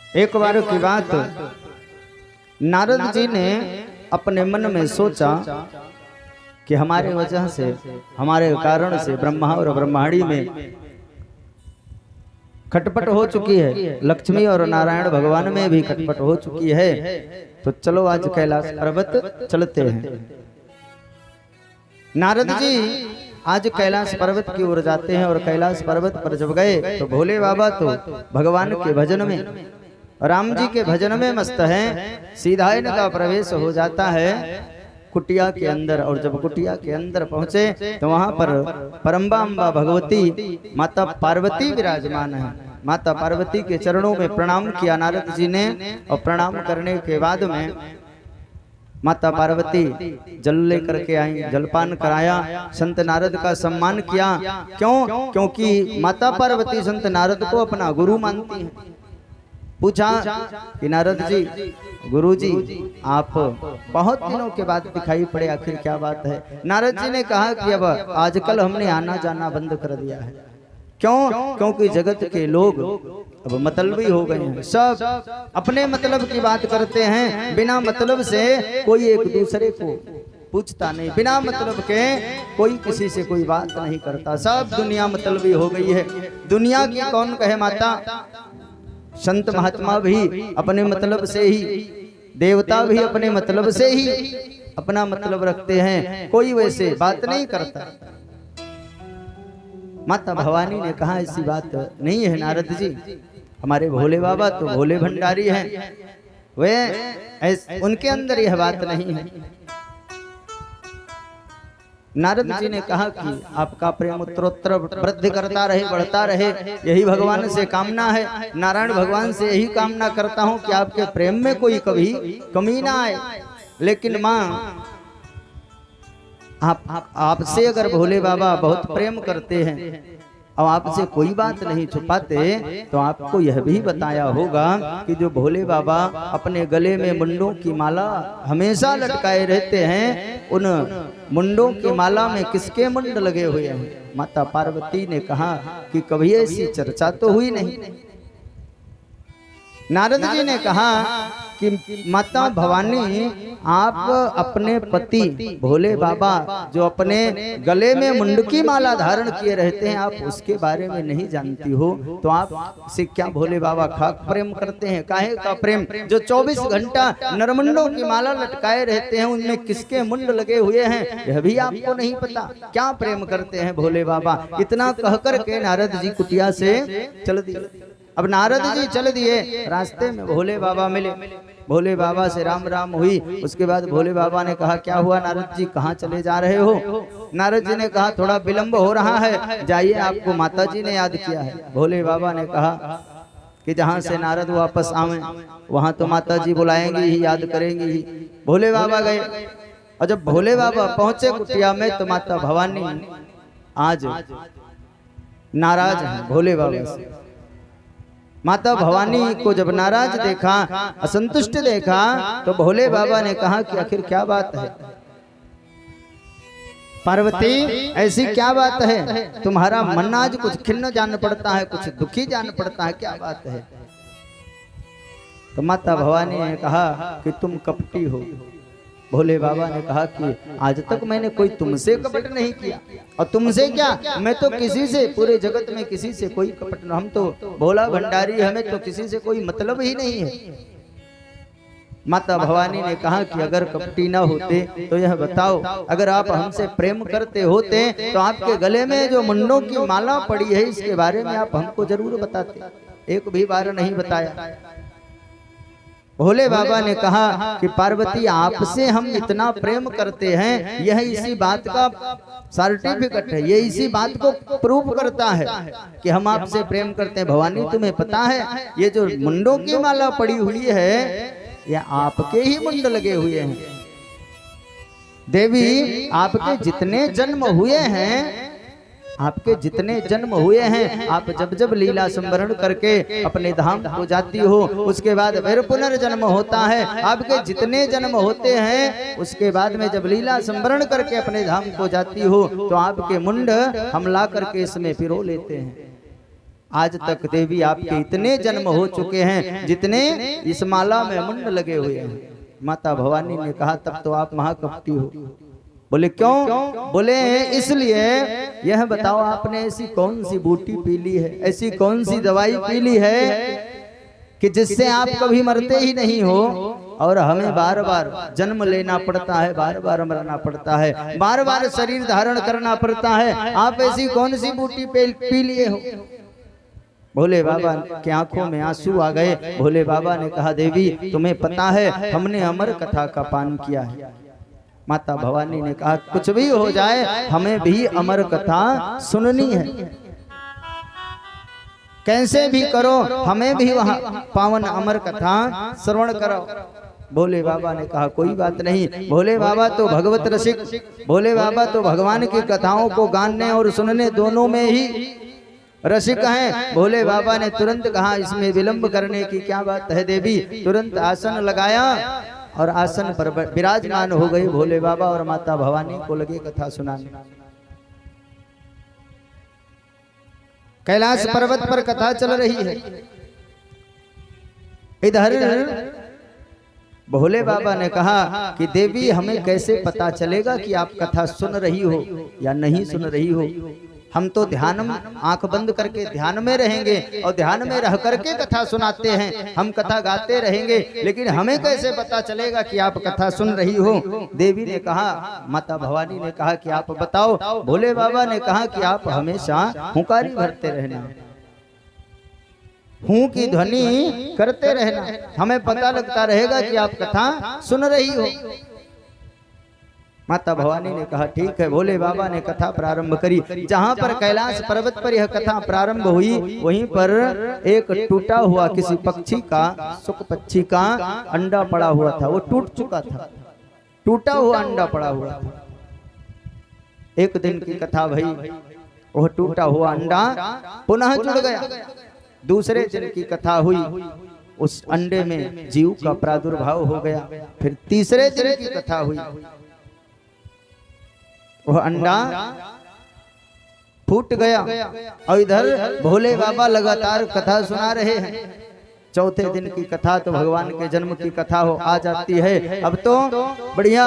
एक बार की बात, नारद जी ने अपने मन में सोचा कि हमारे वजह से, हमारे कारण से ब्रह्मा और ब्रह्मांडी में खटपट हो चुकी है, लक्ष्मी और नारायण भगवान में भी खटपट हो चुकी है। तो चलो आज कैलाश पर्वत चलते हैं। नारद जी आज कैलाश पर्वत की ओर जाते हैं और कैलाश पर्वत पर जब गए तो भोले बाबा तो भगवान के भजन में, राम जी के भजन में मस्त हैं। सीधा इनका प्रवेश हो जाता है कुटिया के अंदर, और जब कुटिया के अंदर पहुंचे तो वहां पर परम्बाम्बा भगवती माता पार्वती विराजमान है। माता पार्वती के चरणों में प्रणाम किया नारद जी ने, और प्रणाम करने के बाद में माता पार्वती जल लेकर के आई, जलपान कराया, संत नारद का सम्मान किया। क्यों? क्योंकि माता पार्वती संत नारद को अपना गुरु मानती हैं। पूछा कि नारद जी, गुरु जी आप बहुत दिनों के बाद दिखाई पड़े, आखिर क्या बात है? नारद जी ने कहा कि अब आजकल हमने आना जाना बंद कर दिया है। क्यों? क्योंकि जगत के लोग अब मतलबी हो गए हैं, सब अपने मतलब की बात करते हैं, बिना मतलब से कोई एक दूसरे को पूछता नहीं, बिना मतलब के कोई किसी से कोई बात नहीं करता, सब दुनिया मतलबी हो गई है। दुनिया की कौन कहे माता, संत महात्मा भी अपने मतलब से ही, देवता भी अपने मतलब से ही अपना मतलब रखते हैं, कोई वैसे बात नहीं करता। माता भवानी ने कहा ऐसी बात नहीं है नारद जी, हमारे भोले बाबा तो भोले भंडारी हैं, वे उनके अंदर यह बात नहीं है। नारद जी ने कहा कि आपका प्रेम उत्तरोत्तर वृद्धि करता रहे, बढ़ता रहे, यही भगवान से कामना है। नारायण भगवान से यही कामना करता हूं कि आपके प्रेम में कोई कभी कमी ना आए। लेकिन माँ, आपसे अगर भोले बाबा बहुत प्रेम करते हैं और आपसे कोई बात नहीं छुपाते, तो आपको यह भी बताया होगा कि जो भोले बाबा अपने गले में मुंडों की माला हमेशा लटकाए रहते हैं, उन मुंडों की माला में किसके मुंड लगे हुए हैं? माता पार्वती ने कहा कि कभी ऐसी चर्चा तो हुई नहीं। नारद जी ने कहा कि माता भवानी, आप अपने पति भोले बाबा जो अपने गले में मुंड की माला धारण किए रहते हैं, आप उसके बारे में नहीं जानती हो, तो आप से क्या भोले बाबा खाक प्रेम करते हैं? काहे का प्रेम? जो 24 घंटा नरमुंडों की माला लटकाए रहते हैं, उनमें किसके मुंड लगे हुए हैं यह भी आपको नहीं पता। क्या प्रेम करते हैं भोले बाबा? इतना कहकर के नारद जी कुटिया से चल दिए। अब नारद जी चल दिए, रास्ते में भोले बाबा मिले, भोले बाबा से राम राम हुई। उसके बाद भोले बाबा ने कहा क्या हुआ नारद जी, कहाँ चले जा रहे हो? नारद जी ने कहा थोड़ा विलंब हो रहा है, जाइए आपको माता जी ने याद किया है। भोले बाबा ने कहा कि जहाँ से नारद वापस आवे वहां तो माता जी बुलाएंगी ही, याद करेंगी ही। भोले बाबा गए, और जब भोले बाबा पहुंचे कुटिया में तो माता भवानी आज नाराज है भोले बाबा से। माता भवानी को जब नाराज देखा, असंतुष्ट देखा, तो भोले बाबा ने कहा कि आखिर क्या बात है पार्वती, ऐसी क्या बात है? तुम्हारा मन आज कुछ खिन्न जान पड़ता है, कुछ दुखी जान पड़ता है, क्या बात है? तो माता भवानी ने कहा कि तुम कपटी हो। भोले बाबा ने कहा कि आज तक मैंने कोई तुमसे कपट नहीं किया, और तुमसे क्या, मैं तो किसी से, पूरे जगत में किसी से कोई कपट न, हम तो भोला भंडारी, हमें तो किसी से कोई मतलब ही नहीं है। माता भवानी ने कहा कि अगर कपटी ना होते तो यह बताओ, अगर आप हमसे प्रेम करते होते तो आपके गले में जो मुंडों की माला पड़ी है इसके बारे में आप हमको जरूर बताते, एक भी बार नहीं बताया। भोले बाबा ने कहा कि पार्वती, आपसे हम इतना प्रेम करते हैं, यह इसी बात का सर्टिफिकेट है, ये इसी बात को प्रूव करता है कि हम आपसे प्रेम करते हैं। भवानी तुम्हें पता है ये जो मुंडों की माला पड़ी हुई है, ये आपके ही मुंड लगे हुए हैं। देवी, आपके जितने जन्म हुए हैं, आपके जितने जन्म हुए हैं, आप जब जब लीला संवरण करके अपने धाम को जाती हो, उसके बाद फिर पुनर्जन्म होता है। आपके जितने जन्म होते हैं, उसके बाद में जब लीला संवरण करके अपने धाम को जाती हो, तो आपके मुंड हम ला करके इसमें पिरो लेते हैं। आज तक देवी आपके इतने जन्म हो चुके हैं जितने इस माला में मुंड लगे हुए हैं। माता भवानी ने कहा तब तो आप महाकपटी हो। बोले क्यों? बोले इसलिए यह बताओ आपने ऐसी कौन सी बूटी पी ली है, ऐसी कौन सी दवाई पी ली है कि जिससे आप कभी मरते ही नहीं हो और हमें बार बार जन्म लेना पड़ता है, बार बार मरना पड़ता है, बार बार शरीर धारण करना पड़ता है। आप ऐसी कौन सी बूटी पी लिए हो? भोले बाबा के आंखों में आंसू आ गए। भोले बाबा ने कहा देवी तुम्हें पता है हमने अमर कथा का पान किया है। माता भवानी ने कहा कुछ भी हो जाए हमें भी अमर कथा सुननी है, कैसे भी करो हमें भी वहां पावन अमर कथा श्रवण करो। भोले बाबा ने कहा कोई बात नहीं। भोले बाबा तो भगवत रसिक, भोले बाबा तो भगवान की कथाओं को गाने और सुनने दोनों में ही रसिक हैं। भोले बाबा ने तुरंत कहा इसमें विलंब करने की क्या बात है देवी। तुरंत आसन लगाया और आसन पर विराजमान हो गए भोले बाबा और माता भवानी को लगे कथा सुनाने। कैलाश पर्वत पर कथा चल रही है। इधर भोले बाबा ने कहा कि देवी हमें कैसे पता चलेगा कि आप कथा सुन रही हो या नहीं सुन रही हो। हम तो ध्यान आंख बंद करके ध्यान में रहेंगे और ध्यान में रह करके कथा सुनाते हैं, हम कथा गाते रहेंगे, लेकिन हमें कैसे पता चलेगा कि आप कथा सुन रही हो। देवी ने कहा, माता भवानी ने कहा कि आप बताओ। भोले बाबा ने कहा कि आप हमेशा हुंकारी भरते रहना, हूं की ध्वनि करते रहना, हमें पता लगता रहेगा कि आप कथा सुन रही हो। माता भवानी ने कहा ठीक है। भोले बाबा ने कथा प्रारंभ करी। जहां पर कैलाश पर्वत पर यह कथा प्रारंभ हुई वहीं पर एक टूटा हुआ किसी पक्षी का, सुक पक्षी का अंडा पड़ा हुआ था। वो टूट चुका था, टूटा हुआ अंडा पड़ा हुआ था। एक दिन की कथा भई, वह टूटा हुआ अंडा पुनः जुड़ गया। दूसरे दिन की कथा हुई, उस अंडे में जीव का प्रादुर्भाव हो गया। फिर तीसरे दिन की कथा हुई, वह अंडा फूट गया। और इधर भोले बाबा लगातार कथा सुना रहे हैं। चौथे दिन की कथा तो भगवान के जन्म की कथा हो आ जाती है। अब तो बढ़िया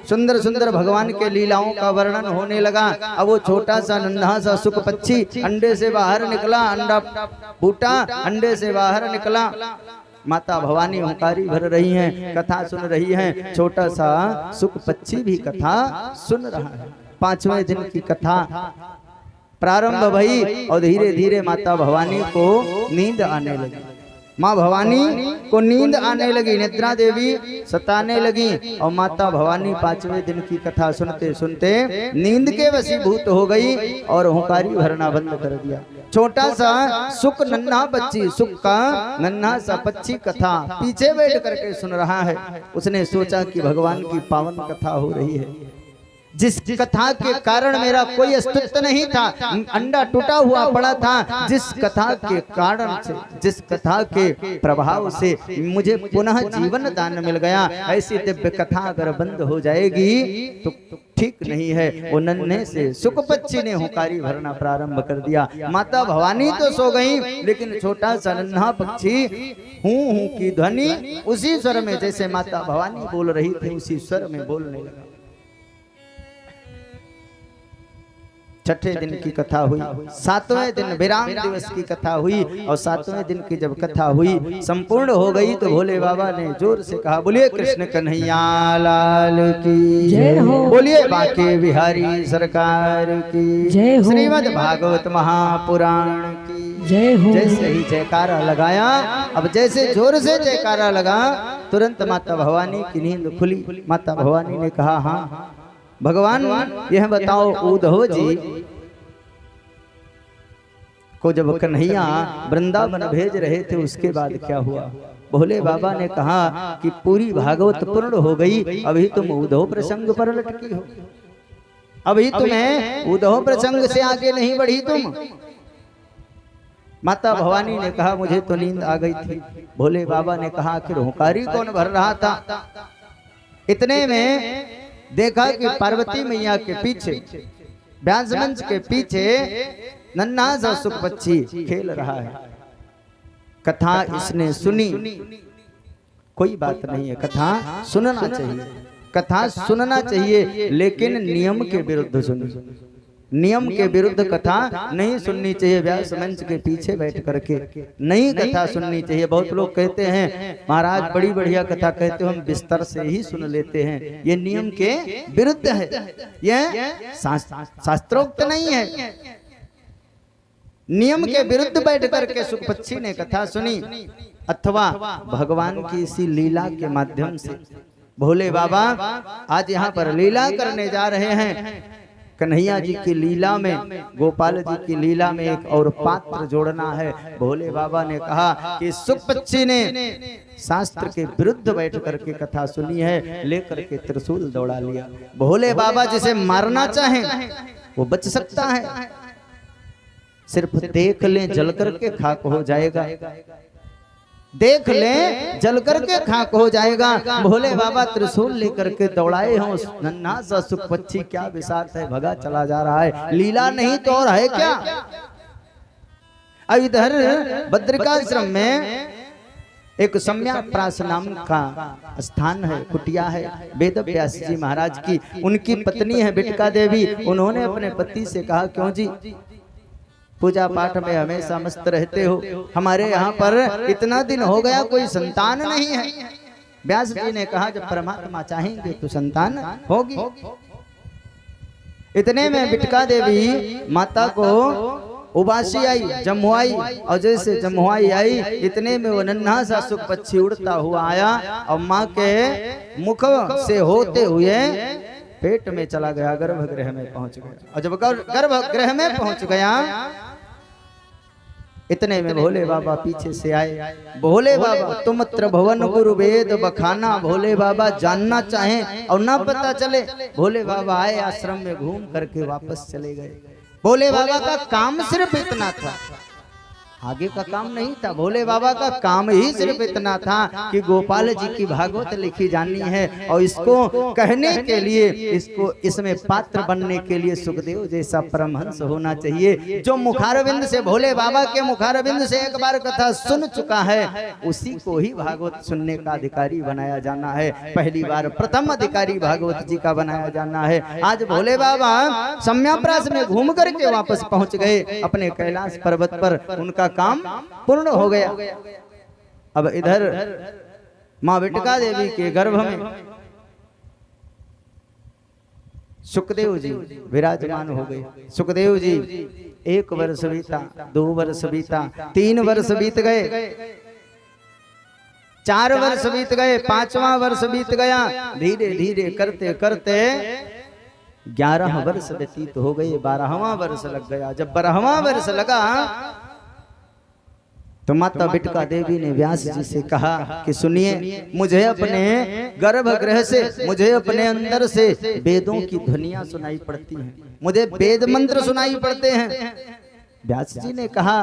सुंदर सुंदर भगवान के लीलाओं का वर्णन होने लगा। अब वो छोटा सा नन्हा सा सुक पक्षी अंडे से बाहर निकला, अंडा फूटा, अंडे से बाहर निकला। माता भवानी हुंकारी भर रही हैं, कथा सुन रही हैं। छोटा सा सुक पक्षी भी कथा सुन रहा है। पांचवें दिन की कथा प्रारंभ भई और धीरे धीरे माता भवानी को नींद आने लगी। माँ भवानी को नींद आने लगी, निद्रा देवी सताने लगी और माता भवानी पांचवें दिन की कथा सुनते सुनते नींद के वशीभूत हो गई और हुंकारी भरना बंद कर दिया। छोटा सा सुक नन्हा पक्षी, सुक का नन्हा सा पक्षी कथा पीछे बैठ करके सुन रहा है। उसने सोचा कि भगवान की पावन कथा हो रही है, जिस कथा के कारण मेरा कोई अस्तित्व नहीं था, अंडा टूटा हुआ पड़ा था, जिस कथा के कारण से, जिस कथा के प्रभाव से मुझे पुनः जीवन दान मिल गया, ऐसी दिव्य कथा अगर बंद हो जाएगी तो ठीक नहीं है। वो नन्हे से सुक पक्षी ने हुंकारी भरना प्रारंभ कर दिया। माता भवानी तो सो गई, लेकिन छोटा सा नन्हा पक्षी हूं हूं की ध्वनि उसी स्वर में, जैसे माता भवानी बोल रही थी उसी स्वर में बोलने लगा। छठे दिन की कथा हुई, सातवें दिन विराम दिवस की कथा हुई और सातवें दिन की जब कथा हुई संपूर्ण हो गई तो भोले बाबा ने जोर से कहा बोलिए कृष्ण कन्हैया लाल की जय हो, बोलिए बांके बिहारी सरकार की जय हो, श्रीमद् भागवत महापुराण की जय हो। जैसे ही जयकारा लगाया, अब जैसे जोर से जयकारा लगा तुरंत माता भवानी की नींद खुली। माता भवानी ने कहा हाँ भगवान यह बताओ उद्धव जी को जब कन्हैया वृंदावन भेज रहे थे उसके बाद क्या हुआ। भोले बाबा ने कहा कि पूरी भागवत पूर्ण हो गई, अभी तुम उद्धव प्रसंग पर लटकी हो, अभी तुम्हें उद्धव प्रसंग से आगे नहीं बढ़ी तुम। माता भवानी ने कहा मुझे तो नींद आ गई थी। भोले बाबा ने कहा आखिर हुंकारी कौन भर रहा था। इतने में देखा कि पार्वती मैया के पीछे, व्यास मंच के पीछे नन्हा सा सुख पक्षी खेल रहा है। कथा इसने सुनी, कोई बात नहीं है, कथा सुनना चाहिए, कथा सुनना चाहिए, लेकिन नियम के विरुद्ध सुनी, नियम के विरुद्ध कथा नहीं सुननी चाहिए। व्यास मंच के पीछे बैठ करके नहीं कथा सुननी चाहिए। बहुत लोग कहते हैं महाराज बड़ी बढ़िया कथा कहते हो, हम बिस्तर से ही सुन लेते हैं, ये नियम के विरुद्ध है, यह शास्त्रोक्त नहीं है। नियम के विरुद्ध बैठ करके सुख पक्षी ने कथा सुनी, अथवा भगवान की इसी लीला के माध्यम से भोले बाबा आज यहाँ पर लीला करने जा रहे हैं। कन्हैया जी की लीला में, गोपाल जी की लीला में एक और पात्र जोड़ना है। भोले बाबा ने कहा कि सुख पक्षी ने शास्त्र के विरुद्ध बैठ करके कथा सुनी है, लेकर के त्रिशूल दौड़ा लिया। भोले बाबा जिसे मारना चाहें वो बच सकता है, सिर्फ देख लें जल करके खाक हो जाएगा, देख ले जल करके खाक हो जाएगा। भोले बाबा त्रिशूल लेकर के दौड़ाए हों, नन्हा सा सुख पक्षी क्या विषाद है, भगा चला जा रहा है। लीला नहीं तो और है क्या। अब इधर बद्रिकाश्रम में एक सम्याप्रास नाम का स्थान है, कुटिया है, वेद व्यास जी महाराज की, उनकी पत्नी है बिटका देवी। उन्होंने अपने पति से कहा क्यों जी पूजा पाठ में हमेशा मस्त रहते हो, हमारे यहाँ पर इतना दिन हो गया कोई संतान नहीं है। व्यास जी ने कहा जब परमात्मा चाहेंगे तो संतान होगी। इतने में बिटका देवी माता को उबासी आई, जमुआई, और जैसे जमुआई आई इतने में वो नन्हा सा सुख पक्षी उड़ता हुआ आया और माँ के मुख से होते हुए पेट में चला गया, गर्भगृह में पहुंच गया। और जब गर्भगृह में पहुंच गया इतने में भोले बाबा पीछे से आए। भोले बाबा तुम त्रिभुवन गुरु वेद बखाना, भोले बाबा जानना चाहें और ना पता चले। भोले बाबा आए, आश्रम में घूम करके वापस चले गए। भोले बाबा का काम सिर्फ इतना था, आगे का काम नहीं था। भोले बाबा का काम ही सिर्फ इतना था कि गोपाल जी की भागवत लिखी जानी है और इसको कहने के लिए, इसको इसमें पात्र बनने के लिए सुखदेव जैसा परमहंस होना चाहिए, जो मुखारविंद से, भोले बाबा के मुखारविंद से एक बार कथा सुन चुका है, उसी को ही भागवत सुनने का अधिकारी बनाया जाना है। पहली बार प्रथम अधिकारी भागवत जी का बनाया जाना है। आज भोले बाबा सम्याप्रास में घूम करके वापस पहुंच गए अपने कैलाश पर्वत पर, उनका काम पूर्ण हो गया। अब इधर मां बिटका देवी के गर्भ में सुखदेव जी विराजमान हो गए। सुखदेव जी 1 वर्ष बीता, 2 वर्ष बीता, 3 वर्ष बीत गए, 4 वर्ष बीत गए, 5वां वर्ष बीत गया। धीरे धीरे करते करते 11 वर्ष व्यतीत हो गए, 12वां वर्ष लग गया। जब 12वां वर्ष लगा तो माता बिटका देवी ने व्यास जी से कहा कि सुनिए, मुझे अपने गर्भगृह से, मुझे अपने अंदर से वेदों की ध्वनियां सुनाई पड़ती हैं, मुझे वेद मंत्र सुनाई पड़ते हैं। व्यास जी ने कहा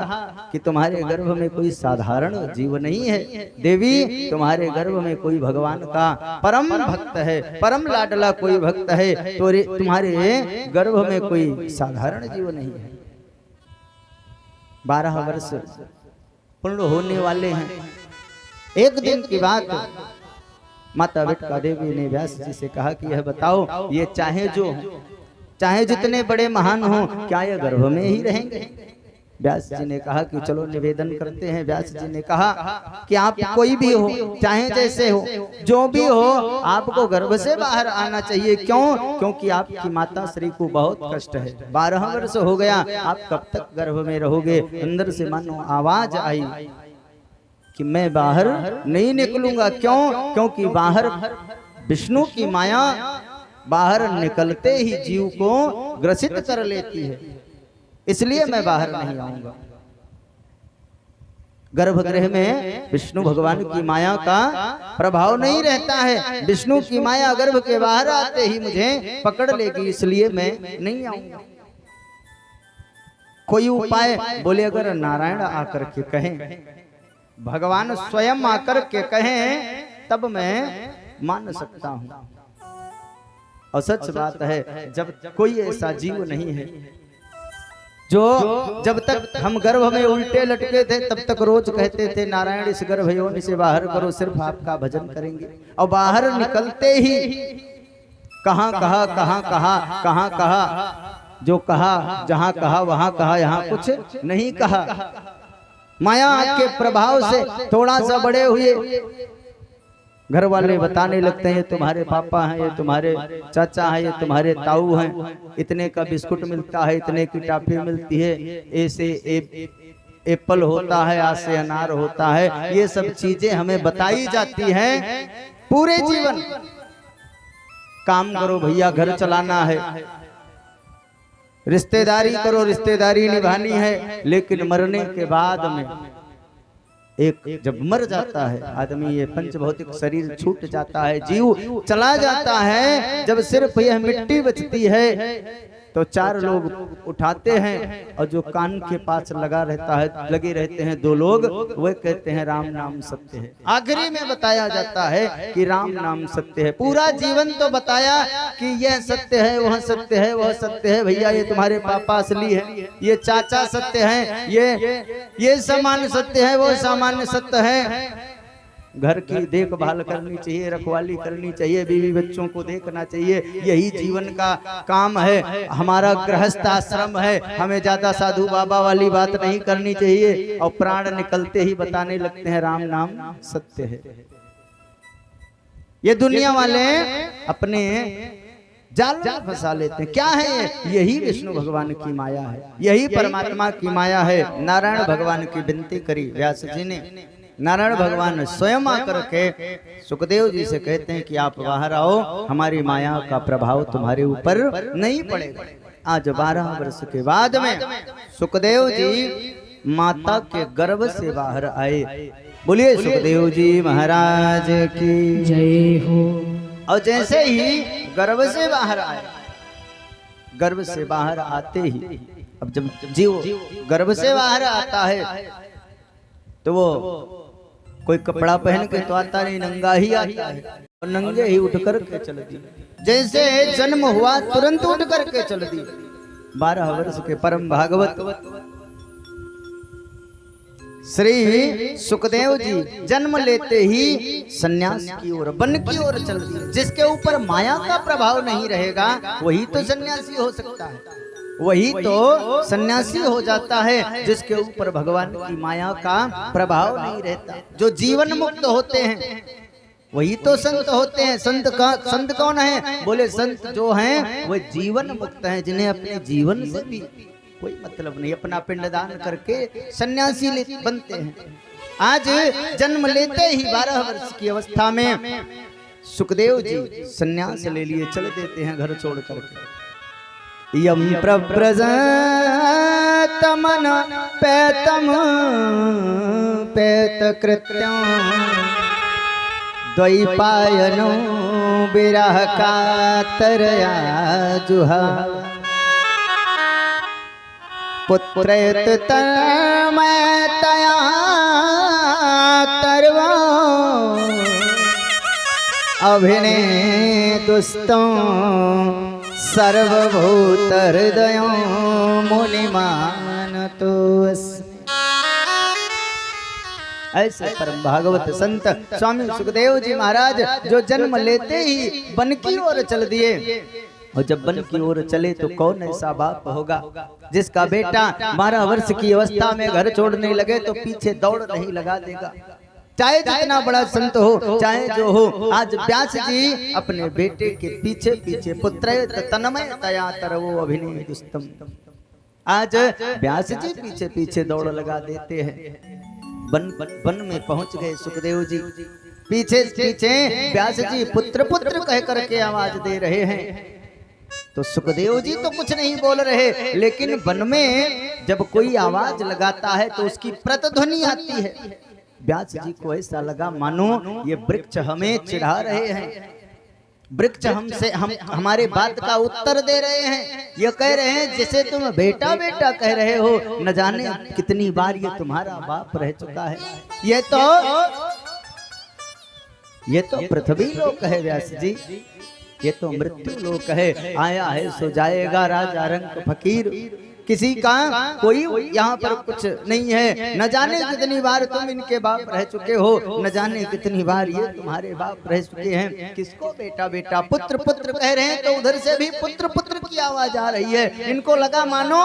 कि तुम्हारे गर्भ में कोई साधारण जीव नहीं है देवी, तुम्हारे गर्भ में कोई भगवान का परम भक्त है, परम लाडला कोई भक्त है, तो तुम्हारे गर्भ में कोई साधारण जीव नहीं है। 12 वर्ष पूर्ण होने वाले हैं। एक दिन की बात, माता बिटका देवी ने व्यास जी से कहा कि यह बताओ, ये चाहे जो चाहे जितने बड़े महान हो, क्या ये गर्भ में ही रहेंगे? व्यास जी ने कहा कि चलो निवेदन करते हैं। व्यास जी ने कहा कि आप कोई भी हो, चाहे जैसे हो, जो भी हो, आपको गर्भ से बाहर आना चाहिए। क्यों? क्योंकि आपकी माता श्री को बहुत कष्ट है। 12 वर्ष हो गया, आप कब तक गर्भ में रहोगे? अंदर से मानो आवाज आई कि मैं बाहर नहीं निकलूंगा। क्यों? क्योंकि बाहर विष्णु की माया बाहर निकलते ही जीव को ग्रसित कर लेती है, इसलिए मैं बाहर नहीं आऊंगा। गर्भगृह में विष्णु भगवान की माया का प्रभाव नहीं रहता है। विष्णु की माया गर्भ के बाहर आते ही मुझे पकड़ लेगी, इसलिए मैं नहीं आऊंगा। कोई उपाय? बोले अगर नारायण आकर के कहें, भगवान स्वयं आकर के कहें, तब मैं मान सकता हूं। और सच बात है, जब कोई ऐसा जीव नहीं है जो जब तक हम गर्भ में उल्टे लटके थे तब तक रोज कहते थे नारायण इस गर्भ योनि से बाहर करो, सिर्फ आपका भजन करेंगे। और बाहर निकलते ही कहाँ कहा कहाँ कहा कहाँ कहा, जो कहा जहाँ कहा वहां कहा, यहाँ कुछ नहीं कहा। माया के प्रभाव से थोड़ा सा बड़े हुए, घर वाले बताने लगते हैं ये तुम्हारे पापा हैं, ये तुम्हारे चाचा हैं, ये तुम्हारे ताऊ हैं, इतने का बिस्कुट मिलता है, इतने की टॉफी मिलती है, ऐसे एप्पल होता है, आज से अनार होता है। ये सब चीजें हमें बताई जाती हैं। पूरे जीवन काम करो भैया, घर चलाना है, रिश्तेदारी करो, रिश्तेदारी निभानी है। लेकिन मरने के बाद में एक जब मर जाता है आदमी, ये पंच भौतिक शरीर छूट जाता है, जीव चला जाता है, जब सिर्फ यह मिट्टी बचती है तो चार लोग उठाते हैं और जो कान के पास लगा रहता है, लगे रहते हैं दो लोग, वे कहते हैं राम नाम सत्य है। आखिरी में बताया जाता है कि राम नाम सत्य है। पूरा जीवन तो बताया कि यह सत्य है, वह सत्य है, वह सत्य है। भैया ये तुम्हारे पापा असली है, ये चाचा सत्य है, ये सामान्य सत्य है, वो सामान्य सत्य है। घर की देखभाल करनी चाहिए, रखवाली करनी चाहिए, बीवी बच्चों को देखना चाहिए, यही जीवन का काम है। हमारा गृहस्थ आश्रम है, हमें ज्यादा साधु बाबा वाली बात नहीं करनी चाहिए। और प्राण निकलते ही बताने लगते हैं राम नाम सत्य है। ये दुनिया वाले अपने जाल में फंसा लेते हैं। क्या है ये? यही विष्णु भगवान की माया है, यही परमात्मा की माया है। नारायण भगवान की विनती करी व्यास जी ने, नारायण भगवान स्वयं आकर के सुखदेव जी से कहते हैं कि आप बाहर आओ, हमारी माया का प्रभाव तुम्हारे ऊपर नहीं पड़ेगा। आज 12 वर्ष के बाद में सुखदेव जी माता के गर्भ से बाहर आए। बोलिए सुखदेव जी महाराज की जय हो। और जैसे ही गर्भ से बाहर आए, गर्भ से बाहर आते ही, अब जब जीव गर्भ से बाहर आता है तो वो कोई कपड़ा पहन के तो आता नहीं, नंगा ही आता है, और नंगे ही उठ कर के चल दी। जैसे जन्म हुआ तुरंत उठ कर के चल दी। 12 वर्ष के परम भागवत श्री सुखदेव जी जन्म लेते ही सन्यास की ओर, वन की ओर चल दिए। जिसके ऊपर माया का प्रभाव नहीं रहेगा वही तो सन्यासी हो सकता है, वही तो सन्यासी हो जाता है जिसके ऊपर भगवान की माया का प्रभाव नहीं रहता। जो जीवन मुक्त होते हैं वही तो संत होते हैं। संत कौन है? बोले संत जो हैं वो जीवन मुक्त हैं, जिन्हें अपने जीवन से भी कोई मतलब नहीं, अपना पिंडदान करके सन्यासी बनते हैं। आज जन्म लेते ही 12 वर्ष की अवस्था में सुखदेव जी सन्यास ले लिए, चल देते हैं घर छोड़ करके। यम प्रव्रजतमन पैतम पैतकृत्यं द्वैपायनो विरह कातरया जुहा पुत्रेत तन्मयतया तर्वा अभिनेतुस्तं सर्वभूत हृदय मुनिमानतो। ऐसे परम भागवत संत स्वामी सुखदेव जी महाराज जो जन्म लेते ही वन की ओर चल दिए। और जब वन की ओर चले तो कौन ऐसा बाप होगा जिसका बेटा 12 वर्ष की अवस्था में घर छोड़ने लगे तो पीछे दौड़ नहीं लगा देगा, चाहे जितना बड़ा संत हो, चाहे जो हो। आज व्यास जी अपने बेटे के पीछे पीछे पुत्र तन्मय तया तरवो अभिनय दुस्तम, आज व्यास जी पीछे पीछे दौड़ लगा देते हैं। वन में पहुंच गए सुखदेव जी, पीछे पीछे व्यास जी पुत्र पुत्र कह करके आवाज दे रहे हैं। तो सुखदेव जी तो कुछ नहीं बोल रहे, लेकिन वन में जब कोई आवाज लगाता है तो उसकी प्रतिध्वनि आती है। व्यास जी को ऐसा लगा मानो ये वृक्ष हमें चिढ़ा रहे हैं, वृक्ष हमसे हमारे बात का उत्तर दे रहे हैं। ये कह रहे हैं जैसे तुम बेटा बेटा कह रहे हो, न जाने कितनी बार ये तुम्हारा बाप रह चुका है। ये तो पृथ्वी लोक है व्यास जी, ये तो मृत्यु लोक है। आया है सो जाएगा राजा रंग फकीर, किसी का कोई यहाँ पर कुछ नहीं है। न जाने कितनी बार तुम इनके बाप रह चुके हो, न जाने कितनी बार ये तुम्हारे बाप रह चुके हैं। किसको बेटा बेटा पुत्र पुत्र कह रहे हैं, तो उधर से भी पुत्र पुत्र की आवाज आ रही है। इनको लगा मानो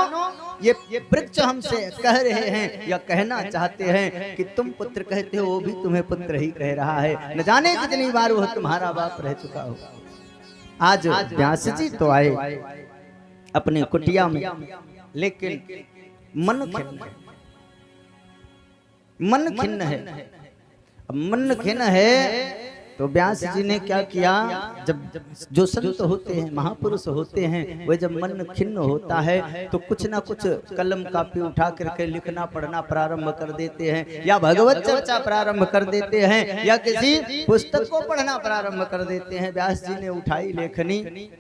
ये वृक्ष हमसे कह रहे हैं या कहना चाहते हैं कि तुम पुत्र कहते हो, वो भी तुम्हें पुत्र ही कह रहा है। न जाने कितनी बार वो तुम्हारा बाप रह चुका हो। आज व्यास जी तो आए अपने कुटिया में, लेकिन मन खिन्न है, मन खिन्न है। अब मन खिन्न है तो व्यास जी ने क्या किया, जब जो संत होते हैं, महापुरुष होते हैं, वे जब मन खिन्न होता है तो कुछ ना कुछ कलम कापी उठा करके लिखना पढ़ना प्रारंभ कर देते हैं, या भगवत चर्चा प्रारंभ कर देते हैं, या किसी पुस्तक को पढ़ना प्रारंभ कर देते हैं। व्यास जी ने उठाई लेखनी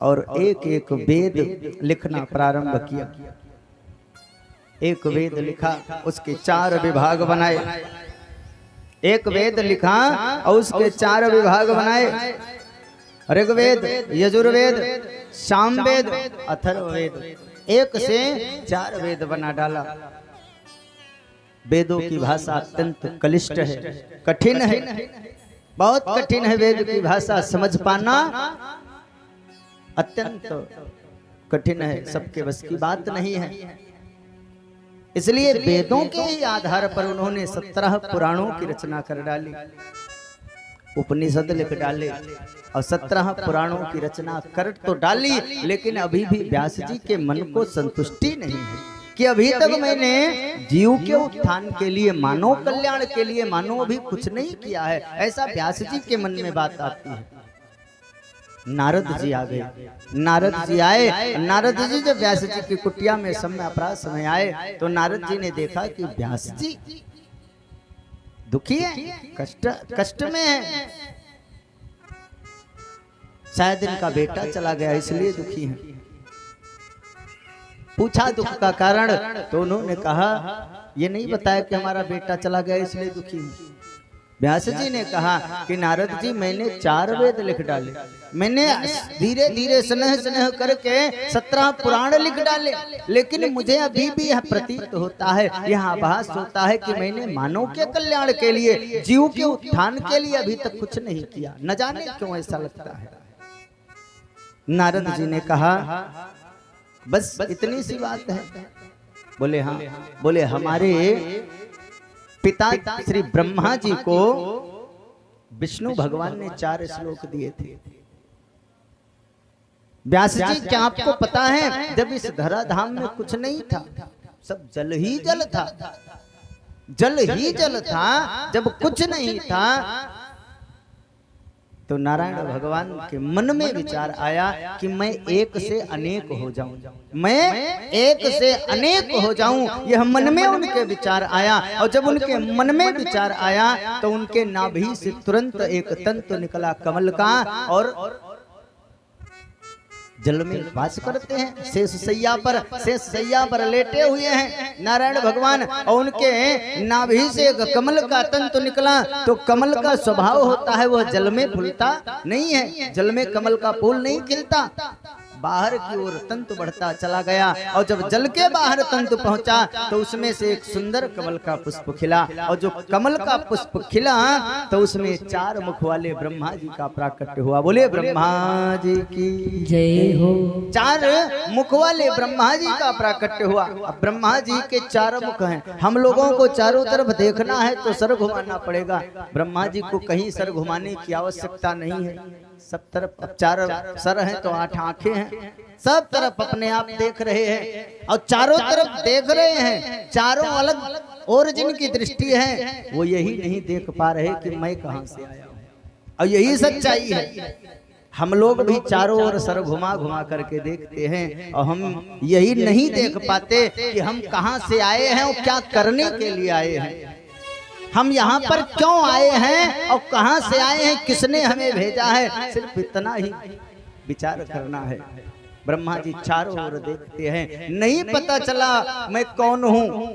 और एक एक वेद लिखना प्रारंभ किया। एक वेद लिखा, उसके 4 विभाग बनाए। एक वेद लिखा और उसके 4 विभाग बनाए। ऋग्वेद, यजुर्वेद, सामवेद, अथर्ववेद, 1 से 4 वेद बना डाला। वेदों की भाषा अत्यंत क्लिष्ट है, कठिन है, बहुत कठिन है। वेद की भाषा समझ पाना अत्यंत कठिन है, सबके बस की बात नहीं है। इसलिए वेदों के ही आधार पर उन्होंने 17 पुराणों की रचना कर डाली, उपनिषद लिख डाले और 17 पुराणों की रचना कर तो डाली। लेकिन अभी भी व्यास जी के मन को संतुष्टि नहीं है कि अभी तक मैंने जीव के उत्थान के लिए, मानव कल्याण के लिए मानव अभी कुछ नहीं किया है। ऐसा व्यास जी के मन में बात आती है। नारद जी आ गए। नारद जी आए। नारद जी जब व्यास जी की कुटिया में समय अपराध समय आए तो नारद जी ने देखा कि व्यास जी दुखी है, कष्ट में है। शायद इनका बेटा चला गया इसलिए दुखी है। पूछा दुख का कारण तो उन्होंने कहा, ये नहीं बताया कि हमारा बेटा चला गया इसलिए दुखी हूं। व्यास जी ने कहा कि नारद जी मैंने 4 वेद लिख डाले, मैंने धीरे धीरे स्नेह स्नेह करके 17 पुराण लिख डाले, लेकिन मुझे अभी भी यह प्रतीत होता है, यह आभास होता है कि मैंने मानव के कल्याण के लिए, जीव के उत्थान के लिए अभी तक कुछ नहीं किया। न जाने क्यों ऐसा लगता है। नारद जी ने कहा बस इतनी सी बात है। बोले हाँ। बोले हमारे पिता श्री ब्रह्मा जी को विष्णु भगवान ने 4 श्लोक दिए थे। व्यास जी क्या आपको पता है, जब इस धराधाम में कुछ नहीं था, सब जल ही जल था, जल ही जल था। जब कुछ नहीं था तो नारायण भगवान के मन में विचार आया कि मैं एक से अनेक हो जाऊं, मैं एक से अनेक हो जाऊं। यह मन में उनके विचार आया, और जब उनके मन में विचार आया तो उनके नाभि से तुरंत एक तंतु निकला कमल का, और जल में वास करते हैं। शेष सैया पर लेटे हुए हैं नारायण भगवान, और उनके नाभि से एक कमल का तंतु निकला। तो कमल का स्वभाव होता है वह जल में फूलता नहीं है, जल में कमल का फूल नहीं खिलता। बाहर की ओर तंतु बढ़ता चला गया, और जब जल के बाहर तंतु पहुंचा तो उसमें से एक सुंदर कमल का पुष्प खिला, और जो कमल का पुष्प खिला तो उसमें 4 मुख वाले ब्रह्मा जी का प्राकट्य हुआ। बोले ब्रह्मा जी की जय हो। 4 मुख वाले ब्रह्मा जी का प्राकट्य हुआ। अब ब्रह्मा जी के 4 मुख हैं, हम लोगों को चारों तरफ देखना है तो सर घुमाना पड़ेगा। ब्रह्मा जी को कहीं सर घुमाने की आवश्यकता नहीं है, सब तरफ 4 सर हैं तो 8 आंखें हैं, सब तरफ अपने आप देख रहे हैं, और चारों तरफ देख रहे हैं। चारों अलग और जिनकी दृष्टि है वो यही नहीं देख पा रहे कि मैं कहां से आया हूं, और यही सच्चाई है। हम लोग भी चारों ओर सर घुमा घुमा करके देखते हैं, और हम यही नहीं देख पाते कि हम कहां से आए हैं और क्या करने के लिए आए हैं, हम यहाँ पर क्यों आए हैं और कहां से आए हैं, किसने हमें भेजा है। सिर्फ इतना ही विचार करना है। ब्रह्मा जी चारों ओर देखते हैं, नहीं पता चला मैं कौन हूं।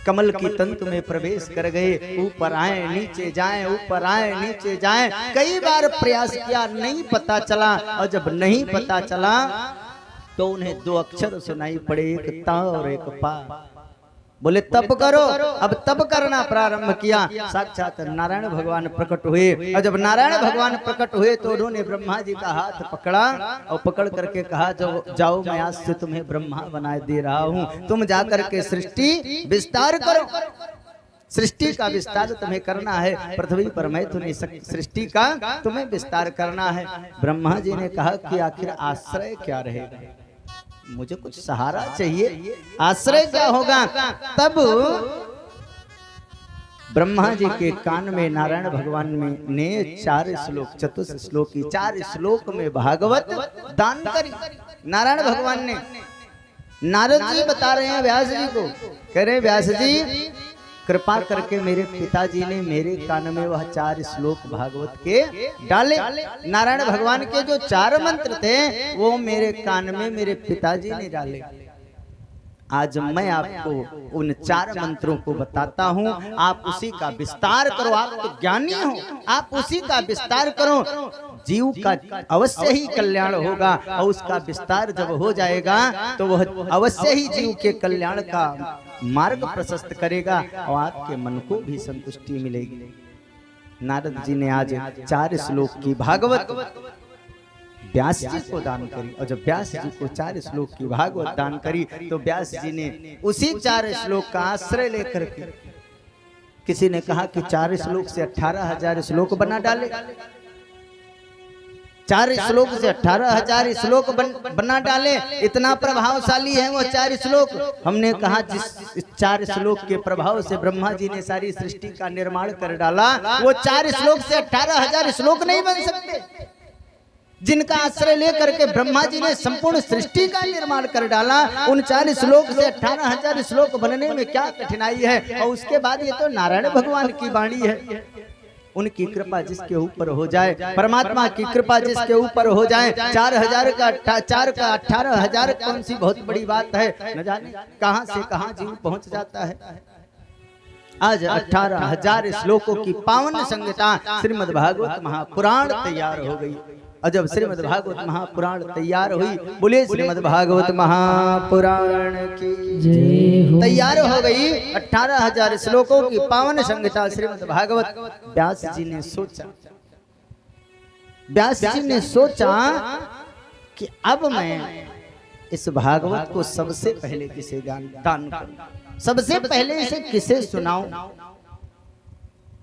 कमल की तंतु में प्रवेश कर गए, ऊपर आए नीचे जाएं, ऊपर आए नीचे जाएं, कई बार प्रयास किया, नहीं पता चला। और जब नहीं पता चला तो उन्हें दो अक्षर सुनाई पड़े, एक ता और एक पा। बोले तप करो। अब तप करना प्रारंभ किया, साक्षात नारायण भगवान प्रकट हुए। और जब नारायण भगवान प्रकट हुए तो उन्होंने ब्रह्मा जी का हाथ पकड़ा और पकड़ करके कहा, जाओ मैं आज से तुम्हें ब्रह्मा बना दे रहा हूँ, तुम जाकर के सृष्टि विस्तार करो। सृष्टि का विस्तार तुम्हें करना है, पृथ्वी पर मैं तुम्हें सृष्टि का तुम्हें विस्तार करना है। ब्रह्मा जी ने कहा कि आखिर आश्रय क्या रहेगा, मुझे कुछ सहारा चाहिए, आश्रय क्या होगा। तब ब्रह्मा जी के कान में नारायण भगवान ने 4 श्लोक, चतुर्थ श्लोक की 4 श्लोक में भागवत दान करी नारायण भगवान ने। नारद जी बता रहे हैं व्यास जी को, कह रहे व्यास जी कृपा करके मेरे पिताजी ने मेरे कान में वह 4 श्लोक भागवत के डाले। नारायण भगवान के जो 4 मंत्र थे वो मेरे कान में मेरे पिताजी ने डाले। आज मैं आपको उन 4 मंत्रों को बताता हूँ, आप उसी का विस्तार करो। आप तो ज्ञानी हो, आप उसी का विस्तार करो, जीव का अवश्य ही कल्याण होगा। और उसका विस्तार जब हो जाएगा तो वह अवश्य ही जीव के कल्याण का मार्ग प्रशस्त करेगा और आपके मन को भी संतुष्टि मिलेगी। नारद जी ने आज 4 श्लोक की भागवत व्यास जी को दान करी। और जब व्यास जी को 4 श्लोक की भागवत दान करी तो व्यास जी ने उसी 4 श्लोक का आश्रय लेकर के, किसी ने कहा कि 4 श्लोक से 18,000 श्लोक बना डाले, 4 श्लोक से 18,000 श्लोक बना डाले, इतना प्रभावशाली है वो 4 श्लोक। हमने कहा जिस 4 श्लोक के प्रभाव से ब्रह्मा जी ने सारी सृष्टि का निर्माण कर डाला, वो 4 श्लोक से 18,000 श्लोक नहीं बन सकते। जिनका आश्रय लेकर के ब्रह्मा जी ने संपूर्ण सृष्टि का निर्माण कर डाला, उन 4 श्लोक से 18,000 श्लोक बनने में क्या कठिनाई है। और उसके बाद ये तो नारायण भगवान की वाणी है, उनकी कृपा जिसके ऊपर हो जाए, परमात्मा की कृपा जिसके ऊपर हो जाए, 4,000 का 4 का 18,000 कौन सी बहुत बड़ी बात है। न जाने कहां से कहां जीव पहुंच जाता है। आज 18,000 श्लोकों की पावन संहिता श्रीमद् भागवत महापुराण तैयार हो गई। और जब श्रीमद् भागवत महापुराण तैयार हुई, बोले श्रीमद् भागवत महापुराण की जय। तैयार हो गई 18,000 श्लोकों की पावन संहिता श्रीमद् भागवत। व्यास जी ने सोचा कि अब मैं इस भागवत को सबसे पहले किसे दान करूं, सबसे पहले इसे किसे सुनाऊं।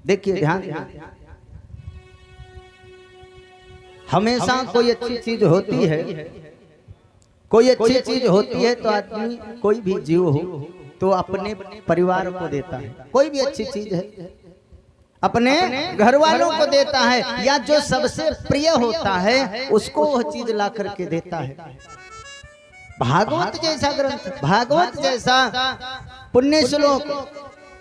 देखिए ध्यान, हमेशा कोई अच्छी चीज होती है, कोई अच्छी चीज होती है तो आदमी, कोई भी जीव हो तो अपने परिवार को देता है। कोई भी अच्छी चीज है अपने घर वालों को देता है, या जो सबसे प्रिय होता है उसको वह चीज ला करके देता है। भागवत जैसा ग्रंथ, भागवत जैसा पुण्य श्लोक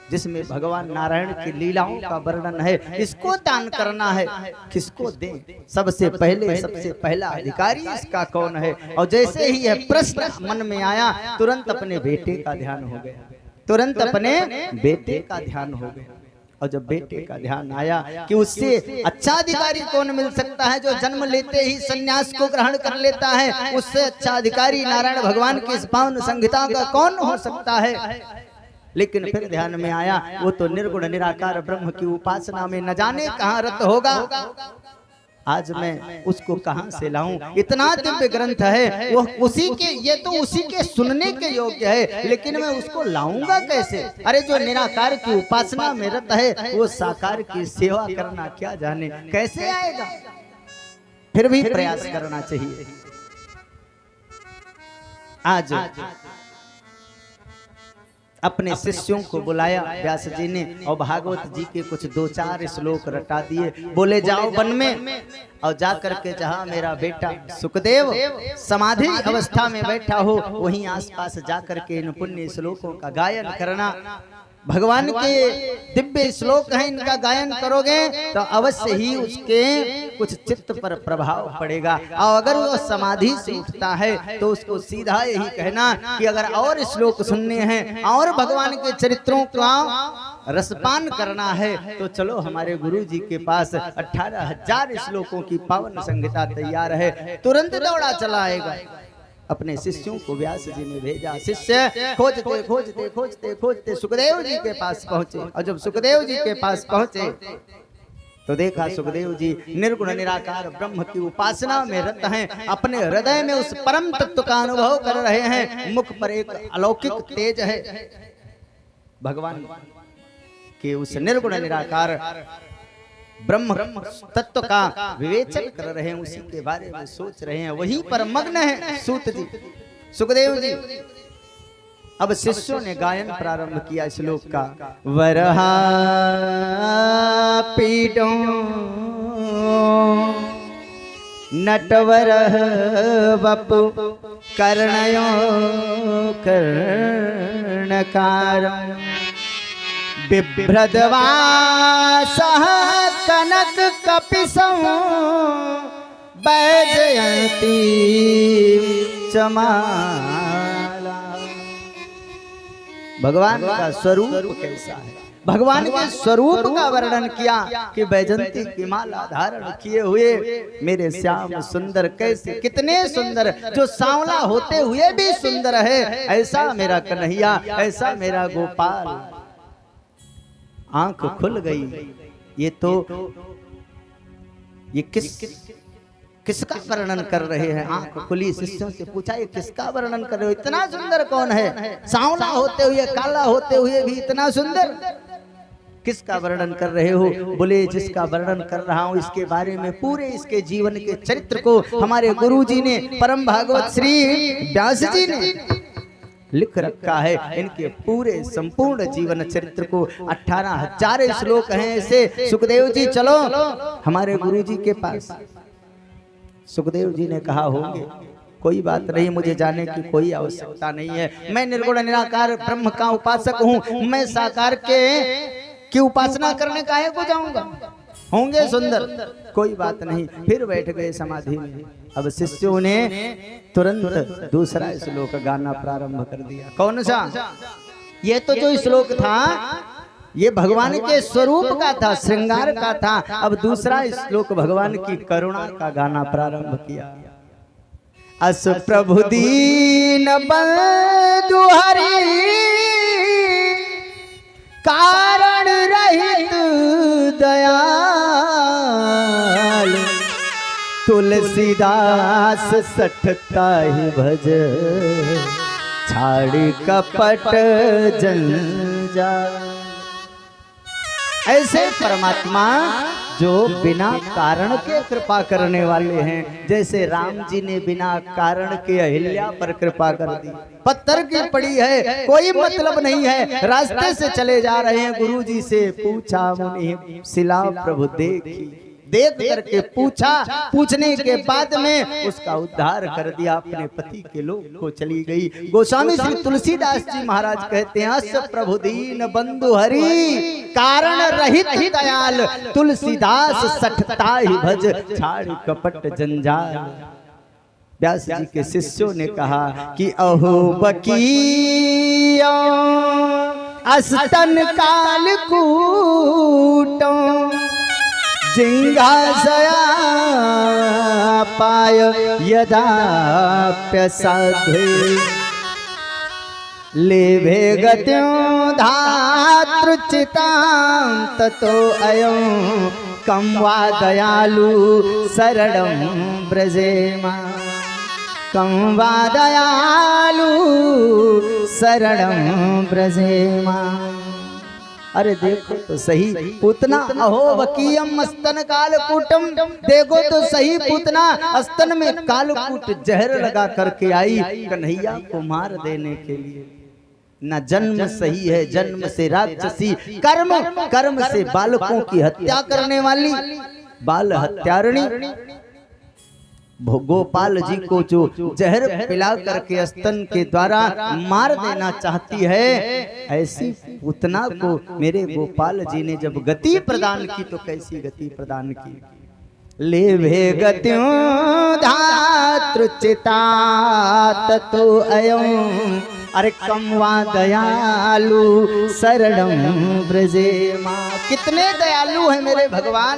जिसमें भगवान नारायण की लीलाओं का वर्णन है, इसको दान करना है, किसको दें। सबसे पहला अधिकारी इसका कौन है। और जैसे ही यह प्रश्न मन में आया, तुरंत अपने बेटे का ध्यान हो गया, तुरंत अपने बेटे का ध्यान हो गया। और जब बेटे का ध्यान आया कि उससे अच्छा अधिकारी कौन मिल सकता है, जो जन्म लेते ही सन्यास को ग्रहण कर लेता है, उससे अच्छा अधिकारी नारायण भगवान की इस पावन संहिता का कौन हो सकता है। लेकिन फिर ध्यान में आया वो तो निर्गुण निराकार ब्रह्म की उपासना में न जाने कहां रत होगा। आज मैं उसको कहां से लाऊं, इतना दिव्य ग्रंथ है, वो उसी के, ये तो उसी के सुनने के योग्य है, लेकिन मैं उसको लाऊंगा कैसे। अरे जो निराकार की उपासना में रत है वो साकार की सेवा करना क्या जाने कैसे आएगा। फिर भी प्रयास करना चाहिए। आज अपने शिष्यों को बुलाया व्यास जी ने और भागवत जी के कुछ 2-4 श्लोक रटा दिए। बोले जाओ वन में और जा करके जहाँ मेरा बेटा सुखदेव समाधि अवस्था में बैठा हो, वहीं आसपास जा करके इन पुण्य श्लोकों का गायन करना। भगवान के दिव्य श्लोक हैं, इनका गायन करोगे तो अवश्य ही उसके कुछ चित्त पर प्रभाव पड़ेगा। और अगर वो समाधि से उठता है तो उसको सीधा यही कहना कि अगर और श्लोक सुनने हैं और भगवान के चरित्रों का रसपान करना है तो चलो हमारे गुरु जी के पास 18,000 श्लोकों की पावन संहिता तैयार है। तुरंत दौड़ा चला आएगा। अपने शिष्यों को व्यास जी ने भेजा। शिष्य खोजते खोजते खोजते खोजते सुखदेव जी के पास पहुंचे, और जब सुखदेव जी के पास पहुंचे तो देखा सुखदेव जी निर्गुण निराकार ब्रह्म की उपासना में रत हैं, अपने हृदय में उस परम तत्व का अनुभव कर रहे हैं। मुख पर एक अलौकिक तेज है, भगवान के उस निर्गुण निराकार ब्रह्म तत्व का विवेचन कर रहे हैं, उसी के बारे में सोच रहे हैं। वहीं पर मग्न है सूत जी, सुखदेव जी। अब शिष्यों ने गायन प्रारंभ किया श्लोक का। वरहा पीडो नटवर वपु कर्णयो कर्णकारं बिभ्रदवासः कनक कपिसं वैजयन्ती चमाला। भगवान का स्वरूप कैसा है, भगवान के स्वरूप का वर्णन किया कि वैजयंती की माला धारण किए हुए मेरे श्याम सुंदर, कैसे कितने सुंदर, जो सांवला होते हुए भी सुंदर है, ऐसा मेरा कन्हैया, ऐसा मेरा गोपाल। आंख खुल गई। ये किसका वर्णन कर रहे हैं? आंख खुली, शिष्यों से पूछा ये किसका वर्णन कर रहे हो? इतना सुंदर कौन है? सांवला होते हुए, काला होते हुए भी इतना सुंदर, किसका वर्णन कर रहे हो? बोले जिसका वर्णन कर रहा हूं इसके बारे में पूरे इसके जीवन के चरित्र को हमारे गुरुजी ने, परम भागवत श्री व्यास जी ने लिख रखा है। इनके पूरे संपूर्ण जीवन चरित्र को 18,000 श्लोक हैं ऐसे। सुखदेव जी चलो हमारे गुरुजी के पास। सुखदेव जी ने कहा होंगे कोई बात नहीं, मुझे जाने की कोई आवश्यकता नहीं है। मैं निर्गुण निराकार ब्रह्म का उपासक हूँ, मैं साकार की उपासना करने काहे को जाऊंगा? होंगे सुंदर, कोई बात नहीं। फिर बैठ गए समाधि में। अब शिष्यों ने तुरंत दूसरा श्लोक गाना प्रारंभ कर दिया। कौन सा? ये तो जो श्लोक था ये भगवान के स्वरूप का था, श्रृंगार का था। अब दूसरा श्लोक भगवान की करुणा का गाना प्रारंभ किया। अस प्रभु दीन बंधु हरि कारण रहित दयाल, तुलसीदास सठताहि भज छाड़ी कपट जंजाल। ऐसे परमात्मा जो बिना कारण के कृपा करने वाले हैं, जैसे राम जी ने बिना कारण के अहिल्या पर कृपा कर दी। पत्थर की पड़ी है, कोई मतलब नहीं है, रास्ते से चले जा रहे हैं, गुरु जी से पूछा मुनि शिला प्रभु देखी। देख करके पूछा, पूछने के बाद में उसका उद्धार कर दिया, अपने पति के लोक को चली गई। गोस्वामी श्री तुलसीदास जी महाराज कहते हैं अस प्रभु दीन बंधु हरि कारण रहित दयाल, तुलसीदास सठताहि भज छाड़ कपट जंजाल। व्यास जी के शिष्यों ने कहा कि अहो बकिया अस्तन काल कूटो, जिंघासया पाय यदाप्यसाध्वे, लेभे गत्यों धातृचितां ततो अयं कं वा दयालु शरणं व्रजेमा, कं वा दयालु शरणं व्रजेमा। अरे देखो तो सही पूतना, अहो बकीयम स्तन कालकूटम, देखो तो सही पूतना स्तन में कालकूट जहर लगा करके आई कन्हैया को मार देने के लिए। न जन्म सही है, जन्म से राक्षसी, कर्म से बालकों की हत्या करने वाली बाल हत्यारिणी गोपाल जी को जो जहर पिला करके स्तन के द्वारा मार देना चाहती है, ऐसी पूतना को मेरे गोपाल जी ने जब गति प्रदान की तो कैसी गति प्रदान की। लेभे गत्यों धातृचिता ततो अयं, अरे कं वा दयालु शरणं व्रजेमा। कितने दयालु है मेरे भगवान,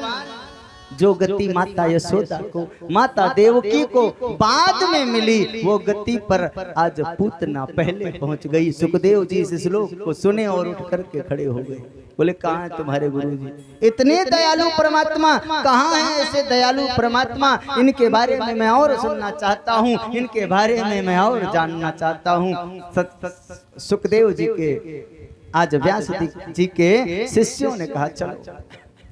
जो गति माता यशोदा को, माता देवकी को बाद में मिली, वो गति पर आज पूतना पहले पहुंच गई। सुखदेव जी इस श्लोक को सुने और उठ करके खड़े हो गए। बोले कहाँ है तुम्हारे गुरु जी? इतने दयालु परमात्मा कहाँ है? ऐसे दयालु परमात्मा, इनके बारे में मैं और सुनना चाहता हूँ, इनके बारे में मैं और जानना चाहता हूँ। सुखदेव जी के आज व्यास जी के शिष्यों ने कहा चलो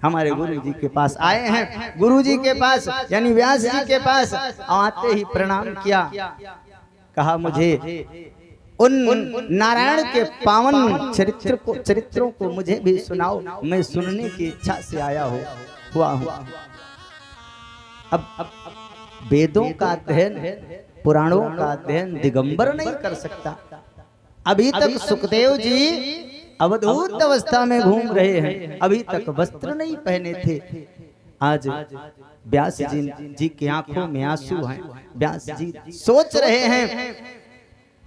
हमारे गुरु जी के पास आए हैं। गुरु जी के पास यानी व्यास जी के पास आते ही प्रणाम किया, कहा मुझे उन नारायण के पावन चरित्रों को मुझे भी सुनाओ, मैं सुनने की इच्छा से आया हुआ हूँ। अब वेदों का अध्ययन, पुराणों का अध्ययन दिगंबर नहीं कर सकता। अभी तक सुखदेव जी अवधूत अवस्था में घूम रहे हैं, अभी तक वस्त्र नहीं पहने थे। आज व्यास जी की आंखों में आंसू हैं। व्यास जी सोच रहे हैं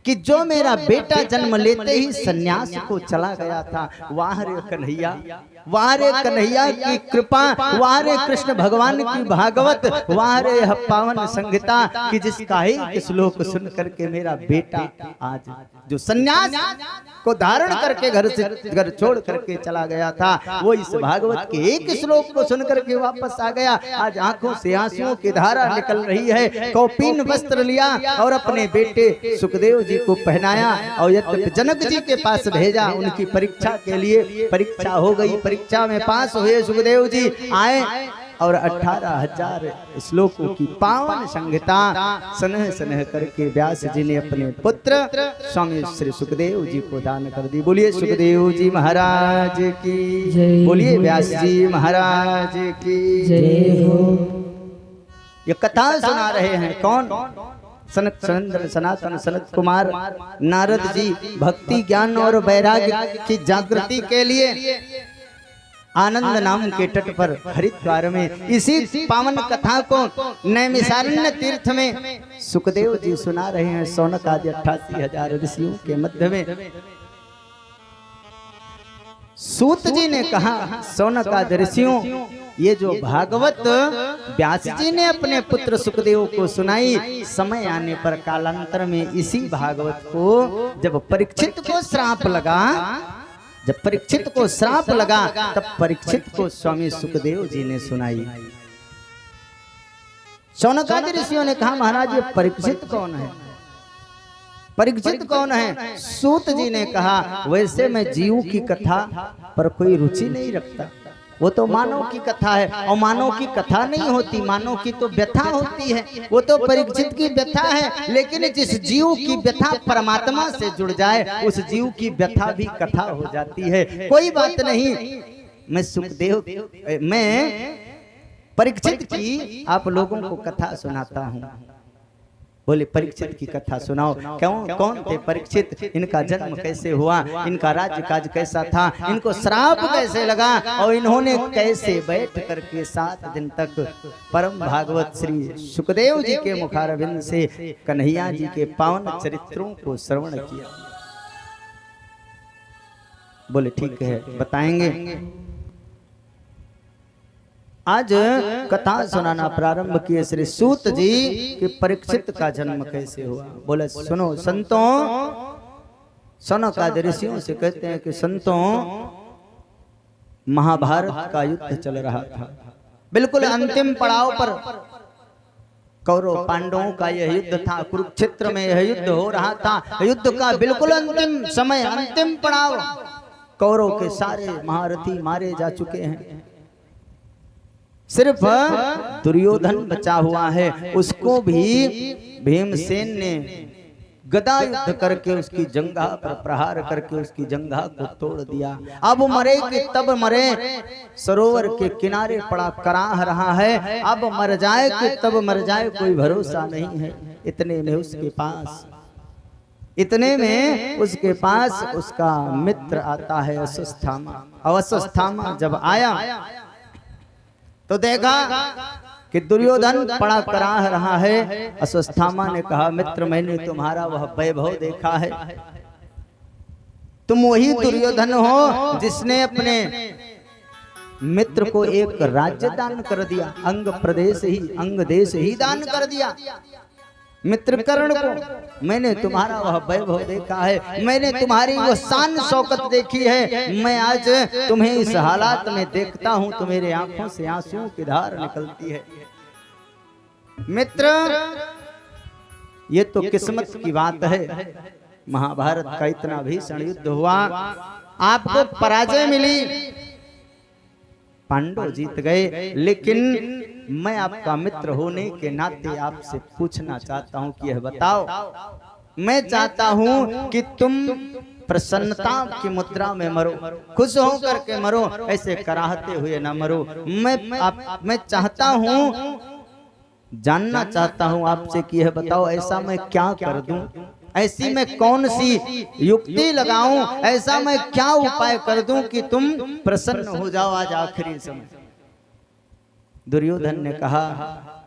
कि जो मेरा बेटा जन्म लेते ही सन्यास को चला गया था, वाह रे कन्हैया, वाह रे कन्हैया की कृपा, वाह रे कृष्ण भगवान की भागवत, वाह रे पावन संहिता कि जिसका एक श्लोक सुन करके मेरा बेटा आज जो सन्यास को धारण करके घर छोड़ करके चला गया था, वो इस भागवत के एक श्लोक को सुन करके वापस आ गया। आज आंखों से आंसुओं की धारा निकल रही है। कौपीन वस्त्र लिया और अपने बेटे सुखदेव जी को पहनाया और जनक जी के पास भेजा उनकी परीक्षा के लिए। परीक्षा हो गई, परीक्षा में पास हुए। सुखदेव जी आए और 18,000 श्लोकों की पावन संहिता सनह सनह करके व्यास जी ने अपने पुत्र स्वामी श्री सुखदेव जी को दान कर दी। बोलिए सुखदेव जी महाराज की, बोलिए व्यास जी महाराज की जय हो। ये कथा सुना रहे हैं कौन? सनातन सनत कुमार नारद जी भक्ति ज्ञान और वैराग्य की जागृति के लिए आनंद नाम के तट पर हरिद्वार में इसी पावन कथा को नैमिषारण्य तीर्थ में सुखदेव जी सुना रहे हैं। सौनक आदि 88,000 ऋषियों के मध्य में सूत जी ने कहा, सौनक आदि ऋषियों, ये जो भागवत व्यास जी ने अपने पुत्र सुखदेव को सुनाई, समय आने पर कालांतर में इसी भागवत को जब परीक्षित को श्राप लगा, जब परीक्षित को श्राप लगा, तब परीक्षित को स्वामी सुखदेव जी ने सुनाई। सौनक आदि ऋषियों ने कहा, महाराज ये परीक्षित कौन है? परीक्षित कौन है? सूत जी ने कहा, वैसे मैं जीव की कथा पर कोई रुचि नहीं रखता, वो तो मानव की कथा है और मानव की कथा नहीं होती, मानव की तो व्यथा होती है। वो तो परीक्षित की व्यथा है, लेकिन जिस जीव की व्यथा परमात्मा से जुड़ जाए उस जीव की व्यथा भी कथा हो जाती है। कोई बात नहीं, मैं सुखदेव, मैं परीक्षित की आप लोगों को कथा सुनाता हूँ। बोले परीक्षित की कथा सुनाओ। क्यों? कौन थे परीक्षित? इनका जन्म कैसे हुआ? इनका राज्य काज कैसा था? इनको श्राप कैसे लगा? और इन्होंने कैसे बैठ करके 7 दिन तक परम भागवत श्री सुखदेव जी के मुखारविंद से कन्हैया जी के पावन चरित्रों को श्रवण किया? बोले ठीक है, बताएंगे। आज कथा सुनाना प्रारंभ किए श्री सूत जी कि परीक्षित का जन्म कैसे हुआ। बोले सुनो संतों, सौनक आदि ऋषियों से कहते हैं कि संतों, महाभारत का युद्ध चल रहा था, बिल्कुल अंतिम पड़ाव पर कौरव पांडवों का यह युद्ध था। कुरुक्षेत्र में यह युद्ध हो रहा था, युद्ध का बिल्कुल अंतिम समय, अंतिम पड़ाव। कौरव के सारे महारथी मारे जा चुके हैं, सिर्फ दुर्योधन बचा हुआ है। उसको भी भीमसेन ने गदा युद्ध करके उसकी जंघा पर प्रहार करके उसकी जंघा को तोड़ दिया। अब मरे कि तब मरे, सरोवर के किनारे पड़ा कराह रहा है। अब मर जाए कि तब मर जाए, कोई भरोसा नहीं है। इतने में उसके पास उसका मित्र आता है अश्वत्थामा। अश्वत्थामा जब आया तो देखा कि दुर्योधन पड़ा कराह रहा है। अश्वत्थामा ने कहा, मित्र मैंने तुम्हारा वह वैभव देखा है, तुम वही दुर्योधन हो जिसने अपने मित्र को एक राज्य दान कर दिया, अंग प्रदेश ही अंग देश ही दान कर दिया। मित्र कर्ण को मैंने तुम्हारा वह वैभव देखा है, मैंने तुम्हारी वो शान शौकत देखी है, मैं आज तुम्हें इस हालात में देखता हूं तो मेरे आंखों से आंसुओं की धार निकलती है। मित्र ये तो किस्मत की बात है, महाभारत का इतना भीषण युद्ध हुआ, आपको पराजय मिली, पांडव जीत गए, लेकिन मैं आपका मित्र होने के नाते आपसे पूछना चाहता हूं कि यह बताओ, मैं चाहता हूं कि तुम प्रसन्नता की मुद्रा में मरो, खुश होकर के मरो, ऐसे कराहते हुए ना मरो। मैं चाहता हूं, जानना चाहता हूं आपसे कि यह बताओ ऐसा मैं क्या कर दूं, ऐसी मैं कौन सी युक्ति लगाऊं, ऐसा मैं क्या उपाय कर दूं कि तुम प्रसन्न हो जाओ आज आखिरी समय। दुर्योधन ने कहा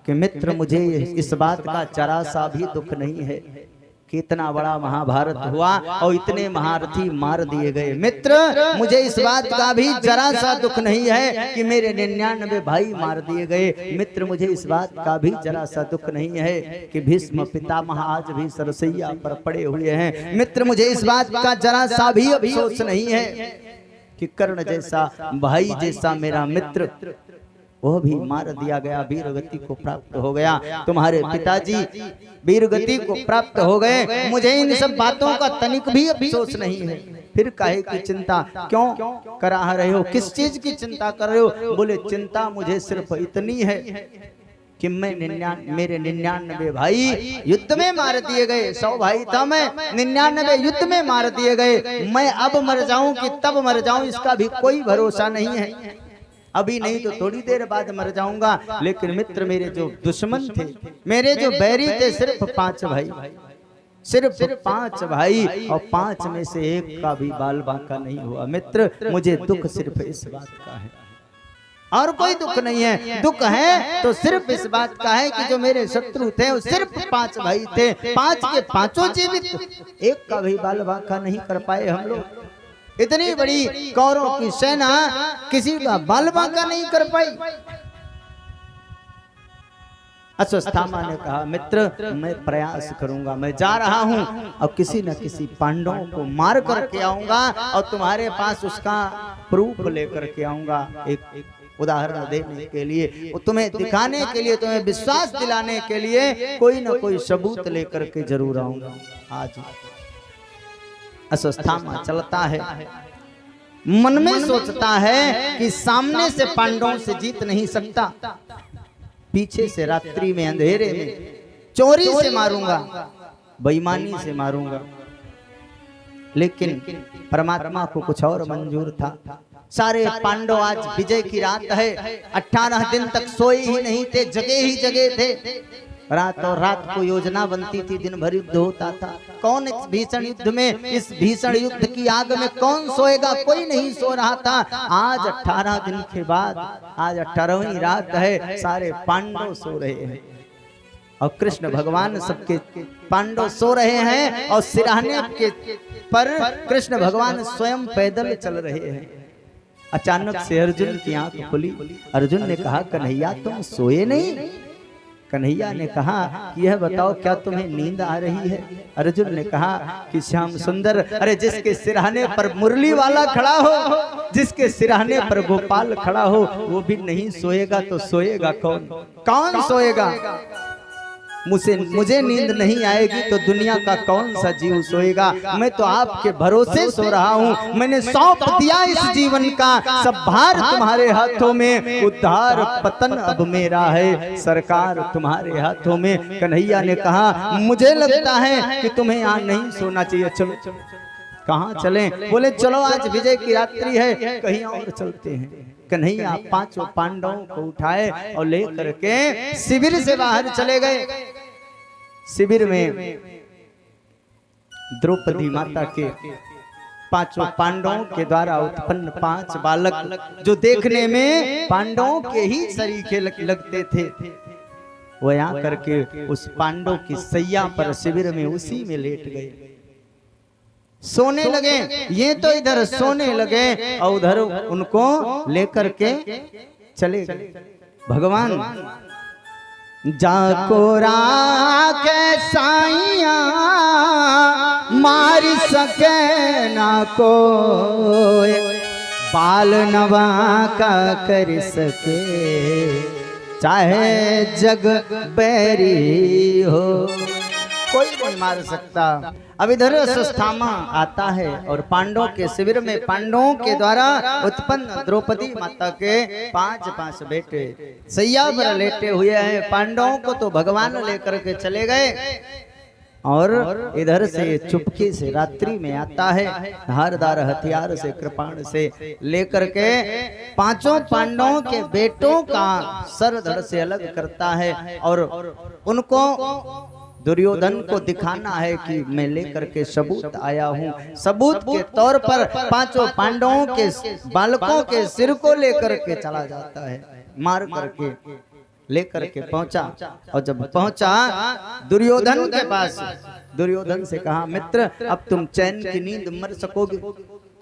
कि मित्र मुझे इस बात का जरा सा भी दुख नहीं है कि इतना बड़ा महाभारत हुआ और इतने महारथी मार दिए गए। मित्र मुझे इस बात का भी जरा सा दुख नहीं है कि मेरे 99 भाई मार दिए गए। मित्र मुझे इस बात का भी जरा सा दुख नहीं है कि भीष्म पितामह आज भी सरसैया पर पड़े हुए हैं। मित्र मुझे इस बात का जरा सा भी अफसोस नहीं है कि कर्ण जैसा भाई जैसा मेरा मित्र वह भी मार दिया गया, वीरगति को प्राप्त हो गया। तुम्हारे पिताजी वीरगति को प्राप्त हो गए, मुझे इन सब बातों का तनिक भी अफसोस नहीं है। फिर काहे की चिंता क्यों करा रहे हो, किस चीज की चिंता कर रहे हो? बोले चिंता मुझे सिर्फ इतनी है कि मैं मेरे 99 भाई युद्ध में मार दिए गए, 100 भाई था मैं, 99 युद्ध में मार दिए गए। मैं अब मर जाऊं कि तब मर जाऊं इसका भी कोई भरोसा नहीं है। अभी नहीं तो थोड़ी देर बाद मर जाऊंगा। लेकिन मित्र मेरे जो दुश्मन थे, मेरे जो बैरी थे, सिर्फ 5 भाई, सिर्फ 5 भाई, और 5 में से एक का भी बाल बांका नहीं हुआ। मित्र मुझे दुख सिर्फ इस बात का है, और कोई दुख नहीं है। दुख है तो सिर्फ इस बात का है कि जो मेरे शत्रु थे वो सिर्फ 5 भाई थे, 5 के 5 जीवित, एक का भी बाल बांका नहीं कर पाए हम लोग। इतनी बड़ी कौरवों की सेना किसी का बाल बांका नहीं कर पाई। अश्वत्थामा ने कहा मित्र मैं प्रयास करूंगा, मैं जा रहा हूं और किसी न किसी पांडवों को मार करके आऊंगा और तुम्हारे पास उसका प्रूफ लेकर के आऊंगा, एक उदाहरण देने के लिए, तुम्हें दिखाने के लिए, तुम्हें विश्वास दिलाने के लिए कोई न कोई सबूत लेकर के जरूर आऊंगा। आज अश्वत्थामा चलता है, मन में सोचता है कि सामने से पांडवों से जीत नहीं सकता, पीछे से रात्रि में अंधेरे में चोरी से मारूंगा, बेईमानी से मारूंगा। लेकिन परमात्मा को कुछ और मंजूर था। सारे पांडव आज विजय की रात है, 18 दिन तक सोए ही नहीं थे, जगे ही जगे थे। रात और रात को योजना बनती थी, दिन भर युद्ध होता था। कौन इस भीषण युद्ध में, इस भीषण युद्ध की आग में कौन सोएगा? कोई नहीं सो रहा था। आज 18 दिन के बाद, आज 18वीं रात है, सारे पांडव सो रहे हैं और कृष्ण भगवान सबके पांडव सो रहे हैं और सिरहाने के पर कृष्ण भगवान स्वयं पैदल चल रहे हैं। अचानक से अर्जुन की आंख खुली। अर्जुन ने कहा कन्हैया तुम सोए नहीं? कन्हैया ने कहा कि यह बताओ क्या तुम्हें नींद आ रही है? अर्जुन ने कहा कि श्याम सुंदर, अरे जिसके सिरहाने पर मुरली वाला खड़ा हो, जिसके सिरहाने पर गोपाल खड़ा हो, वो भी नहीं सोएगा तो सोएगा कौन? कौन सोएगा? मुझे नींद नहीं आएगी तो दुनिया का कौन सा जीव सोएगा? मैं तो आपके भरोसे सो रहा हूँ। मैंने सौंप दिया इस जीवन का सब भार तुम्हारे हाथों में। उद्धार पतन अब मेरा है, सरकार तुम्हारे हाथों में। कन्हैया ने कहा मुझे लगता है कि तुम्हें यहाँ नहीं सोना चाहिए, चलो। कहाँ चलें? बोले चलो आज विजय की रात्रि है, कहीं और चलते हैं। कन्हैया 5 पांडवों को उठाए और लेकर के शिविर से बाहर चले गए। शिविर में द्रौपदी माता के 5 पांडवों के द्वारा उत्पन्न 5 बालक, जो देखने में पांडवों के ही सरीखे लगते थे, वो यहाँ करके उस पांडव की सैया पर शिविर में उसी में लेट गए। सोने लगे। ये तो इधर सोने लगे और उधर उनको लेकर के चले गए। भगवान जाको राखे साइया मार सके ना को, बाल नवा का कर सके चाहे जग बैरी हो, कोई नहीं मार सकता। अब इधर अश्वत्थामा आता है और पांडवों के शिविर में पांडवों के द्वारा उत्पन्न द्रौपदी माता के 5 बेटे सैया पर लेटे हुए हैं। पांडवों को तो भगवान लेकर के चले गए और इधर से चुपके से रात्रि में आता है, धारदार हथियार से कृपाण से लेकर के 5 पांडवों के बेटों का सर धड़ से अलग करता है और उनको दुर्योधन को दिखाना है कि मैं लेकर के सबूत आया हूँ। सबूत के तौर पर 5 पांडवों के बालकों के सिर को लेकर के चला जाता है, मार करके लेकर के पहुंचा। और जब पहुंचा दुर्योधन के पास, दुर्योधन से कहा मित्र अब तुम चैन की नींद मर सकोगे,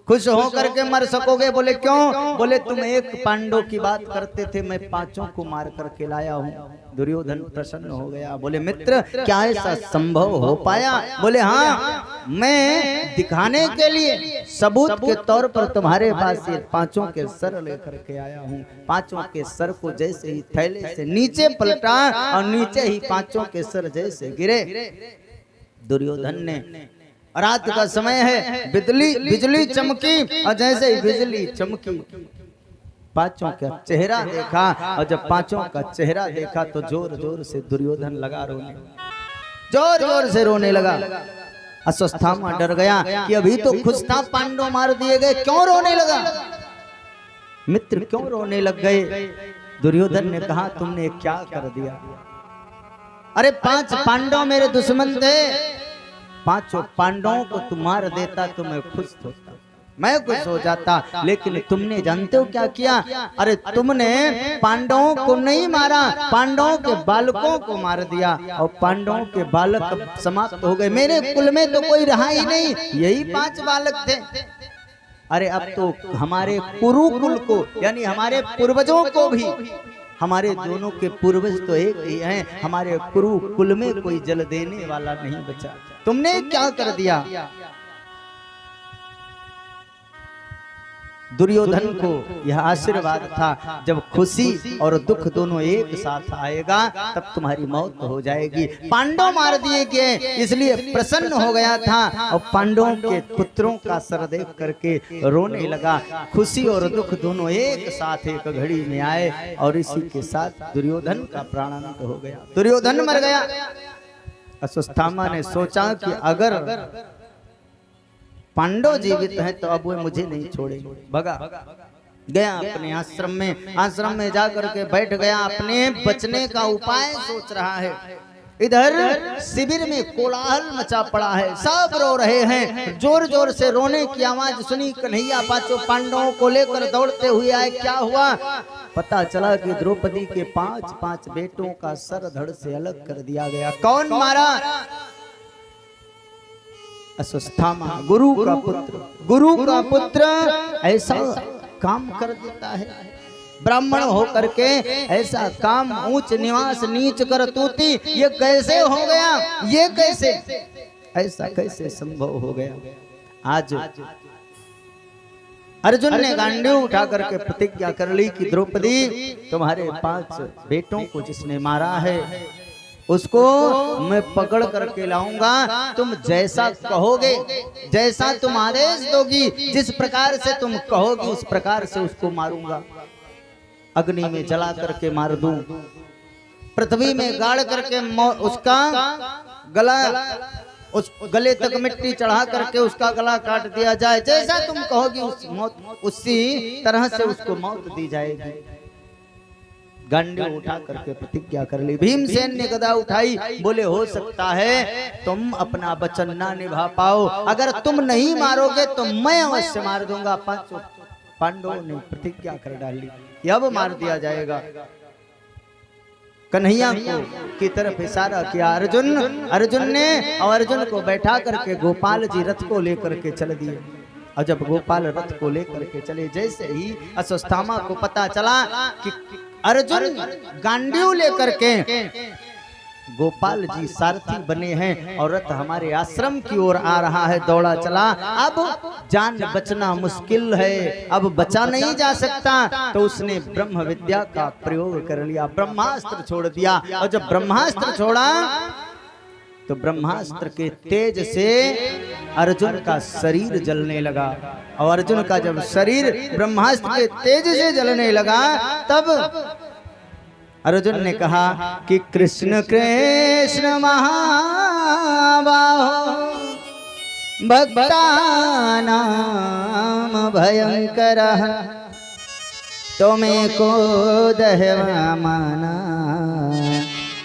खुश हो करके मर सकोगे? बोले क्यों? बोले तुम एक पांडव की बात करते थे, मैं 5 को मार करके लाया हूँ। दुर्योधन प्रसन्न हो गया, बोले मित्र क्या ऐसा संभव हो पाया? बोले हाँ, मैं दिखाने के लिए सबूत के तौर पर तुम्हारे पास ये 5 के सर लेकर के आया हूँ। 5 के सर को जैसे ही थैले से नीचे पलटा और नीचे ही 5 के सर जैसे गिरे। दुर्योधन ने, रात का समय है, बिजली चमकी और जैसे ही बिजली चमकी 5 का चेहरा देखा और जब 5 का चेहरा देखा तो जोर जोर से दुर्योधन लगा रोने, जोर जोर से रोने लगा। अश्वत्थामा डर गया कि अभी तो खुश था, पांडव मार दिए गए, क्यों रोने लगा? मित्र क्यों रोने लग गए? दुर्योधन ने कहा तुमने क्या कर दिया? अरे 5 पांडव मेरे दुश्मन थे, 5 पांडवों को तुम मार देता तो मैं खुश होता, मैं खुश हो जाता, लेकिन तुमने जानते हो क्या किया? अरे तुमने पांडवों को नहीं मारा, पांडवों के बालकों को मार दिया और पांडवों के बालक समाप्त हो गए। मेरे कुल में तो कोई रहा ही नहीं, यही 5 बालक थे। अरे अब तो हमारे कुरुकुल को यानी हमारे पूर्वजों को भी, हमारे दोनों के पूर्वज तो एक ही हैं, हमारे कुरुकुल में कोई जल देने वाला नहीं बचा। तुमने क्या कर दिया? दुर्योधन को यह आशीर्वाद था जब खुशी और दुख दोनों एक साथ आएगा तब तुम्हारी मौत हो जाएगी। पांडव मार दिए गए इसलिए प्रसन्न हो गया था और पांडवों के पुत्रों का सर देख करके रोने लगा। खुशी और दुख दोनों एक साथ एक घड़ी में आए और इसी के साथ दुर्योधन का प्राणांत हो गया, दुर्योधन मर गया। अश्वत्थामा ने सोचा कि अगर पांडव जीवित है तो अब वो मुझे नहीं छोड़ेंगे। भगा गया अपने आश्रम में जाकर के बैठ गया, अपने बचने का उपाय सोच रहा है। इधर शिविर में कोलाहल मचा पड़ा है, सब रो रहे हैं। जोर जोर से रोने की आवाज सुनी, कन्हैया 5 पांडवों को लेकर दौड़ते हुए आए। क्या हुआ? पता चला कि द्रौपदी के 5 बेटों का सर धड़ से अलग कर दिया गया। कौन मारा? अश्वत्थामा, गुरु का पुत्र ऐसा काम कर देता है। ब्राह्मण होकर के ऐसा काम, ऊंच निवास नीच कर तूती, ये कैसे हो गया? ये कैसे, ऐसा कैसे संभव हो गया? आज अर्जुन ने गांडीव उठा करके प्रतिज्ञा कर ली कि द्रौपदी तुम्हारे 5 बेटों को जिसने मारा है उसको मैं पकड़ करके लाऊंगा। तुम जैसा कहोगे, जैसा तुम आदेश दोगी, जिस प्रकार से तुम कहोगी उस प्रकार से उसको मारूंगा। अग्नि में जला करके मार दूं, पृथ्वी में गाड़ करके उसका गला, उस गले तक मिट्टी चढ़ा करके उसका गला काट दिया जाए। जैसा तुम कहोगी उसी तरह से उसको मौत दी जाएगी। गांडीव उठा करके प्रतिज्ञा कर ली। भीमसेन ने गदा उठाई, बोले हो सकता है तुम अपना वचन ना निभा पाओ, अगर तुम नहीं मारोगे तो मैं अवश्य मार दूंगा। 5 पांडवों ने प्रतिज्ञा कर डाली, अब मार दिया जाएगा। कन्हैया को की तरफ इशारा किया अर्जुन ने, और अर्जुन को बैठा करके गोपाल जी रथ को लेकर के चल दिए। और जब गोपाल रथ को लेकर के चले, जैसे ही अश्वत्थामा को पता चला कि अर्जुन गांडीव लेकर के गोपाल जी सारथी बने हैं और रथ हमारे आश्रम की ओर आ रहा है, दौड़ा चला, अब जान बचना मुश्किल है, अब बचा नहीं जा सकता। तो उसने ब्रह्म विद्या का प्रयोग कर लिया, ब्रह्मास्त्र छोड़ दिया। और जब ब्रह्मास्त्र छोड़ा तो ब्रह्मास्त्र के तेज से अर्जुन का शरीर जलने लगा। और अर्जुन का जब शरीर ब्रह्मास्त्र के तेज से जलने लगा, तब अर्जुन ने कहा कि कृष्ण कृष्ण महाबाहो भक्तानाम भयंकरः त्वमेको दह्यमाना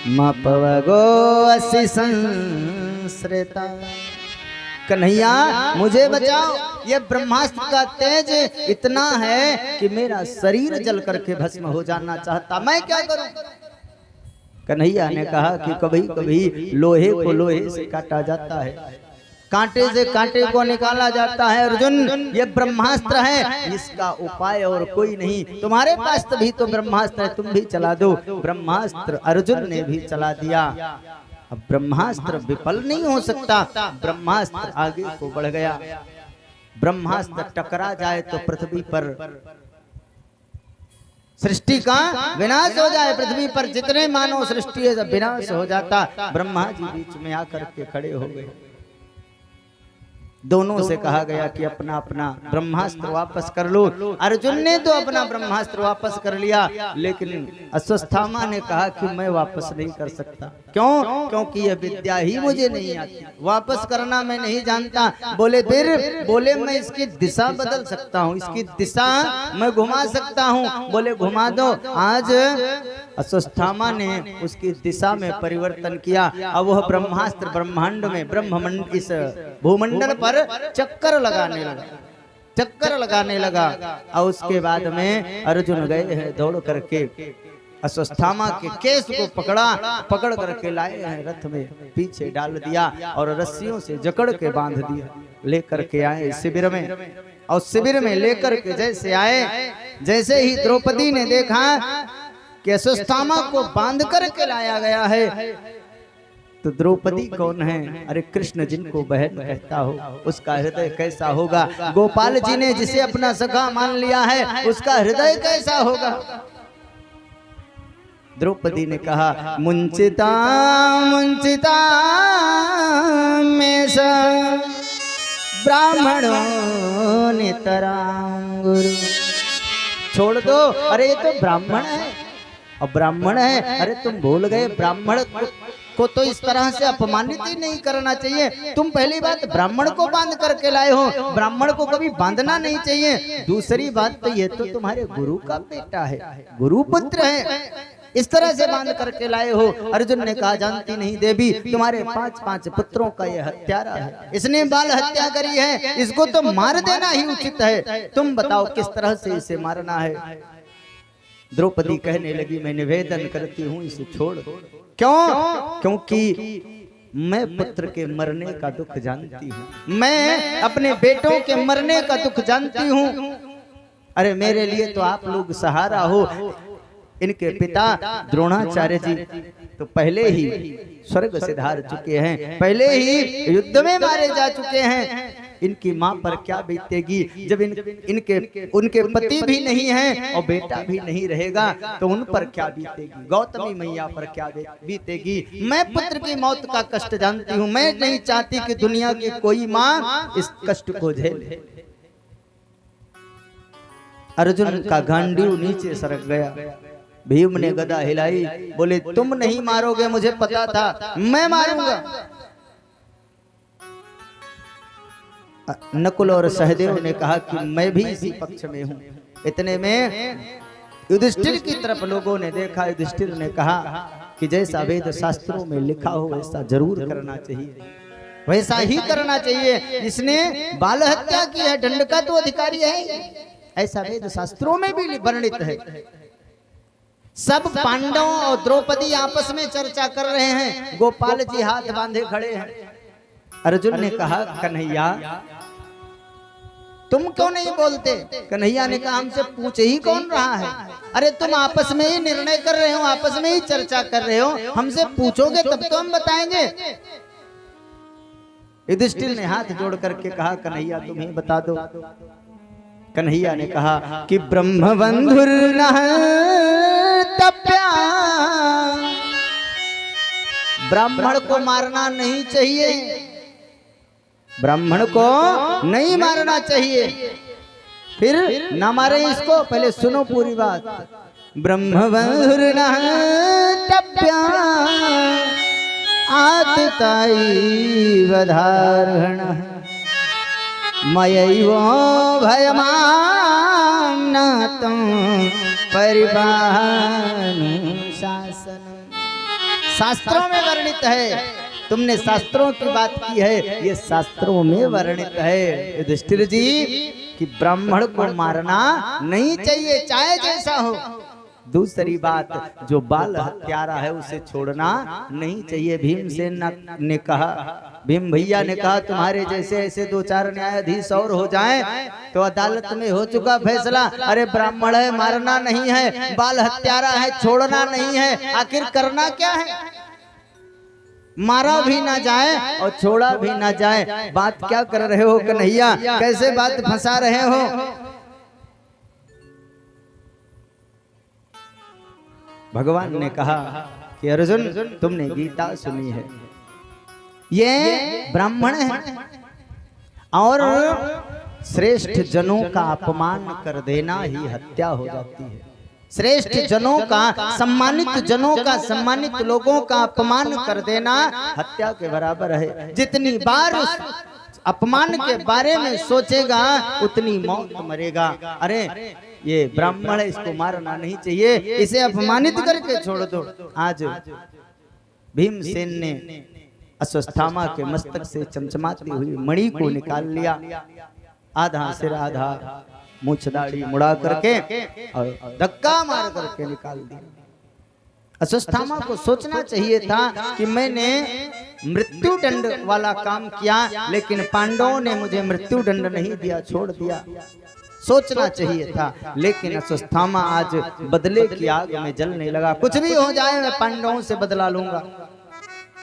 मपवगो असि संश्रिता। कन्हैया मुझे बचाओ, ये ब्रह्मास्त्र का तेज इतना है कि मेरा शरीर जल करके भस्म हो जाना चाहता, मैं क्या करूं? कन्हैया ने कहा कि कभी कभी लोहे को लोहे से काटा जाता है, कांटे से कांटे को निकाला जाता है। अर्जुन ये ब्रह्मास्त्र है, इसका उपाय और कोई नहीं, तुम्हारे पास भी तो ब्रह्मास्त्र है, तुम भी चला दो। ब्रह्मास्त्र अर्जुन ने भी चला दिया। अब ब्रह्मास्त्र विफल नहीं हो सकता, ब्रह्मास्त्र आगे को बढ़ गया। ब्रह्मास्त्र टकरा जाए तो पृथ्वी पर सृष्टि का विनाश हो जाए, पृथ्वी पर जितने मानव सृष्टि है सब विनाश हो जाता। ब्रह्मा जी बीच में आकर के खड़े हो गए। दोनों से कहा गया कि अपना अपना ब्रह्मास्त्र वापस कर लो। अर्जुन ने तो अपना ब्रह्मास्त्र वापस कर लिया, लेकिन अश्वत्थामा ने कहा कि मैं वापस नहीं कर सकता। क्यों? क्योंकि यह विद्या ही मुझे नहीं आती, वापस करना मैं नहीं जानता। बोले फिर? बोले मैं इसकी दिशा बदल सकता हूँ, इसकी दिशा मैं घुमा सकता हूँ। बोले घुमा दो। आज अश्वत्थामा ने उसकी दिशा में परिवर्तन किया। अब वह ब्रह्मास्त्र ब्रह्मांड में ब्रह्ममंड इस भूमंडल पर चक्कर लगाने लगा। और उसके बाद में अर्जुन गए हैं दौड़ करके, अश्वत्थामा के केस को पकड़ करके लाए हैं, रथ में पीछे डाल दिया और रस्सियों से जकड़ के बांध दिया। लेकर के आए शिविर में, और शिविर में लेकर के जैसे आए, जैसे ही द्रौपदी ने देखा कि अश्वत्थामा को बांध करके लाया गया है, तो द्रौपदी कौन है? अरे कृष्ण जिनको बहन कहता हो, उसका हृदय कैसा होगा? गोपाल जी ने जिसे अपना सखा मान लिया है, उसका हृदय कैसा होगा? द्रौपदी ने कहा मुंचिता मुंचिता में सा ब्राह्मणों नितरांगुरु। छोड़ दो, अरे ये तो ब्राह्मण है, और ब्राह्मण है, अरे तुम भूल गए ब्राह्मण को तो इस तरह से अपमानित ही नहीं करना चाहिए। तुम पहली बात ब्राह्मण को बांध करके लाए हो, ब्राह्मण को कभी बांधना नहीं चाहिए। दूसरी बात तो ये तो तुम्हारे गुरु का बेटा है, गुरु पुत्र है, इस तरह से बांध करके लाए हो। अर्जुन ने कहा जानती नहीं देवी, तुम्हारे 5 पुत्रों का यह हत्यारा है, इसने बाल हत्या करी है, इसको तो मार देना ही उचित है। तुम बताओ किस तरह से इसे मारना है? द्रौपदी कहने लगी मैं निवेदन करती हूँ इसे छोड़। क्यों? क्योंकि मैं पुत्र के मरने का दुख जानती हूँ, मैं अपने बेटों के मरने का दुख जानती हूँ। अरे मेरे लिए तो आप लोग सहारा हो। इनके पिता द्रोणाचार्य जी तो पहले ही स्वर्ग सिधार चुके हैं, पहले ही युद्ध में मारे जा चुके हैं। इनकी मां पर क्या बीतेगी जब उनके पति भी नहीं हैं और बेटा भी नहीं रहेगा, तो उन पर क्या बीतेगी? गौतमी मैया पर क्या बीतेगी? मैं पुत्र की मौत का कष्ट जानती हूँ, मैं नहीं चाहती कि दुनिया की कोई माँ इस कष्ट को झेले। अर्जुन का गांडीव नीचे सरक गया। भीम ने गदा हिलाई, बोले तुम नहीं मारोगे, मुझे पता था, मैं मारूंगा। नकुल और सहदेव ने कहा कि मैं भी इसी पक्ष में हूं। इतने में युधिष्ठिर की तरफ लोगों ने देखा। युधिष्ठिर ने कहा कि जैसा वेद शास्त्रों में लिखा हो वैसा जरूर करना चाहिए, वैसा ही करना चाहिए। जिसने बाल हत्या की है दंड का तो अधिकारी है, ऐसा वेद शास्त्रों में भी वर्णित है। सब पांडवों और द्रौपदी आपस में चर्चा कर रहे हैं, गोपाल जी हाथ बांधे खड़े हैं। अर्जुन ने कहा कन्हैया तुम क्यों नहीं बोलते? कन्हैया ने कहा हमसे पूछ ही कौन रहा है? अरे तुम आपस में ही निर्णय कर रहे हो, आपस में ही चर्चा कर रहे हो, हमसे पूछोगे तब तो हम बताएंगे। युधिष्ठिर ने हाथ जोड़ करके कहा कन्हैया तुम ही बता दो। कन्हैया ने कहा कि ब्रह्म बंधुर ब्राह्मण को मारना नहीं चाहिए, ब्राह्मण को नहीं मारना चाहिए। फिर न मारे इसको, पहले सुनो पूरी बात। ब्रह्म बंधुर आतताई वधारण मयैव भयमान्नातं परिपालनशासन। शास्त्रों में वर्णित है, तुमने शास्त्रों की बात की है, ये शास्त्रों में वर्णित है युधिष्ठिर जी कि ब्राह्मण को मारना नहीं चाहिए चाहे जैसा हो। दूसरी बात, जो बाल हत्यारा है उसे छोड़ना नहीं चाहिए। भीमसेन ने कहा, भीम भैया ने कहा तुम्हारे जैसे ऐसे 2-4 न्यायाधीश और हो जाएं तो अदालत में हो चुका फैसला। अरे ब्राह्मण है मारना नहीं है, बाल हत्यारा है छोड़ना नहीं है, आखिर करना क्या है? मारा भी ना जाए और छोड़ा भी ना जाए। बात क्या कर रहे हो कन्हैया, कैसे बात फंसा रहे हो? भगवान ने कहा कि अर्जुन तुमने गीता सुनी है, ये ब्राह्मण है और श्रेष्ठ जनों का अपमान कर देना ही हत्या हो जाती है। श्रेष्ठ जनों का, सम्मानित जनों का, सम्मानित लोगों का अपमान कर देना हत्या के बराबर है। जितनी बार उस अपमान के बारे में सोचेगा उतनी मौत मरेगा। अरे ये ब्राह्मण है, इसको मारना नहीं चाहिए, इसे अपमानित करके छोड़ दो। आज भीमसेन ने अश्वत्थामा के मस्तक से चमचमाती हुई मणि को निकाल लिया, आधा सिर आधा मूछ दाढ़ी मुड़ा करके और धक्का मार करके निकाल दिया। अश्वत्थामा को सोचना चाहिए था कि मैंने मृत्यु दंड वाला काम किया, लेकिन पांडवों ने मुझे मृत्यु दंड नहीं दिया, छोड़ दिया। सोचना चाहिए था, लेकिन अश्वत्थामा आज बदले की आग में जलने लगा। कुछ भी हो जाए मैं पांडवों से बदला लूंगा,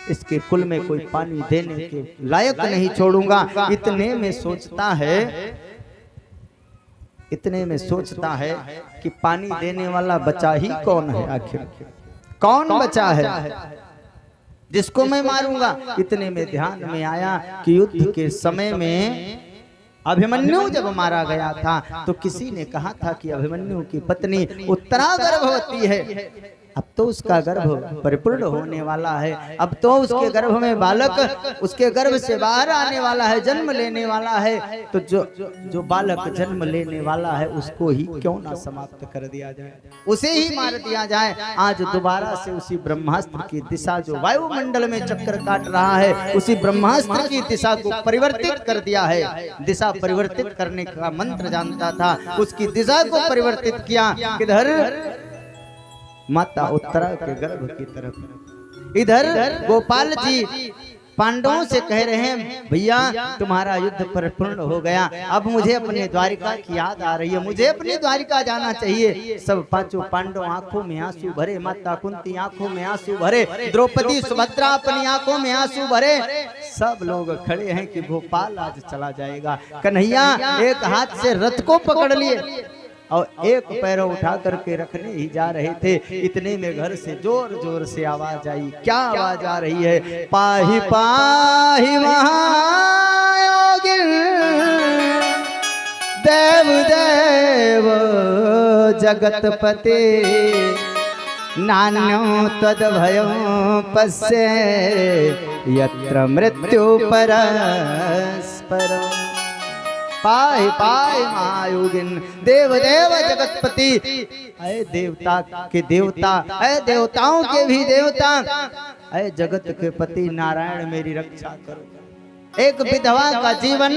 इसके कुल में कोई पानी देने के लायक नहीं छोड़ूंगा। इतने में सोचता है, इतने में सोचता है कि पानी देने वाला बचा ही कौन है? आखिर कौन बचा है जिसको मैं मारूंगा? इतने में ध्यान में आया कि युद्ध के समय में अभिमन्यु जब मारा गया था तो किसी ने कहा था कि अभिमन्यु की पत्नी उत्तरा गर्भवती है, अब तो उसका गर्भ परिपूर्ण होने वाला है, अब तो उसके गर्भ में बालक उसके गर्भ से बाहर आने वाला है, जन्म लेने वाला है। तो जो बालक जन्म लेने वाला है उसको ही क्यों ना समाप्त कर दिया जाए, उसे ही मार दिया जाए। आज दोबारा से उसी ब्रह्मास्त्र की दिशा, जो वायुमंडल में चक्कर काट रहा है, उसी ब्रह्मास्त्र की दिशा को परिवर्तित कर दिया है। दिशा परिवर्तित करने का मंत्र जानता था, उसकी दिशा को परिवर्तित किया। किधर? माता उत्तरा के गर्भ की तरफ। इधर गोपाल जी पांडवों से कह रहे हैं भैया तुम्हारा युद्ध परिपूर्ण हो गया, अब मुझे अपने द्वारिका की याद आ रही है, मुझे अपनी द्वारिका जाना चाहिए। सब 5 पांडव आंखों में आंसू भरे, माता कुंती आंखों में आंसू भरे, द्रौपदी सुभद्रा अपनी आंखों में आंसू भरे। सब लोग खड़े हैं कि गोपाल आज चला जाएगा। कन्हैया एक हाथ से रथ को पकड़ लिए और एक पैर उठा करके रखने ही जा रहे थे, इतने में घर से जोर जोर से आवाज आई। क्या आवाज आ रही है? पाहि पाहि महायोगिन देव देव जगतपते नान्यो तद्भयं पश्ये यत्र मृत्यु परस्परम्। पाहि पाहि महायोगिन देव देव जगतपति, अय देवता के देवता, अय देवताओं के भी देवता, अय जगत के पति नारायण मेरी रक्षा करो। एक विधवा का जीवन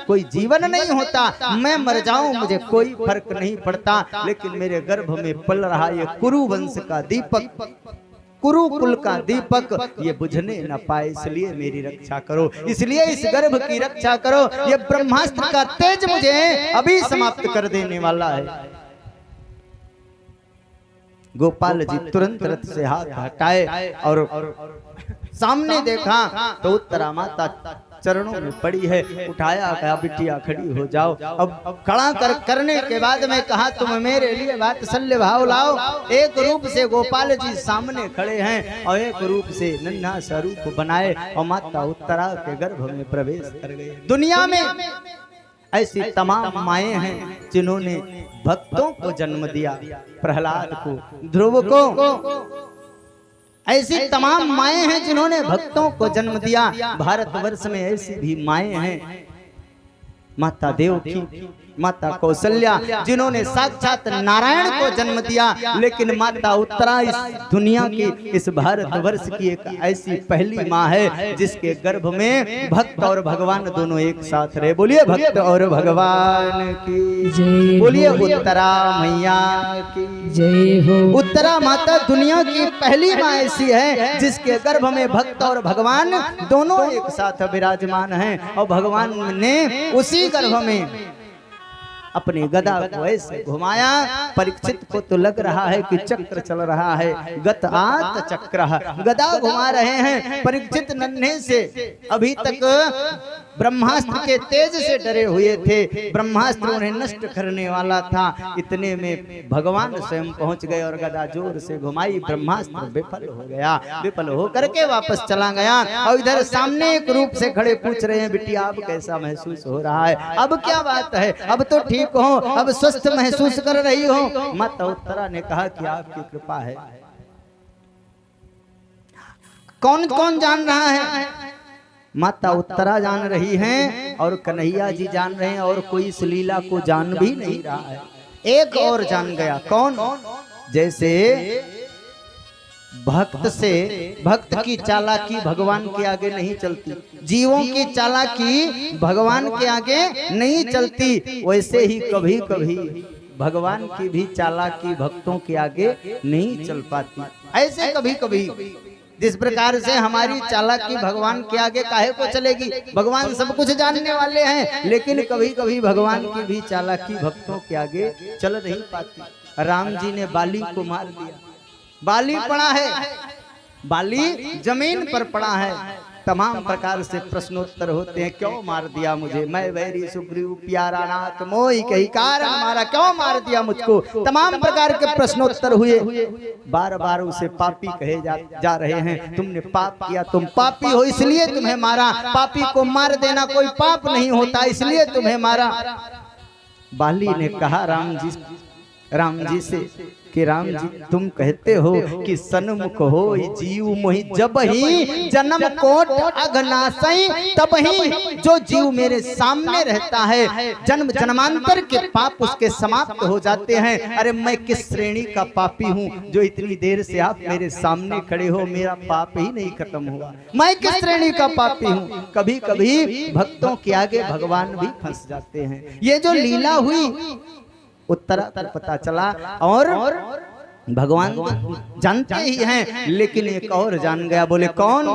कोई जीवन नहीं होता। मैं मर जाऊं मुझे कोई फर्क नहीं पड़ता, लेकिन मेरे गर्भ में पल रहा ये कुरु वंश का दीपक, कुरुकुल का दीपक, ये बुझने न पाए, इसलिए मेरी रक्षा करो, इसलिए इस गर्भ की रक्षा करो। ये ब्रह्मास्त्र का तेज मुझे अभी समाप्त कर देने वाला है। गोपाल जी तुरंत रथ से हाथ हटाए और सामने देखा तो उत्तरा माता चरणों में पड़ी है। उठाया, कहा बिटिया खड़ी हो जाओ। अब खड़ा करने के बाद में कहा तुम मेरे लिए वात्सल्य भाव लाओ। एक रूप से गोपाल जी सामने खड़े हैं और एक रूप से नन्हा सा रूप बनाए और माता उत्तरा के गर्भ में प्रवेश कर गए। दुनिया में ऐसी तमाम माएँ हैं जिन्होंने भक्तों को जन्म दिया, प्रहलाद को, ध्रुव को। ऐसी तमाम माएँ हैं जिन्होंने भक्तों को जन्म दिया। भारतवर्ष में ऐसी भी माएँ हैं, माता देवकी, माता कौशल्या, जिन्होंने साक्षात नारायण को जन्म दिया। लेकिन माता उत्तरा इस दुनिया की, इस भारतवर्ष की एक ऐसी पहली माँ है जिसके गर्भ में भक्त और भगवान दोनों एक साथ रहे। बोलिए भक्त और भगवान की जय, बोलिए उत्तरा मैया की जय हो। उत्तरा माता दुनिया की पहली माँ ऐसी है जिसके गर्भ में भक्त और भगवान दोनों एक साथ विराजमान हैं। और भगवान ने उसी गर्भ में अपनी गदा को ऐसे घुमाया। परीक्षित को तो लग रहा है कि चक्र चल रहा है, गत आत चक्र, गदा घुमा रहे हैं। परीक्षित नन्हे से अभी तक ब्रह्मास्त्र के तेज से डरे हुए थे, ब्रह्मास्त्र उन्हें नष्ट करने वाला था। इतने में भगवान स्वयं पहुंच गए और गदा जोर से घुमाई, ब्रह्मास्त्र विफल हो गया। विफल होकर के वापस चला गया। और इधर सामने एक रूप से खड़े पूछ रहे हैं बिटिया अब कैसा महसूस हो रहा है, अब क्या बात है, अब तो ठीक हो, अब स्वस्थ महसूस कर रही हो। माता उत्तरा ने कहा कि आपकी कृपा है। कौन कौन जान रहा है? माता उत्तरा जान रही हैं और कन्हैया जी जान रहे हैं, और कोई इस लीला को जान भी नहीं रहा है। एक और जान गया, कौन? जैसे भक्त की चालाकी भगवान के आगे नहीं चलती, जीवों की चालाकी भगवान के आगे नहीं चलती, वैसे ही कभी कभी भगवान की भी चालाकी भक्तों के आगे नहीं चल पाती। ऐसे कभी कभी जिस प्रकार से हमारी चालाकी भगवान के आगे काहे को चलेगी, भगवान सब कुछ जानने वाले हैं, लेकिन कभी कभी भगवान की भी चालाकी भक्तों के आगे चल नहीं पाती। राम जी ने बाली को मार दिया, बाली पड़ा है, बाली जमीन पर पड़ा है। तमाम प्रकार से प्रश्नोत्तर होते हैं, क्यों मार दिया मुझे, मैं वैरी सुग्रीव प्यारा नाथ मोहि कही कारण मारा, क्यों मार दिया मुझको। तमाम प्रकार के प्रश्नोत्तर हुए। बार बार उसे पापी कहे जा रहे हैं, तुमने पाप किया, तुम पापी हो इसलिए तुम्हें मारा, पापी को मार देना कोई पाप नहीं होता इसलिए तुम्हें मारा। बाली ने कहा राम जी से कि राम जी तुम कहते हो कि सन्मुख हो जीव मोहि, जब ही जन्म कोट अघनासई, तब ही जो जीव मेरे सामने रहता है जन्म जन्मांतर के पाप उसके समाप्त हो जाते हैं। अरे मैं किस श्रेणी का पापी हूँ जो इतनी देर से आप मेरे सामने खड़े हो, मेरा पाप ही नहीं खत्म हुआ, मैं किस श्रेणी का पापी हूँ। कभी कभी भक्तों के आगे भगवान भी फंस जाते हैं। ये जो लीला हुई उत्तरा तक पता चला, और भगवान जानते ही हैं, लेकिन एक और जान गया। बोले कौन?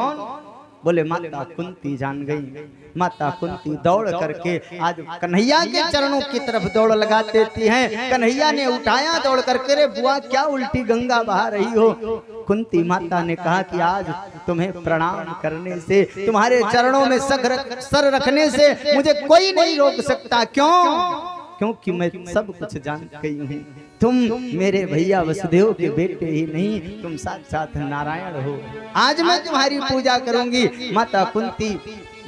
बोले माता कुंती जान गई। माता कुंती दौड़ करके आज कन्हैया के चरणों की तरफ दौड़ लगा देती हैं। कन्हैया ने उठाया दौड़ करके, रे बुआ क्या उल्टी गंगा बहा रही हो। कुंती माता ने कहा कि आज तुम्हें प्रणाम करने से, तुम्हारे चरणों में सर रखने से मुझे कोई नहीं रोक सकता। क्यों? क्योंकि मैं सब कुछ जान गई हूँ। तुम मेरे भैया वसुदेव के बेटे ही नहीं, तुम साक्षात नारायण हो। आज मैं तुम्हारी पूजा करूंगी। माता कुंती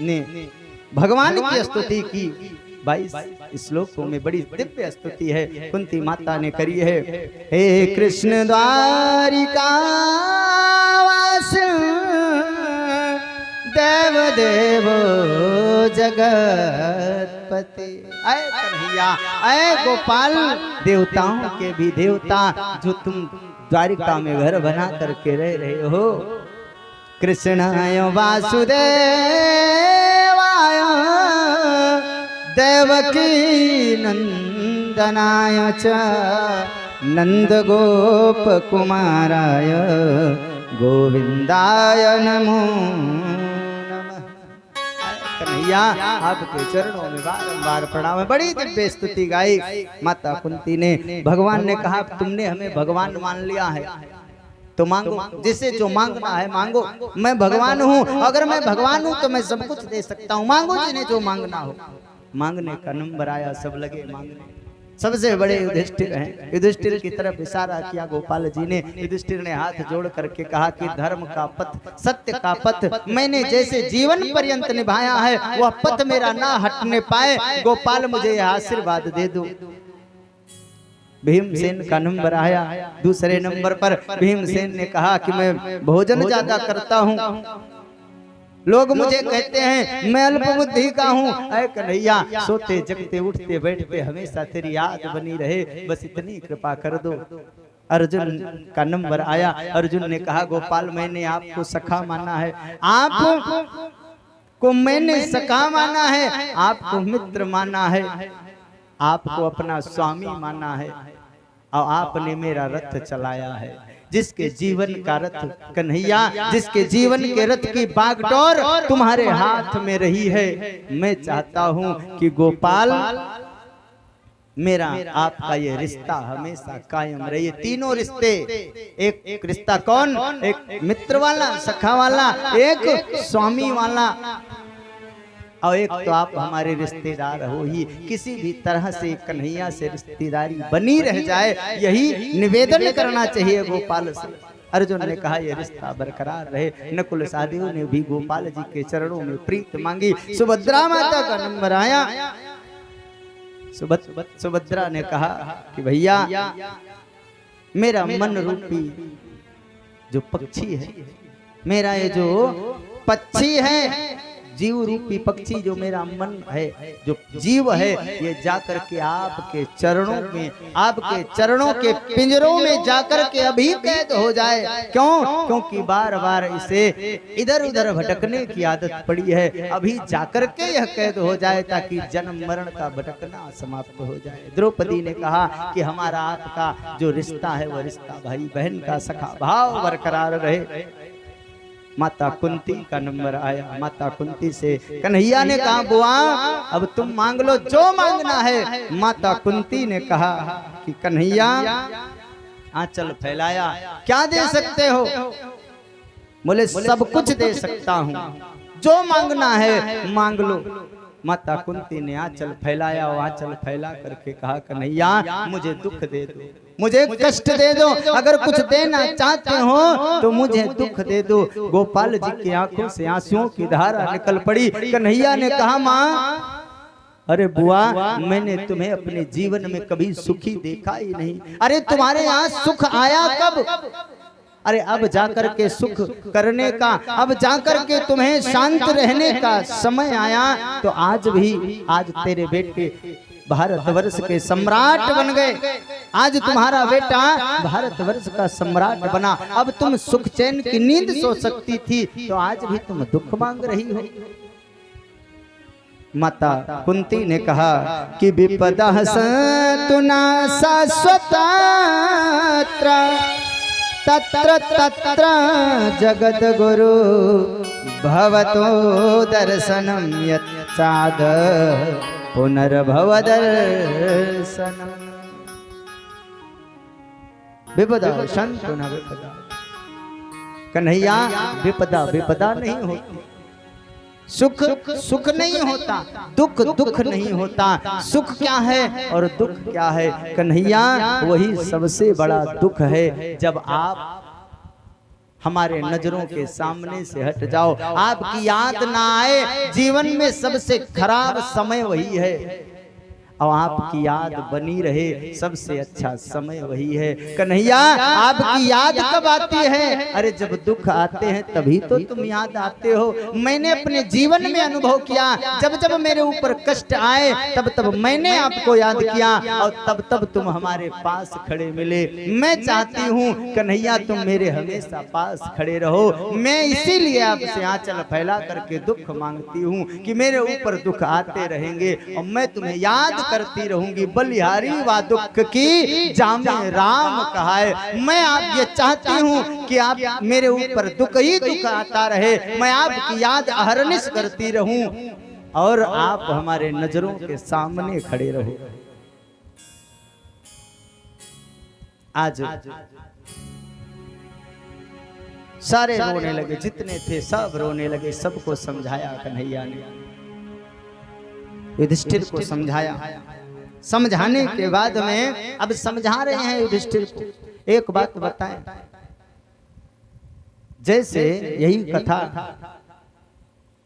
ने भगवान की स्तुति की। 22 श्लोकों में बड़ी दिव्य स्तुति है कुंती माता ने करी है। हे कृष्ण द्वारिका वास देव देव जगतपति, ऐ कन्हैया, ऐ गोपाल, देवताओं के भी देवता जो तुम द्वारिका में घर बना करके रह रहे हो। कृष्णाय वासुदेवाय देवकी नंदनाय च नंद गोप कुमाराय गोविंदाय नमो नमः। कन्हैया आपके चरणों में बारंबार प्रणाम है। बड़ी दिव्य स्तुति गाई माता कुंती ने। भगवान ने कहा तुमने हमें भगवान मान लिया है तो मांगो, जिसे जो मांगना है मांगो। मैं भगवान हूँ, अगर मैं भगवान हूँ तो मैं सब कुछ दे सकता हूँ। मांगो जिन्हें जो मांगना हो। मांगने का नंबर आया, सब लगे मांगने। सबसे बड़े युधिष्ठिर हैं। युधिष्ठिर की तरफ इशारा किया गोपाल जी ने। युधिष्ठिर ने हाथ जोड़ करके कहा कि धर्म का पथ, सत्य का पथ मैंने जैसे जीवन पर्यंत निभाया है, वह पथ मेरा ना हटने पाए। गोपाल मुझे यह आशीर्वाद दे दो। भीमसेन का नंबर आया। दूसरे नंबर पर भीमसेन ने कहा कि मैं भोजन ज्यादा करता हूँ, लोग मुझे कहते हैं मैं अल्प बुद्धि का हूँ। ऐ कन्हैया सोते जगते उठते बैठते हमेशा तेरी याद बनी रहे, बस इतनी कृपा कर दो। अर्जुन का नंबर आया। अर्जुन ने कहा गोपाल मैंने आपको सखा माना है, आपको मैंने सखा माना है, आपको मित्र माना है, आपको अपना स्वामी माना है, और आपने मेरा रथ चलाया है। जिसके जीवन का रथ कन्हैया, जिसके जीवन के रथ की बागडोर तुम्हारे हाथ में रही है, मैं चाहता हूं कि गोपाल मेरा आपका ये रिश्ता हमेशा कायम रहे। तीनों रिश्ते, एक रिश्ता कौन, एक मित्र वाला सखा वाला, एक स्वामी वाला, और एक तो आप हमारे रिश्तेदार हो ही। किसी भी तरह से कन्हैया से रिश्तेदारी बनी रह जाए, यही निवेदन करना चाहिए गोपाल से। अर्जुन ने कहा यह रिश्ता बरकरार रहे। नकुल सहदेव ने भी गोपाल जी के चरणों में प्रीत मांगी। सुभद्रा माता का नंबर आया। सुभद्रा ने कहा कि भैया मेरा मन रूपी जो पक्षी है, मेरा ये जो पक्षी है, जीव रूपी पक्षी जो मेरा मन है, जो जीव है, ये जाकर के आपके चरणों में, आपके चरणों के पिंजरों में जाकर के अभी कैद हो जाए। क्यों? क्योंकि बार बार इसे इधर उधर भटकने की आदत पड़ी है। अभी जाकर के यह कैद हो जाए ताकि जन्म मरण का भटकना समाप्त हो जाए। द्रौपदी ने कहा कि हमारा आपका जो रिश्ता है वह रिश्ता भाई बहन का सखा भाव बरकरार रहे। माता कुंती का नंबर आया। माता कुंती से कन्हैया ने कहा बुआ अब तुम मांग लो जो मांगना है। माता कुंती ने कहा कि कन्हैया आंचल फैलाया, क्या दे सकते हो? बोले सब कुछ दे सकता हूँ, जो मांगना है मांग लो। माता कुंती ने आंचल फैलाया और आंचल फैला करके कहा कन्हैया मुझे दुख दे दो, मुझे कष्ट दे दो, अगर कुछ देना चाहते हो तो मुझे दुख दे दो। गोपाल जी की आंखों से आंसुओं की धारा निकल पड़ी। कन्हैया ने कहा माँ अरे बुआ मैंने तुम्हें अपने जीवन में कभी सुखी देखा ही नहीं। अरे तुम्हारे यहाँ सुख आया कब? अरे अब जाकर के सुख करने का, अब जाकर के तुम्हें शांत रहने का समय आया। तो आज तेरे बेटे भारतवर्ष के सम्राट बन गए। आज तुम्हारा बेटा भारतवर्ष का सम्राट बना। अब तुम सुख चैन की नींद सो सकती थी, तो आज भी तुम दुख मांग रही हो। माता कुंती ने कहा कि विपदा सतुना शाश्वता तत्र तत्र जगत गुरु भवतो दर्शनम यत्साद पुनर्भव दर्शनम। विपदा संतु न विपदा। कन्हैया विपदा विपदा नहीं होती, सुख सुख नहीं होता, दुख दुख नहीं होता। सुख क्या है और दुख क्या है? कन्हैया वही सबसे बड़ा दुख है जब आप हमारे नजरों के सामने से हट जाओ, आपकी याद ना आए। जीवन में सबसे खराब समय वही है। और आपकी याद बनी रहे, सबसे अच्छा समय वही है। कन्हैया आपकी याद कब आती है? अरे जब दुख आते हैं तभी तो तुम याद आते हो। मैंने अपने जीवन में अनुभव किया, जब जब मेरे ऊपर कष्ट आए तब तब मैंने आपको याद किया और तब तब तुम हमारे पास खड़े मिले। मैं चाहती हूँ कन्हैया तुम मेरे हमेशा पास खड़े रहो। मैं इसीलिए आपसे आंचल फैला करके दुख मांगती हूँ कि मेरे ऊपर दुख आते रहेंगे और मैं तुम्हें याद करती रहूंगी। बलिहारी वा दुख की जामे राम कहा है। मैं आप ये चाहती हूँ कि आप मेरे ऊपर दुख ही दुख आता रहे, मैं आपकी याद अहरनिश करती रहूं और आप हमारे नजरों के सामने खड़े रहो। आज सारे रोने लगे, जितने थे सब रोने लगे। सबको समझाया कन्हैया ने, युधिष्ठिर को समझाया। समझाने के बाद में अब समझा रहे हैं युधिष्ठिर को। एक बात बताएं, जैसे यही कथा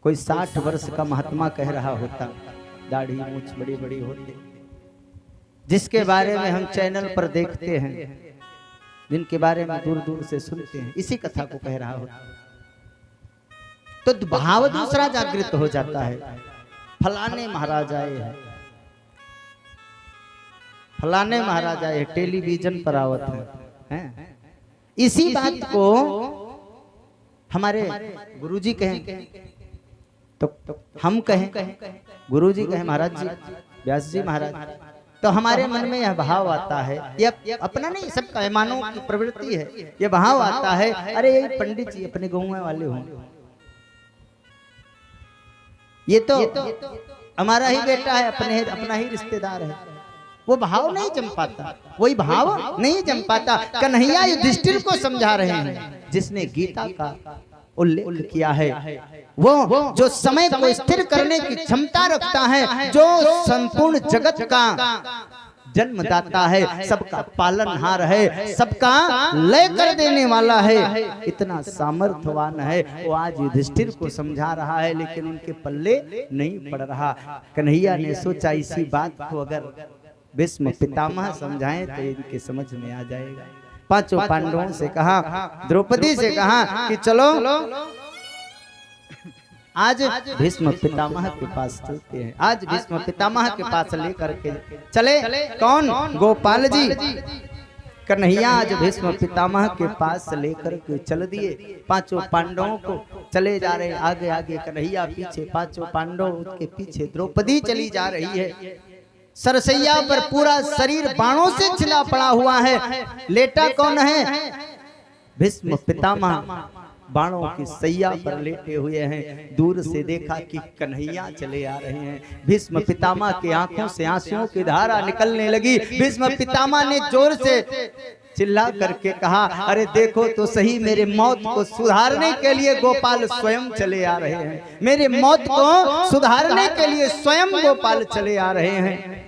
कोई 60 वर्ष का महात्मा कह रहा होता, दाढ़ी मूछ बड़ी बड़ी होती, जिसके बारे में हम चैनल पर देखते हैं, जिनके बारे में दूर दूर से सुनते हैं, इसी कथा को कह रहा होता तो भाव दूसरा जागृत हो जाता है। फलाने महाराज आए हैं, फलाने महाराज आए, टेलीविजन पर आवत है। इसी बात को हमारे गुरुजी कहें तो हम कहें, गुरुजी कहें महाराज जी, व्यास जी महाराज, तो हमारे मन में यह भाव आता है। ये अपना नहीं, सबका मानव की प्रवृत्ति है। यह भाव आता है, अरे ये पंडित जी अपने गाँव वाले हों, ये तो हमारा ही बेटा है, अपना ही रिश्तेदार है। वो भाव नहीं जम पाता, वही भाव नहीं जम पाता। कन्हैया युधिष्ठिर को समझा रहे हैं, जिसने गीता का उल्लेख किया है, वो जो समय को स्थिर करने की क्षमता रखता है, जो संपूर्ण जगत का जन्मदाता है, सबका पालनहार है, सबका लय कर देने वाला है, इतना सामर्थ्यवान है, वो आज युधिष्ठिर को समझा रहा है, लेकिन उनके पल्ले नहीं पड़ रहा। कन्हैया ने सोचा इसी बात को अगर भीष्म पितामह समझाएं तो इनके समझ में आ जाएगा। पांचों पांडवों से कहा, द्रौपदी से कहा कि चलो आज भीष्म पितामह के पास चलते हैं। आज भीष्म पितामह के पास लेकर के चले, कौन? गोपाल जी। कन्हैया आज भीष्म पितामह के पास लेकर के चल दिए। पांचों पांडवों को चले जा रहे, आगे आगे कन्हैया, पीछे पांचों पांडव के पीछे द्रौपदी चली जा रही है। सरसैया पर पूरा शरीर बाणों से छिला पड़ा हुआ है। लेटा कौन है? भीष्म पितामह बाणों की सैया पर लेटे हुए हैं। दूर से देखा कि कन्हैया चले आ रहे हैं। भीष्म पितामह की आंखों से आंसुओं की धारा निकलने लगी। भीष्म पितामह ने जोर से चिल्ला करके कहा, अरे देखो तो सही, मेरे मौत को सुधारने के लिए गोपाल स्वयं चले आ रहे हैं। मेरे मौत को सुधारने के लिए स्वयं गोपाल चले आ रहे हैं।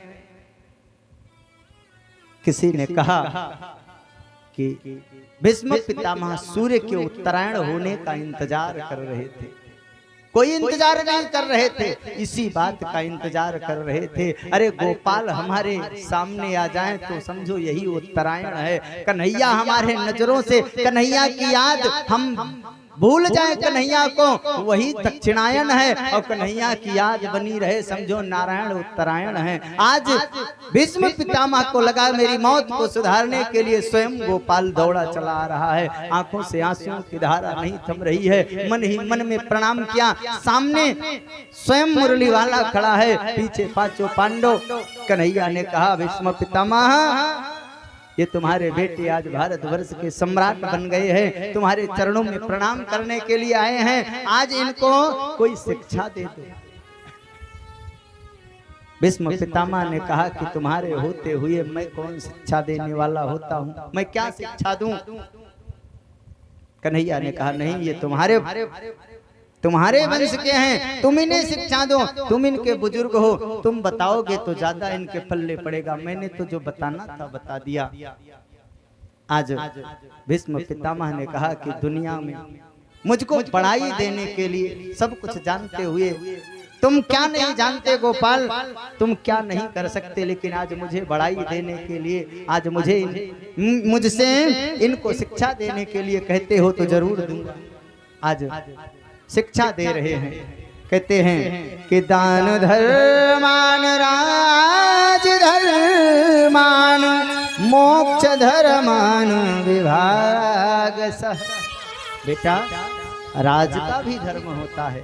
किसी ने कहा कि भीष्म पितामह सूर्य के उत्तरायण होने का इंतजार कर रहे थे। कोई इंतजार नहीं कर रहे थे, इसी बात का इंतजार कर रहे थे। अरे गोपाल हमारे सामने आ जाएं तो समझो यही उत्तरायण है। कन्हैया हमारे नजरों से, कन्हैया की याद हम भूल जाए कन्हैया को, वही दक्षिणायन है, और कन्हैया की याद बनी रहे, समझो नारायण उत्तरायण है। आज भीष्म पितामह को लगा मेरी मौत को सुधारने के लिए स्वयं गोपाल दौड़ा चला आ रहा है। आंखों से आंसुओं की धारा नहीं थम रही है। मन ही मन में प्रणाम किया। सामने स्वयं मुरली वाला खड़ा है, पीछे पांचों पांडव। कन्हैया ने कहा, भीष्म पितामह, ये तुम्हारे बेटे आज भारतवर्ष के सम्राट बन गए हैं, तुम्हारे चरणों में प्रणाम करने के लिए आए हैं। आज इनको कोई शिक्षा दे दो। भीष्म पितामह ने कहा कि तुम्हारे होते हुए मैं कौन शिक्षा देने वाला होता हूँ, मैं क्या शिक्षा दूं? कन्हैया ने कहा, नहीं, ये तुम्हारे वंश के हैं, तुम इन्हें शिक्षा दो, तुम इनके बुजुर्ग हो, तुम बताओगे तो ज्यादा इनके पल्ले पड़ेगा। मैंने तो जो बताना था बता दिया। आज भीष्म पितामह ने कहा कि दुनिया में मुझको पढ़ाई देने के लिए, सब कुछ जानते हुए तुम क्या नहीं जानते गोपाल, तुम क्या नहीं कर सकते, लेकिन आज मुझे बड़ाई देने के लिए, आज मुझसे इनको शिक्षा देने के लिए कहते हो तो जरूर दूंगा। आज शिक्षा दे रहे हैं, कहते हैं कि दान धर्मान राज धर्मान मोक्ष धर्मान विभाग सह। बेटा, राज का भी धर्म होता है,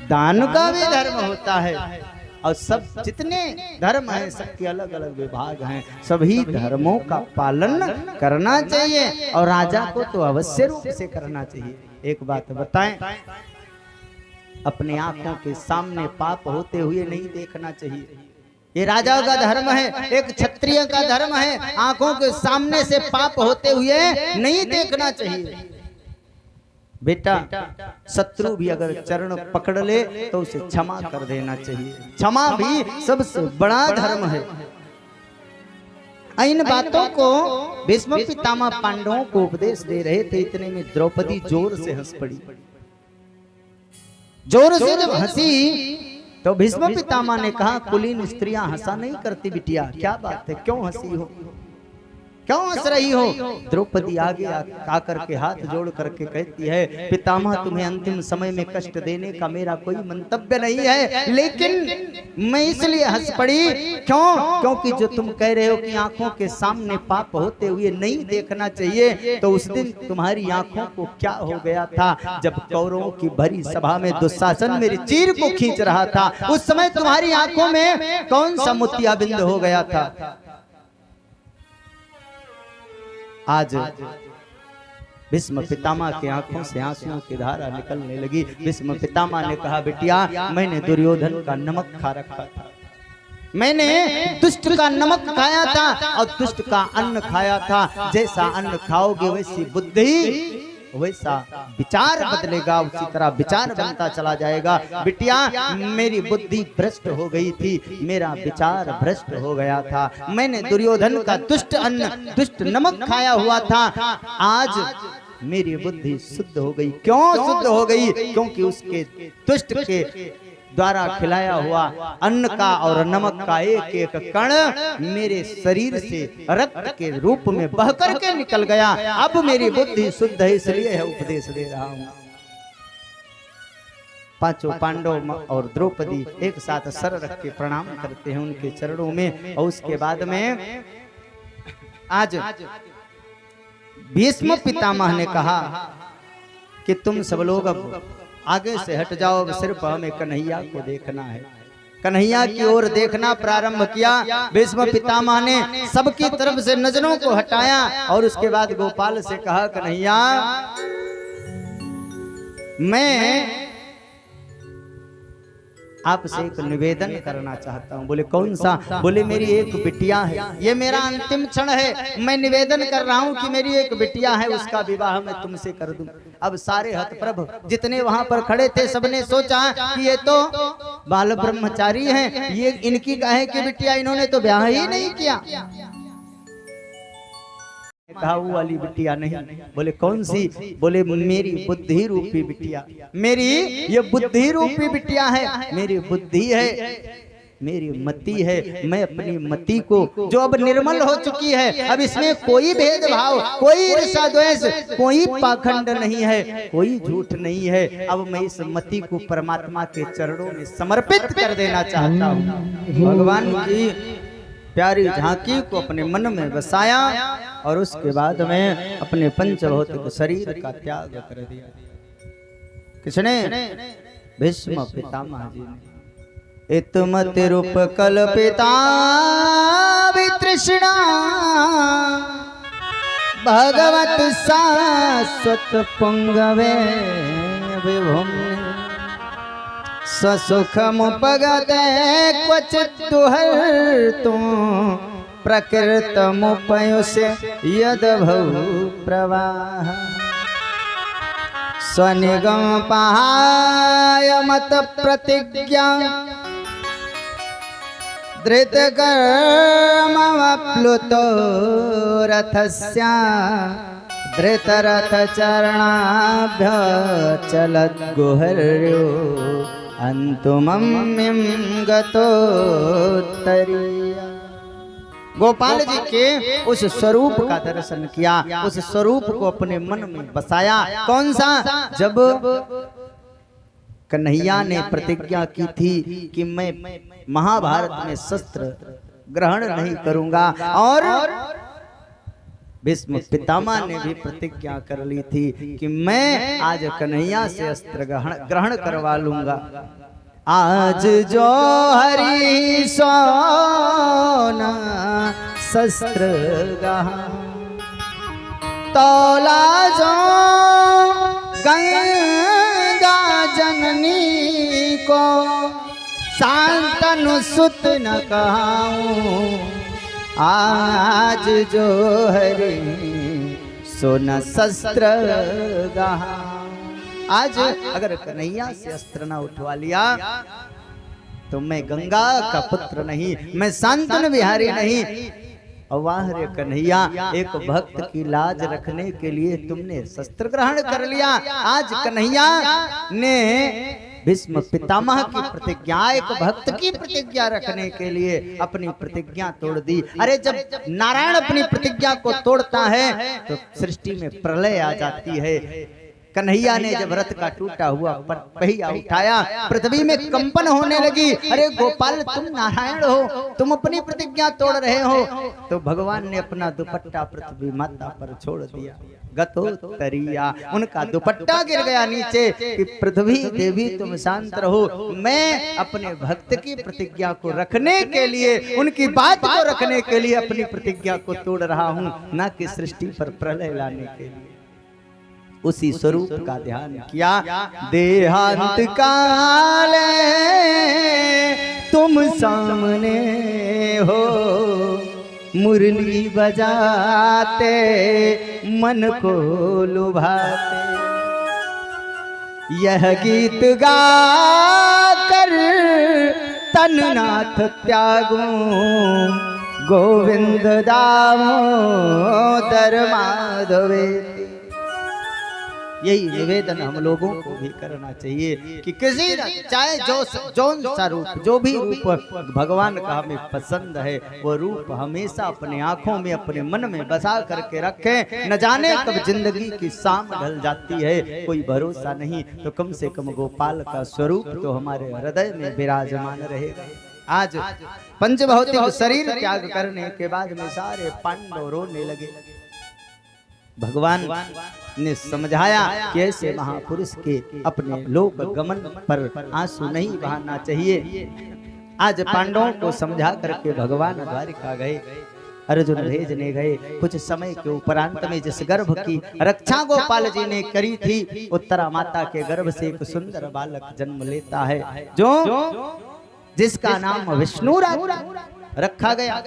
दान का भी धर्म होता है, और सब जितने धर्म हैं सबके अलग अलग विभाग हैं। सभी धर्मों का पालन करना चाहिए और राजा को तो अवश्य रूप से करना चाहिए। एक बात बताएं, अपने आंखों के सामने पाप होते हुए नहीं देखना चाहिए। ये राजा का धर्म है, एक क्षत्रिय का धर्म है, आंखों के सामने से पाप होते हुए नहीं देखना चाहिए। बेटा, शत्रु भी अगर चरण पकड़ ले तो उसे क्षमा कर देना चाहिए। क्षमा भी सबसे बड़ा धर्म है। इन बातों को भीष्म पितामह पांडवों को उपदेश दे रहे थे, इतने में द्रौपदी जोर से हंस पड़ी। जोर से जब हंसी तो भीष्म पितामह ने कहा, कुलीन स्त्रियां हंसा नहीं करती बिटिया, क्या बात है, क्यों हंसी हो, क्यों हंस रही हो? द्रौपदी आगे आकर के हाथ जोड़ करके कहती है, पितामह तुम्हें अंतिम समय में कष्ट देने का मेरा कोई मंतव्य नहीं है, लेकिन मैं इसलिए हंस पड़ी, क्यों? क्योंकि जो तुम कह रहे हो कि आंखों के सामने पाप होते हुए नहीं देखना चाहिए, तो उस दिन तुम्हारी आंखों को क्या हो गया था जब कौरवों की भरी सभा में दुशासन मेरे चीर को खींच रहा था, उस समय तुम्हारी आंखों में कौन सा मोतियाबिंद हो गया था? आज भीष्म पितामह की आंखों से आंसुओं की धारा निकलने लगी। भीष्म पितामह ने कहा, बिटिया, मैंने दुर्योधन का नमक खा रखा था, मैंने दुष्ट का नमक खाया था और दुष्ट का अन्न खाया था। जैसा अन्न खाओगे वैसी बुद्धि, वैसा विचार बदलेगा, उसी तरह विचार बनता चला जाएगा। बिटिया, मेरी बुद्धि भ्रष्ट हो गई थी, मेरा विचार भ्रष्ट हो गया था, मैंने दुर्योधन का दुष्ट अन्न दुष्ट नमक खाया हुआ था। आज मेरी बुद्धि शुद्ध हो गई। क्यों शुद्ध हो गई? क्योंकि उसके दुष्ट के द्वारा खिलाया हुआ अन्न का और नमक का एक एक कण मेरे शरीर से रक्त के रूप में बह करके निकल गया। अब मेरी बुद्धि शुद्ध है, इसलिए है उपदेश दे रहा हूं। पांचों पांडव और द्रौपदी एक साथ सर रख के प्रणाम करते हैं उनके चरणों में। और उसके बाद में आज भीष्म पितामह ने कहा कि तुम सब लोग अब आगे से हट जाओ, अब सिर्फ हमें कन्हैया को देखना है। कन्हैया की ओर देखना प्रारंभ किया। भीष्म पितामह ने सबकी तरफ से नजरों को हटाया और उसके बाद गोपाल से कहा, कन्हैया, मैं आपसे एक निवेदन करना चाहता हूँ। बोले कौन सा? बोले मेरी एक बिटिया है, ये मेरा अंतिम क्षण है, मैं निवेदन कर रहा हूँ कि मेरी एक बिटिया है, उसका विवाह मैं तुमसे कर दूं। अब सारे हतप्रभ जितने वहां पर खड़े थे सबने सोचा कि ये तो बाल ब्रह्मचारी हैं, ये इनकी काहे की बिटिया, इन्होंने तो ब्याह ही नहीं किया। कहा वो वाली बिटिया नहीं। बोले कौन सी? बोले मेरी बुद्धि रूपी बिटिया, मेरी ये बुद्धि रूपी बिटिया है, मेरी बुद्धि है, मेरी मति है। मैं अपनी मति को जो अब निर्मल हो चुकी है, अब इसमें कोई भेदभाव, कोई ईर्ष्या द्वेष, कोई पाखंड नहीं है, कोई झूठ नहीं है। अब मैं इस मति को परमात्मा के चरणों में समर्पित कर देना चाहता हूँ। भगवान की प्यारी झांकी को अपने मन में बसाया और उसके बाद में अपने पंचभौतिक शरीर का त्याग कर दिया। किसने? भीष्म पितामह जी ने। इतमति रूप कल्पिता वितृष्णा भगवत शाश्वत पुंगवे विभुम् स्वसुखमुपगते क्वचित् दुहर्तुं प्रकृतमुपयुष्य यदभौ प्रवाह स्वनिगमपहाय मत प्रतिज्ञा धृतकर्मवप्लुतो रथस्य धृतरथ चरणाभ्य चलद्गुहर्यो अंतुमम्यं गतोत्तरीया। गोपाल जी के उस स्वरूप का दर्शन किया, उस स्वरूप को अपने मन में बसाया। कौन सा? जब कन्हैया ने प्रतिज्ञा की थी कि मैं महाभारत में शस्त्र ग्रहण नहीं करूंगा, और भीष्म पितामह ने भी प्रतिज्ञा कर ली थी कि मैं आज कन्हैया से अस्त्र ग्रहण करवा लूंगा। आज जो हरि सोना शस्त्र ग्रहण तौला जो गंगा जननी को शांतनु सुत न कहूं। आज जो हरि सोना शस्त्र ग्रहण। आज अगर कन्हैया से अस्त्र ना उठवा लिया तो मैं गंगा का पुत्र नहीं, मैं शांतनु बिहारी नहीं। वाह रे कन्हैया, एक भक्त की लाज रखने के लिए तुमने शस्त्र ग्रहण कर लिया। आज कन्हैया ने भीष्म पितामह की प्रतिज्ञा, एक भक्त की प्रतिज्ञा रखने के लिए अपनी प्रतिज्ञा तोड़ दी। अरे जब नारायण अपनी प्रतिज्ञा को तोड़ता है तो सृष्टि में प्रलय आ जाती है। कन्हैया ने जब रथ का टूटा हुआ पहिया उठाया, पृथ्वी में कंपन होने लगी। अरे गोपाल, तुम नारायण हो, तुम अपनी प्रतिज्ञा तोड़ रहे हो। तो भगवान ने अपना दुपट्टा पृथ्वी माता पर छोड़ दिया। गतोत्तरीया, उनका दुपट्टा गिर गया नीचे कि पृथ्वी देवी तुम शांत रहो। मैं अपने भक्त की प्रतिज्ञा को रखने के लिए, उनकी बात को रखने के लिए अपनी प्रतिज्ञा को तोड़ रहा हूँ, न कि सृष्टि पर प्रलय लाने के लिए। उसी स्वरूप का ध्यान किया। देहांत काले तुम सामने हो, मुरली बजाते मन को लुभाते। यह गीत गा कर तननाथ त्यागूं, गोविंद दामोदर माधवे। यही निवेदन हम लोगों को भी करना चाहिए कि किसी चाहे जौन सा रूप, जो भी रूप भगवान का हमें पसंद है, वो रूप हमेशा अपने आंखों में, अपने मन में बसा करके रखें। न जाने कब जिंदगी की शाम ढल जाती है, कोई भरोसा नहीं। तो कम से कम गोपाल का स्वरूप तो हमारे हृदय में विराजमान रहेगा। आज पंचभौतिक शरीर त्याग करने के बाद में सारे पांडव रोने लगे। भगवान ने समझाया कि ऐसे महापुरुष के अपने लोक गमन पर आंसू नहीं बहाना चाहिए। आज पांडवों को समझा करके भगवान द्वारिका गए, अर्जुन भेजने गए। कुछ समय के उपरांत में जिस गर्भ की रक्षा गोपाल जी ने करी थी, उत्तरा माता के गर्भ से एक सुंदर बालक जन्म लेता है, जो जिसका नाम विष्णु रखा गया,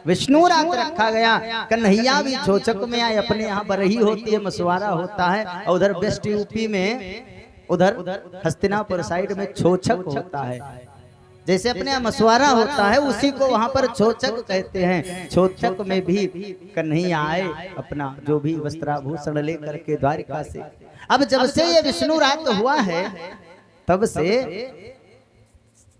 विष्णु रात रखा गया। कन्हैया भी चोचक में आए, अपने यहाँ बरही होती है, मसवारा होता है, और उधर वेस्ट यूपी में, उधर हस्तिनापुर साइड में छोचक होता है। जैसे अपने यहाँ मसवारा होता है, उसी को वहां पर छोचक कहते हैं। छोचक में भी कन्हैया आए, अपना जो भी वस्त्राभूषण लेकर के द्वारिका से। अब जब से ये विष्णु रात हुआ है, तब से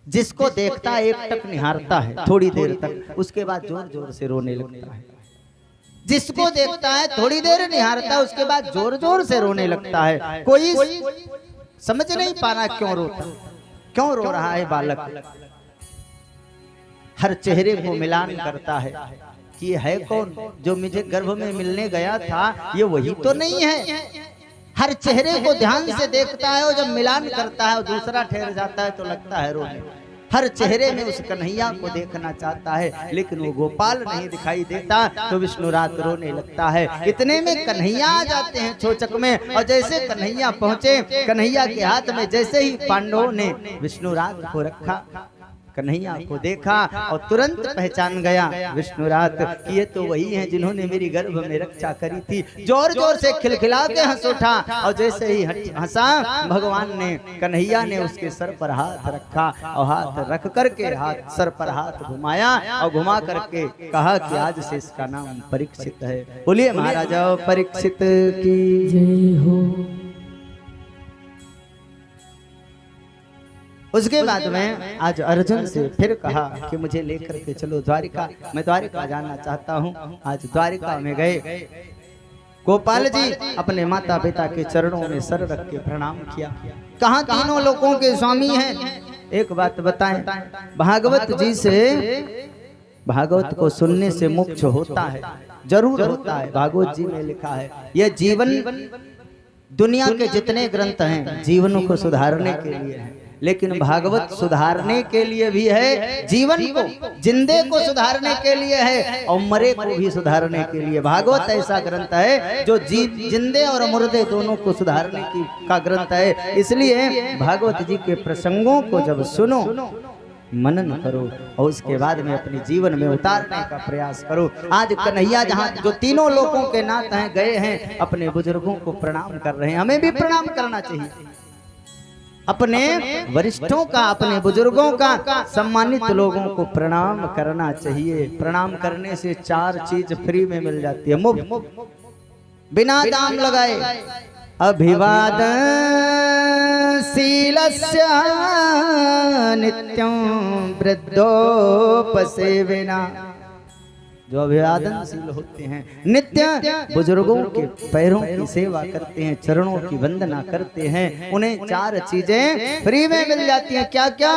जिसको देखता है एक टक निहारता है थोड़ी देर तक, उसके बाद जोर जोर से रोने लगता है। जिसको देखता है थोड़ी देर निहारता है, उसके बाद जोर जोर से रोने लगता है। कोई समझ नहीं पा रहा क्यों रोता, क्यों रो रहा है बालक। हर चेहरे को मिलान करता है कि ये है कौन, जो मुझे गर्भ में मिलने गया था, ये वही तो नहीं है। हर चेहरे को ध्यान से देखता है, और जब मिलान करता है और दूसरा ठहर जाता है तो लगता है रोने। हर चेहरे में उस कन्हैया को देखना चाहता है, लेकिन वो गोपाल नहीं दिखाई देता, तो विष्णु रात रोने लगता है। इतने में कन्हैया आ जाते हैं छोचक में, और जैसे कन्हैया पहुंचे, कन्हैया के हाथ में जैसे ही पांडवों ने विष्णु रात को रखा, कन्हैया को देखा और तुरंत पहचान गया विष्णु रात कि ये तो वही हैं जिन्होंने मेरी गर्भ में रक्षा करी थी। जोर जोर से खिलखिला के हंस उठा, और जैसे ही हंसा, भगवान ने, कन्हैया ने उसके सर पर हाथ रखा, और हाथ रख करके सर पर हाथ घुमाया, और घुमा करके कहा कि आज से इसका नाम परीक्षित है। बोलिए महाराजा परीक्षित की जय हो। उसके बाद में आज अर्जुन से फिर कहा कि मुझे लेकर के चलो द्वारिका, मैं द्वारिका जाना चाहता हूँ। आज द्वारिका में गए। गोपाल जी अपने माता पिता के चरणों में सर रख के प्रणाम किया। कहा तीनों लोगों के स्वामी हैं। एक बात बताएं, भागवत जी से, भागवत को सुनने से मोक्ष होता है, जरूर होता है। भागवत जी में लिखा है यह जीवन, दुनिया के जितने ग्रंथ हैं जीवनों को सुधारने के लिए है, लेकिन भागवत सुधारने के लिए भी है, जीवन को, जिंदे को सुधारने के लिए है और मरे को भी सुधारने के लिए। भागवत ऐसा ग्रंथ है जो जिंदे और मुर्दे दोनों को सुधारने की का ग्रंथ है। इसलिए भागवत जी के प्रसंगों को जब सुनो, मनन करो और उसके बाद में अपने जीवन में उतारने का प्रयास करो। आज कन्हैया जहाँ जो तीनों लोगों के नाथ हैं गए हैं, अपने बुजुर्गों को प्रणाम कर रहे हैं। हमें भी प्रणाम करना चाहिए, अपने वरिष्ठों का, अपने बुजुर्गों का, सम्मानित लोगों को प्रणाम करना चाहिए। प्रणाम करने से 4 चीज फ्री में मिल जाती है, मुफ्त, बिना दाम लगाए। अभिवादन शीलस्य नित्यं वृद्धोपसेविना, जो अभिवादनशील होते हैं, नित्य बुजुर्गों के पैरों की सेवा करते हैं, चरणों की वंदना करते हैं, उन्हें 4 चीजें फ्री में मिल जाती हैं। क्या क्या?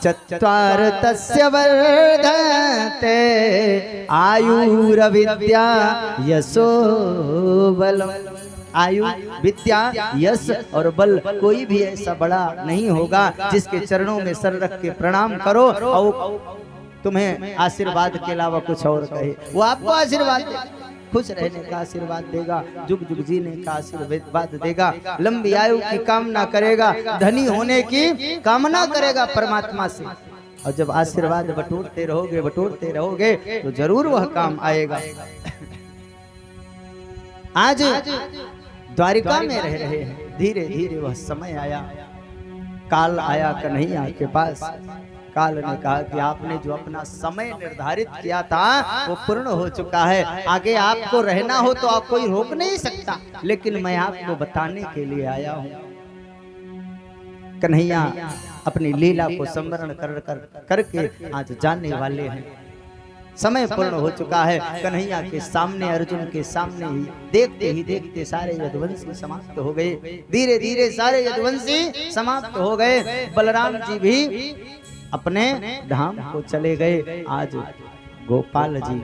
चत्वार तस्य वर्धते आयुर्विद्या यशो बलम। आयु, विद्या, यश और बल, कोई भी ऐसा बड़ा नहीं होगा जिसके चरणों में सर रख के प्रणाम करो और तुम्हें आशीर्वाद के अलावा कुछ और कहे। वो आपको आशीर्वाद देगा, खुश रहने का आशीर्वाद देगा, जुग जुग जीने का आशीर्वाद देगा, लंबी आयु की कामना करेगा, धनी होने की कामना करेगा परमात्मा से। और जब आशीर्वाद बटोरते रहोगे तो जरूर वह काम आएगा। आज द्वारिका में रह रहे हैं, धीरे धीरे वह समय आया, काल आया कन्हैया के पास। काल ने कहा कि आपने जो अपना समय निर्धारित किया था वो पूर्ण हो चुका है, आगे आपको रहना हो तो आप कोई रोक नहीं सकता, लेकिन मैं आपको बताने के लिए आया हूँ। कन्हैया अपनी लीला को स्मरण करके आज जाने वाले हैं। समय पूर्ण हो चुका है। कन्हैया के सामने, अर्जुन के सामने ही देखते सारे यदुवंशी समाप्त हो गए। धीरे धीरे सारे यदुवंशी समाप्त हो गए। बलराम जी भी अपने धाम को चले गए। आज गोपाल जी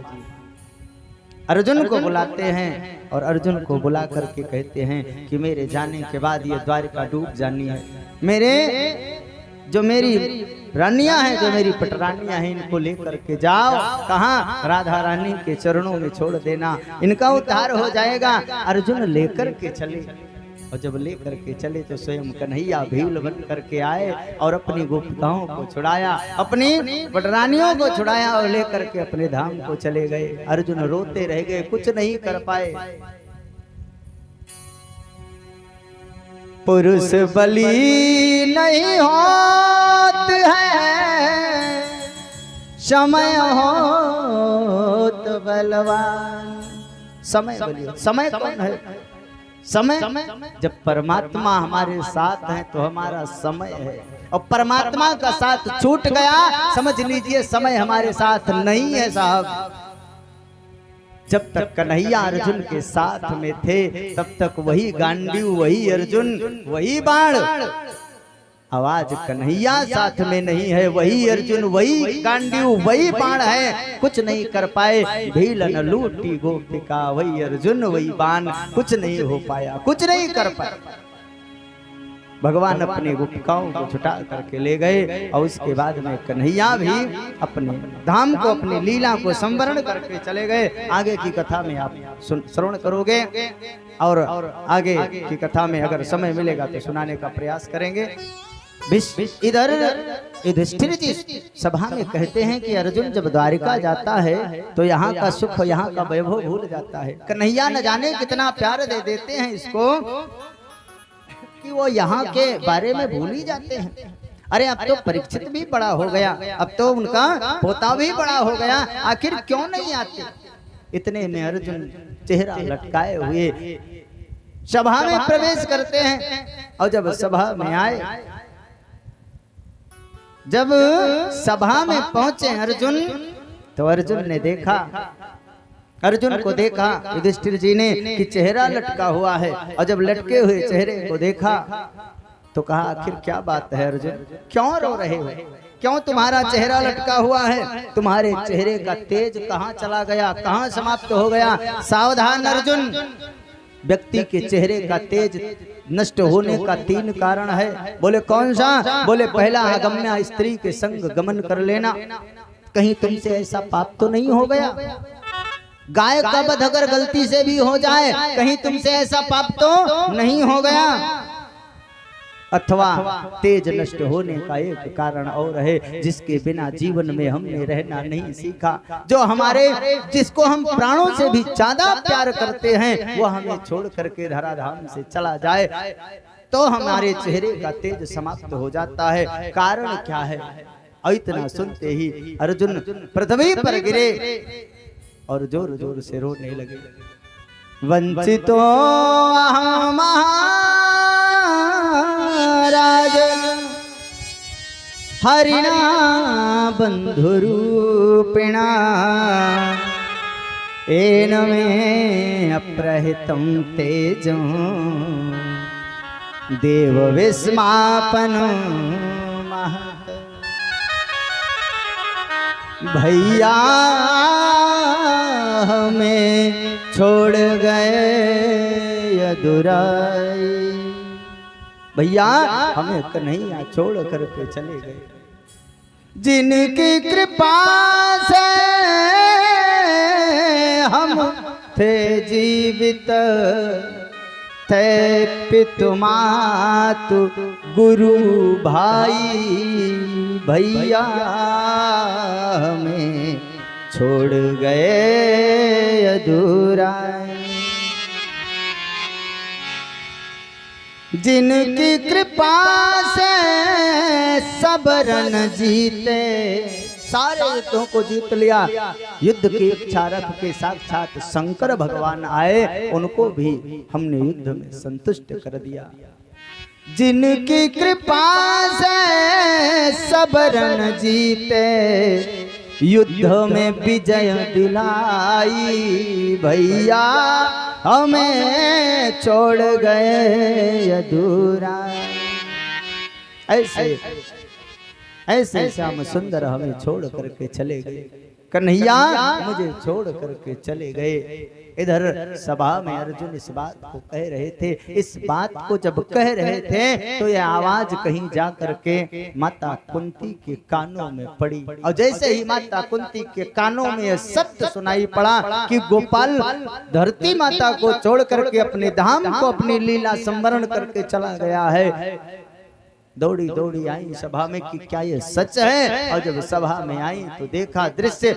अर्जुन को बुलाते हैं और अर्जुन को बुला करके कहते हैं कि मेरे जाने के बाद ये द्वारिका डूब जानी है। जो मेरी रानियां हैं, जो मेरी पटरानियां हैं, इनको लेकर के जाओ। कहाँ? राधा रानी के चरणों में छोड़ देना, इनका उद्धार हो जाएगा। अर्जुन लेकर के चले और जब लेकर के चले तो स्वयं कन्हैया भील बन करके आए और अपनी गोपिकाओं को छुड़ाया, अपनी पटरानियों को छुड़ाया और लेकर के अपने धाम को चले गए। अर्जुन रोते रह गए, कुछ नहीं कर पाए। पुरुष बली नहीं होत है, समय होत बलवान। समय बली, समय कौन है? समय जब परमात्मा हमारे साथ है तो हमारा समय है, और परमात्मा का साथ छूट गया समझ लीजिए समय हमारे साथ नहीं है साहब। जब तक कन्हैया अर्जुन के साथ में थे तब तक वही गांडीव, वही अर्जुन, वही बाण। आवाज कन्हैया साथ में नहीं है, वही अर्जुन, वही गांडीव, वही बाण है, कुछ नहीं कर पाए। भीलन लूटी गोपिका, वही अर्जुन, वही बाण, कुछ नहीं हो पाया, कुछ नहीं कर पाया। भगवान अपने गोपिकाओं को छुटा करके ले गए और उसके बाद में कन्हैया भी अपने धाम को, अपनी लीला को संवरण करके चले गए। आगे की कथा में आप श्रवण करोगे और आगे की कथा में अगर समय मिलेगा तो सुनाने का प्रयास करेंगे। इधर युधिष्ठिर जी सभा में कहते हैं कि अर्जुन जब द्वारिका जाता है तो यहाँ का सुख, यहाँ का वैभव भूल जाता है। कन्हैया न जाने कितना प्यार दे देते हैं इसको कि वो यहाँ के बारे में भूल ही जाते हैं। अरे अब तो परीक्षित भी बड़ा हो गया, अब तो उनका पोता भी बड़ा हो गया, आखिर क्यों नहीं आते? इतने में अर्जुन चेहरा लटकाए हुए सभा में प्रवेश करते हैं और जब सभा में आए जब सभा में पहुंचे अर्जुन, तो अर्जुन ने देखा, अर्जुन को देखा युधिष्ठिर जी ने कि चेहरा लटका हुआ है, और जब लटके हुए चेहरे को देखा तो कहा आखिर क्या बात है अर्जुन, क्यों रो रहे हो, क्यों तुम्हारा चेहरा लटका हुआ है, तुम्हारे चेहरे का तेज कहाँ चला गया, कहाँ समाप्त हो गया। सावधान अर्जुन, व्यक्ति के चेहरे का तेज नष्ट होने का 3 कारण है। बोले कौन सा? बोले पहला अगम्या स्त्री के संग गमन कर लेना, कहीं तुमसे ऐसा पाप तो नहीं हो गया, गाय का वध अगर गलती से भी हो जाए कहीं तुमसे ऐसा पाप तो नहीं हो गया। अथवा तेज नष्ट होने का एक कारण और है, जिसके बिना जीवन में हमने रहना नहीं सीखा, जो हमारे, जिसको हम प्राणों से भी ज्यादा प्यार करते हैं, वो हमें छोड़ करके धराधाम से चला जाए तो हमारे चेहरे का तेज समाप्त हो जाता है। कारण क्या है? और इतना सुनते ही अर्जुन पृथ्वी पर गिरे और जोर जोर से रोने लगे। वंचितो अहं महाराज हरिणा बंधुरूपिणा एन मे अप्रहितं तेजो देव विस्मापनो महत्। भैया हमें छोड़ गए यदुराई, भैया हमें कन्हैया छोड़ करके चले गए, जिनकी कृपा से हम थे जीवित, थे पितु मातु गुरु भाई, भैया हमें छोड़ गए अधूराई। जिनकी कृपा से सब रण जीते, सारे युद्धों को जीत लिया, युद्ध की इच्छा रख के साक्षात शंकर भगवान आए, उनको भी हमने युद्ध में संतुष्ट कर दिया। जिनकी कृपा से सब रण जीते, युद्ध में विजय दिलाई, भैया हमें छोड़ गए अधूरा। ऐसे ऐसे श्याम सुंदर हमें छोड़ करके चले गए, कन्हैया मुझे छोड़ करके चले गए। इधर सभा में अर्जुन इस बात को कह रहे थे। इस बात को जब कह रहे थे तो यह आवाज कहीं जा करके माता कुंती के कानों में पड़ी, और जैसे ही माता कुंती के कानों में यह शब्द सुनाई पड़ा कि गोपाल धरती माता को छोड़ करके अपने धाम को अपनी लीला संवरण करके चला गया है, दौड़ी दौड़ी आई सभा में कि क्या यह सच है। और जब सभा में आई तो देखा दृश्य,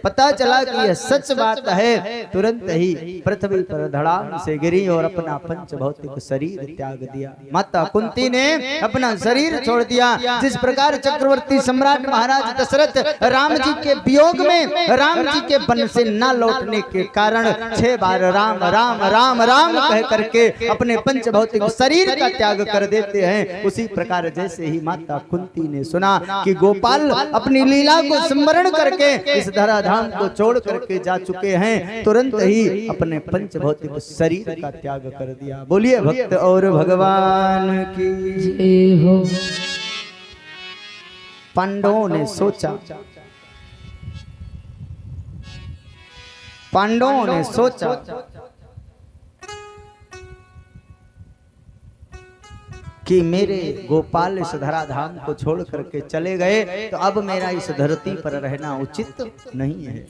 पता चला कि यह सच बात है। तुरंत ही पृथ्वी पर धड़ाम से गिरी और अपना पंच भौतिक शरीर त्याग दिया। माता कुंती ने अपना शरीर छोड़ दिया। जिस प्रकार चक्रवर्ती सम्राट महाराज दशरथ राम जी के वियोग में राम जी के वन से न लौटने के कारण 6 बार राम राम राम राम कह करके अपने पंच भौतिक शरीर का त्याग कर देते हैं, उसी प्रकार जैसे ही माता कुंती ने सुना कि गोपाल अपनी लीला को स्मरण करके इस धराधाम को छोड़ करके जा चुके हैं, तुरंत ही अपने पंच भौतिक शरीर का त्याग कर दिया। बोलिए भक्त और भगवान की जय हो। पांडवों ने सोचा, पांडवों ने सोचा कि मेरे गोपाल इस धराधाम को छोड़ करके चले गए तो अब मेरा इस धरती पर रहना उचित नहीं है।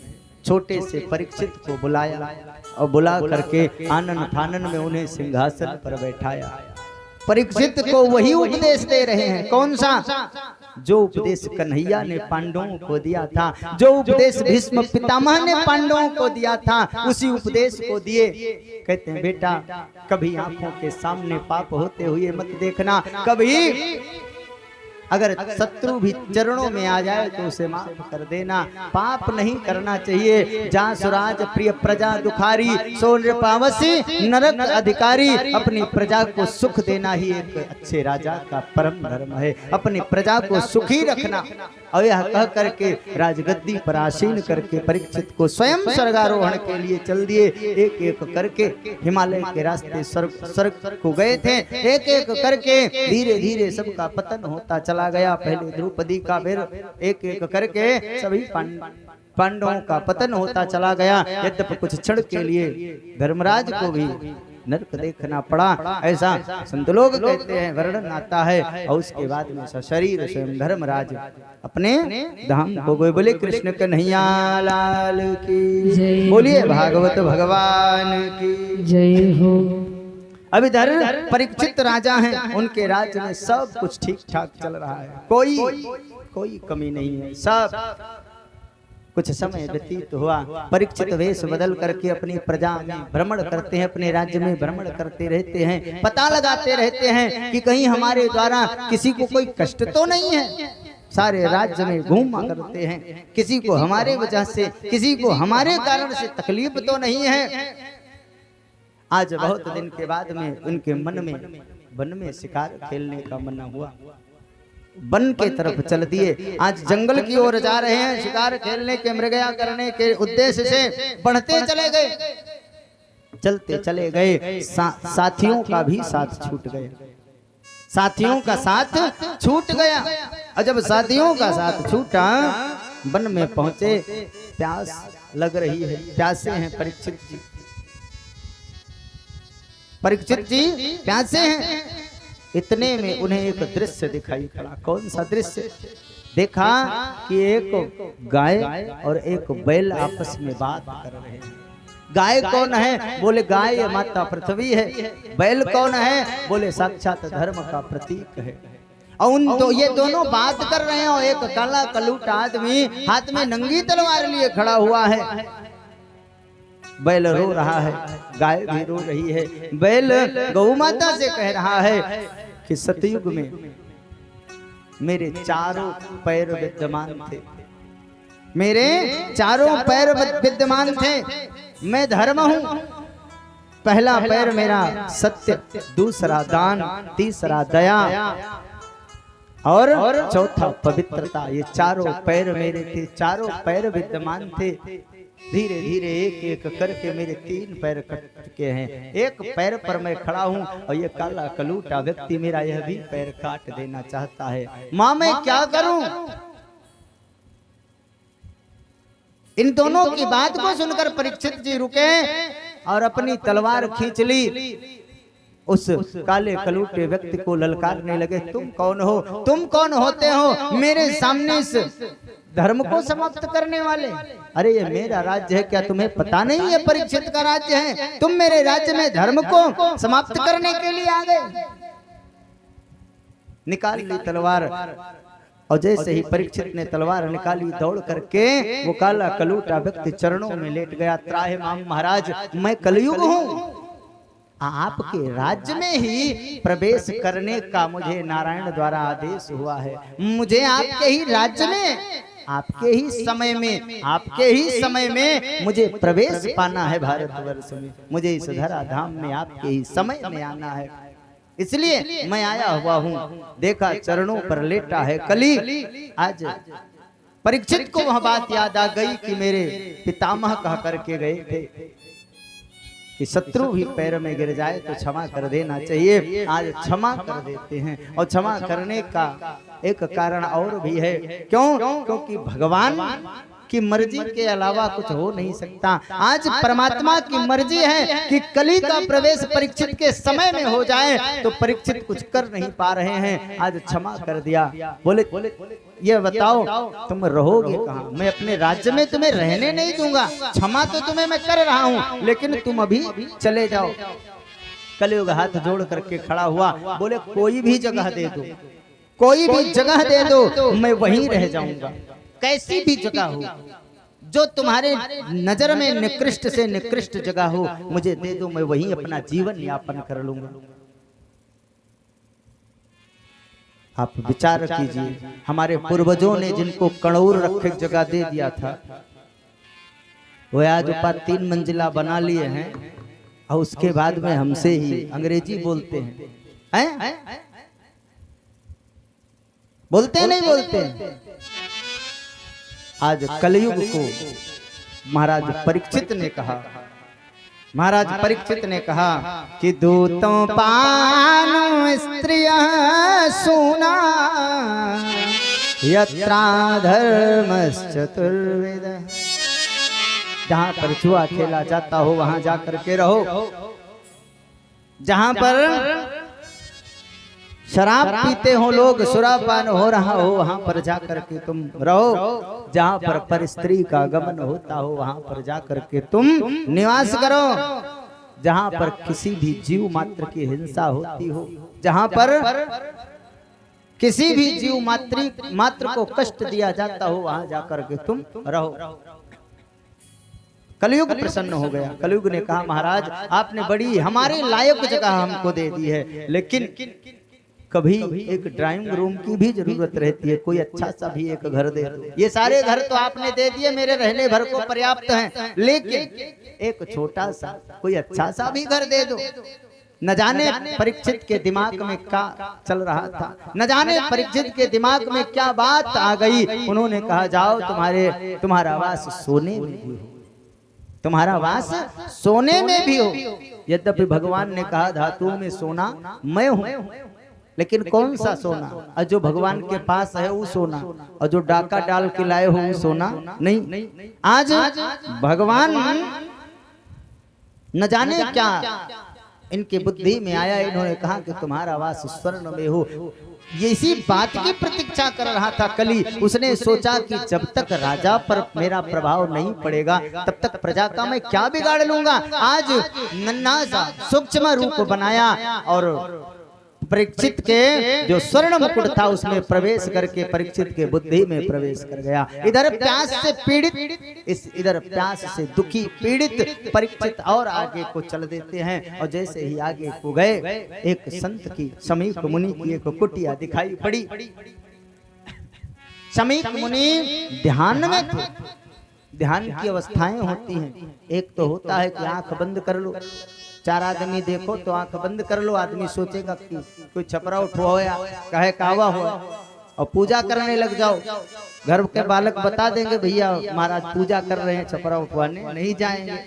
छोटे से परीक्षित को बुलाया और बुला करके आनन फानन में उन्हें सिंहासन पर बैठाया। परीक्षित को वही उपदेश दे रहे हैं। कौन सा? जो उपदेश कन्हैया ने पांडवों को दिया था, जो उपदेश भीष्म पितामह ने पांडवों को दिया था, उसी उपदेश को दिए। कहते हैं बेटा कभी आंखों के सामने पाप होते हुए मत देखना, कभी अगर शत्रु भी चरणों में आ जाए तो उसे माफ कर देना। पाप नहीं करना चाहिए। जहाँ सुराज प्रिय प्रजा दुखारी, सो नृपावसी नरक अधिकारी। अपनी प्रजा को सुख देना ही एक अच्छे राजा का परम धर्म है। अपनी प्रजा को सुखी रखना। और यह कह करके राजगद्दी पर आसीन करके परीक्षित को स्वयं स्वर्गारोहण के लिए चल दिए। एक एक करके हिमालय के रास्ते स्वर्ग को गए थे। एक एक करके धीरे धीरे सबका पतन होता चला गया। पहले द्रौपदी का, फिर एक एक करके सभी पांडवों का पतन होता चला गया। यद्यपि कुछ क्षण के लिए धर्मराज को भी नरक देखना पड़ा, ऐसा संत लोग कहते हैं, वर्णन आता है। और उसके बाद में सशरीर स्वयं धर्मराज अपने धाम को गए। बोले कृष्ण कन्हैया लाल की, बोलिए भागवत भगवान की जय हो। अब इधर परीक्षित राजा हैं, उनके राज्य में सब कुछ ठीक ठाक चल रहा है, कोई कमी नहीं है। सब कुछ समय व्यतीत हुआ। परीक्षित वेश बदल करके अपनी प्रजा में भ्रमण करते हैं, अपने राज्य में भ्रमण करते रहते हैं, पता लगाते रहते हैं कि कहीं हमारे द्वारा किसी को कोई कष्ट तो नहीं है। सारे राज्य में घूमा करते हैं, किसी को हमारे वजह से, किसी को हमारे कारण से तकलीफ तो नहीं है। आज बहुत दिन के बाद में उनके मन में वन में शिकार खेलने का मन हुआ। वन के तरफ चल दिए। आज जंगल की ओर जा रहे हैं, शिकार खेलने के, मृगया करने के उद्देश्य से बढ़ते चले गए, चलते चले गए। साथियों का भी साथ छूट गया, साथियों का साथ छूट गया। और जब साथियों का साथ छूटा, वन में पहुंचे, प्यास लग रही है, प्यासे हैं परीक्षित जी। परीक्षित जी प्यासे हैं। इतने में उन्हें एक दृश्य दिखाई पड़ा। कौन सा दृश्य? देखा कि एक गाय और एक बैल आपस में बात कर रहे हैं। गाय कौन है? बोले गाय माता पृथ्वी है। बैल कौन है? बोले साक्षात धर्म का प्रतीक है। और ये दोनों बात कर रहे हैं और एक काला कलूट आदमी हाथ में नंगी तलवार लिए खड़ा हुआ है। बैल रो रहा है, गाय भी रो रही है। बैल गौ माता से कह रहा है कि सतयुग में मेरे चारों पैर विद्यमान थे, मेरे चारों पैर विद्यमान थे। मैं धर्म हूं। पहला पैर मेरा सत्य, दूसरा दान, तीसरा दया और चौथा पवित्रता। ये चारों पैर मेरे थे, चारों पैर विद्यमान थे। धीरे धीरे एक एक करके मेरे 3 पैर कट चुके हैं। एक पैर पर मैं खड़ा हूँ और ये काला कलूटा व्यक्ति मेरा यह भी पैर काट देना चाहता है। माँ मैं क्या करूं? इन दोनों की बात को सुनकर परीक्षित जी रुके और अपनी तलवार खींच ली। उस काले कलूटे व्यक्ति को ललकारने लगे, तुम कौन हो? तुम कौन होते हो मेरे सामने इस धर्म को समाप्त करने वाले? अरे ये मेरा राज्य है, क्या तुम्हें पता नहीं? ये परीक्षित का राज्य है, तुम मेरे राज्य में धर्म को समाप्त करने के लिए आ गए। निकाल ली तलवार और जैसे ही परीक्षित ने तलवार निकाली, दौड़ करके वो काला कलूटा व्यक्ति चरणों में लेट गया। त्राहि माम महाराज, मैं कलयुग हूँ, आपके राज्य में ही प्रवेश करने का मुझे नारायण द्वारा आदेश हुआ है। मुझे आपके ही राज्य में, आपके ही समय में, आपके ही समय में मुझे प्रवेश पाना है भारतवर्ष में। मुझे इस धरा धाम में आपके ही समय में आना है, इसलिए मैं आया हुआ हूँ। देखा चरणों पर लेटा है कली। आज परीक्षित को वह बात याद आ गई कि मेरे पितामह कहा करके गए थे कि शत्रु भी पैर में गिर जाए तो क्षमा कर देना चाहिए। आज क्षमा कर देते हैं। और क्षमा करने का एक कारण और भी है। क्यों? क्योंकि भगवान की मर्जी के अलावा कुछ हो नहीं सकता। आज परमात्मा की मर्जी है कि कली का प्रवेश परीक्षित के समय में हो जाए, तो परीक्षित कुछ कर नहीं पा रहे हैं। आज क्षमा कर दिया। बोले ये बताओ तुम रहोगे कहाँ? मैं अपने राज्य में तुम्हें रहने नहीं दूंगा। क्षमा तो तुम्हें मैं कर रहा हूँ, लेकिन तुम अभी चले जाओ। कलयुग हाथ जोड़ करके खड़ा हुआ। बोले कोई भी जगह दे दो, कोई भी जगह दे दो, मैं वहीं रह जाऊंगा। कैसी भी जगह हो, जो तुम्हारे नजर में निकृष्ट से निकृष्ट जगह हो, मुझे दे दो, मैं वहीं अपना जीवन यापन कर लूंगा। आप विचार कीजिए, हमारे पूर्वजों ने जिनको कणौर रखे जगह दे दिया था, वो आज ऊपर 3 मंजिला बना लिए हैं और उसके बाद में हमसे ही अंग्रेजी बोलते हैं। बोलते नहीं बोलते। आज कलयुग को महाराज परीक्षित ने कहा, महाराज परीक्षित ने कहा कि दूतों पानो स्त्रियः सूना यत्रा धर्मश्चतुर्वेदः। जहां पर जुआ खेला जाता हो वहां जाकर के रहो, जहां पर शराब पीते हो लोग, सुरापान हो रहा हो वहां पर जाकर के तुम रहो, जहां पर परस्त्री का गमन होता हो वहां पर जाकर के तुम निवास करो, जहां पर किसी भी जीव मात्र की हिंसा होती हो, जहां पर किसी भी जीव मात्र को कष्ट दिया जाता हो वहां जाकर के तुम रहो। कलयुग प्रसन्न हो गया। कलयुग ने कहा महाराज आपने बड़ी हमारे लायक जगह हमको दे दी है, लेकिन कभी एक ड्राइंग रूम की भी जरूरत रहती है, कोई अच्छा सा भी एक घर दे दो। ये सारे घर तो आपने दे दिए, मेरे रहने भर को पर्याप्त हैं, लेकिन एक छोटा सा कोई अच्छा सा भी घर दे दो। न जाने परीक्षित के दिमाग में क्या चल रहा था, न जाने परीक्षित के दिमाग में क्या बात आ गई। उन्होंने कहा जाओ तुम्हारा वास सोने में भी हो, तुम्हारा वास सोने में भी हो। यद्यपि भगवान ने कहा धातुओं में सोना मैं हूं, लेकिन कौन सा सोना? और जो भगवान के पास है वो सोना, और जो डाका डाल के लाए हो वो सोना नहीं। आज भगवान न जाने क्या इनके बुद्धि में आया, इन्होंने कहा कि तुम्हारा वास स्वर्ण में हो। ये इसी बात की प्रतीक्षा कर रहा था कली। उसने सोचा कि जब तक राजा पर मेरा प्रभाव नहीं पड़ेगा तब तक प्रजा का मैं क्या बिगाड़ लूंगा। आज नन्हा सा सूक्ष्म रूप बनाया और परीक्षित के जो स्वर्ण मुकुट था उसमें प्रवेश करके परीक्षित के बुद्धि में प्रवेश कर गया। इधर प्यास से पीड़ित, इधर प्यास से दुखी पीड़ित परीक्षित और आगे को चल देते हैं। और जैसे ही आगे को गए, एक संत की समीप मुनि की एक कुटिया दिखाई पड़ी। समीप मुनि ध्यान में थे। ध्यान की अवस्थाएं होती हैं, एक तो होता है कि आंख बंद कर लो, 4 आदमी देखो तो आंख बंद कर लो, आदमी सोचेगा कि कोई छपरा उठवाया कहे कावा हुआ, और पूजा करने लग जाओ। घर के बालक बता देंगे भैया महाराज पूजा कर रहे हैं, छपरा उठवाने नहीं जाएंगे।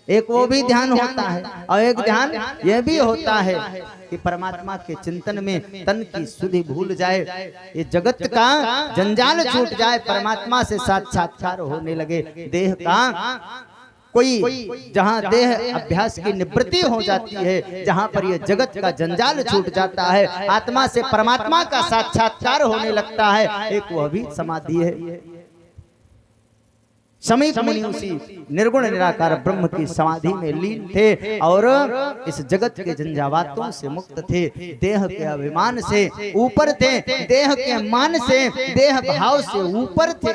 एक वो भी ध्यान होता है, और एक ध्यान यह भी होता है कि परमात्मा के चिंतन में तन की सुधि भूल जाए, ये जगत का जंजाल छूट जाए, परमात्मा से साक्षात्कार होने लगे। देह का कोई जहां देह अभ्यास की निवृत्ति हो जाती है, जहां पर यह जगत का जंजाल छूट जाता है, आत्मा से परमात्मा का साक्षात्कार होने लगता है, एक वह भी समाधि है। समीप मुनि उसी निर्गुण निराकार ब्रह्म की समाधि में लीन थे और इस जगत के झंझावातों से मुक्त थे। देह के अभिमान से ऊपर थे, देह के मान से, देह भाव से ऊपर थे।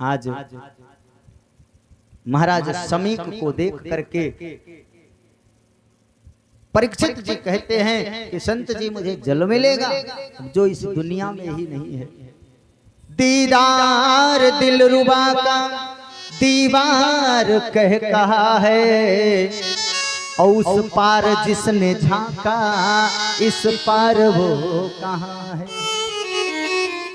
आज महाराज समीप को देख करके परीक्षित जी कहते हैं कि संत जी मुझे जल मिलेगा जो इस दुनिया में ही नहीं है। दीदार दिलरुबा का दीवार कहा है, और उस पार जिसने झांका इस पार वो कहाँ है।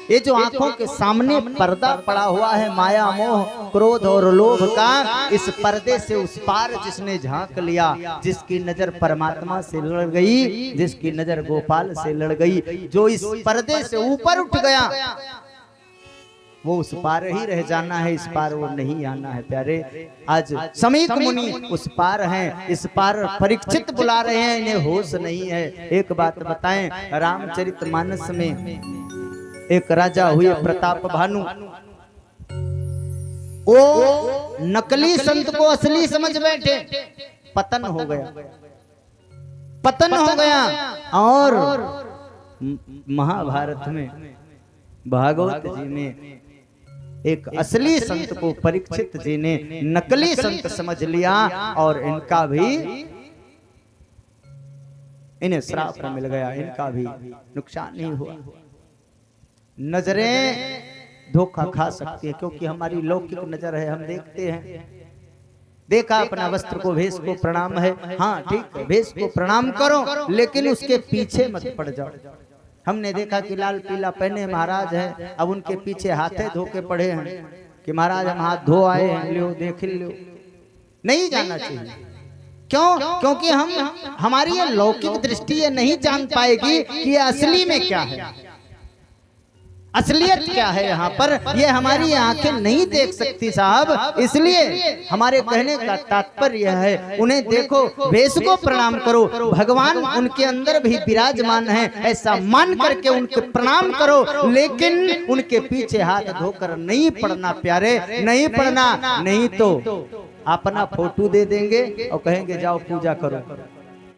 ये जो आंखों के सामने पर्दा पड़ा हुआ है माया मोह क्रोध और लोभ का, इस पर्दे से उस पार जिसने झांक लिया, जिसकी नजर परमात्मा से लड़ गई, जिसकी नजर गोपाल से लड़ गई, जो इस पर्दे से ऊपर उठ गया, वो उस पार ही रह जाना है, इस पार वो नहीं आना है। प्यारे आज समीप मुनि उस पार हैं, इस पार परीक्षित बुला रहे हैं, इन्हें होश नहीं है। एक बात बताएं, रामचरितमानस में एक राजा हुए प्रताप भानु, वो नकली संत को असली समझ बैठे, पतन हो गया, पतन हो गया। और महाभारत में भागवत जी में एक असली संत को परीक्षित जी ने नकली संत समझ लिया और इन्हें श्राप मिल गया, इनका भी नुकसान नहीं हुआ। नजरें धोखा खा सकती है क्योंकि हमारी लौकिक नजर है, हम देखते हैं। देखा अपना वस्त्र को, भेष को प्रणाम है, हाँ ठीक है, भेष को प्रणाम करो, लेकिन उसके पीछे मत पड़ जाओ। हमने देखा कि लाल पीला पहने महाराज है, अब उनके पीछे हाथे धो के पड़े हैं कि महाराज हम हाथ धो आए हैं, लो देख लो। नहीं जाना चाहिए। क्यों? क्योंकि हमारी ये लौकिक दृष्टि ये नहीं जान पाएगी कि ये असली में क्या है, असलियत क्या है यहाँ पर, ये हमारी आंखें नहीं देख सकती साहब। इसलिए हमारे कहने का तात्पर्य है, उन्हें देखो, भेष को प्रणाम करो, भगवान उनके अंदर भी विराजमान है, ऐसा मान करके उनके प्रणाम करो, लेकिन उनके पीछे हाथ धोकर नहीं पड़ना प्यारे, नहीं पड़ना, नहीं तो अपना फोटो दे देंगे और कहेंगे जाओ पूजा करो।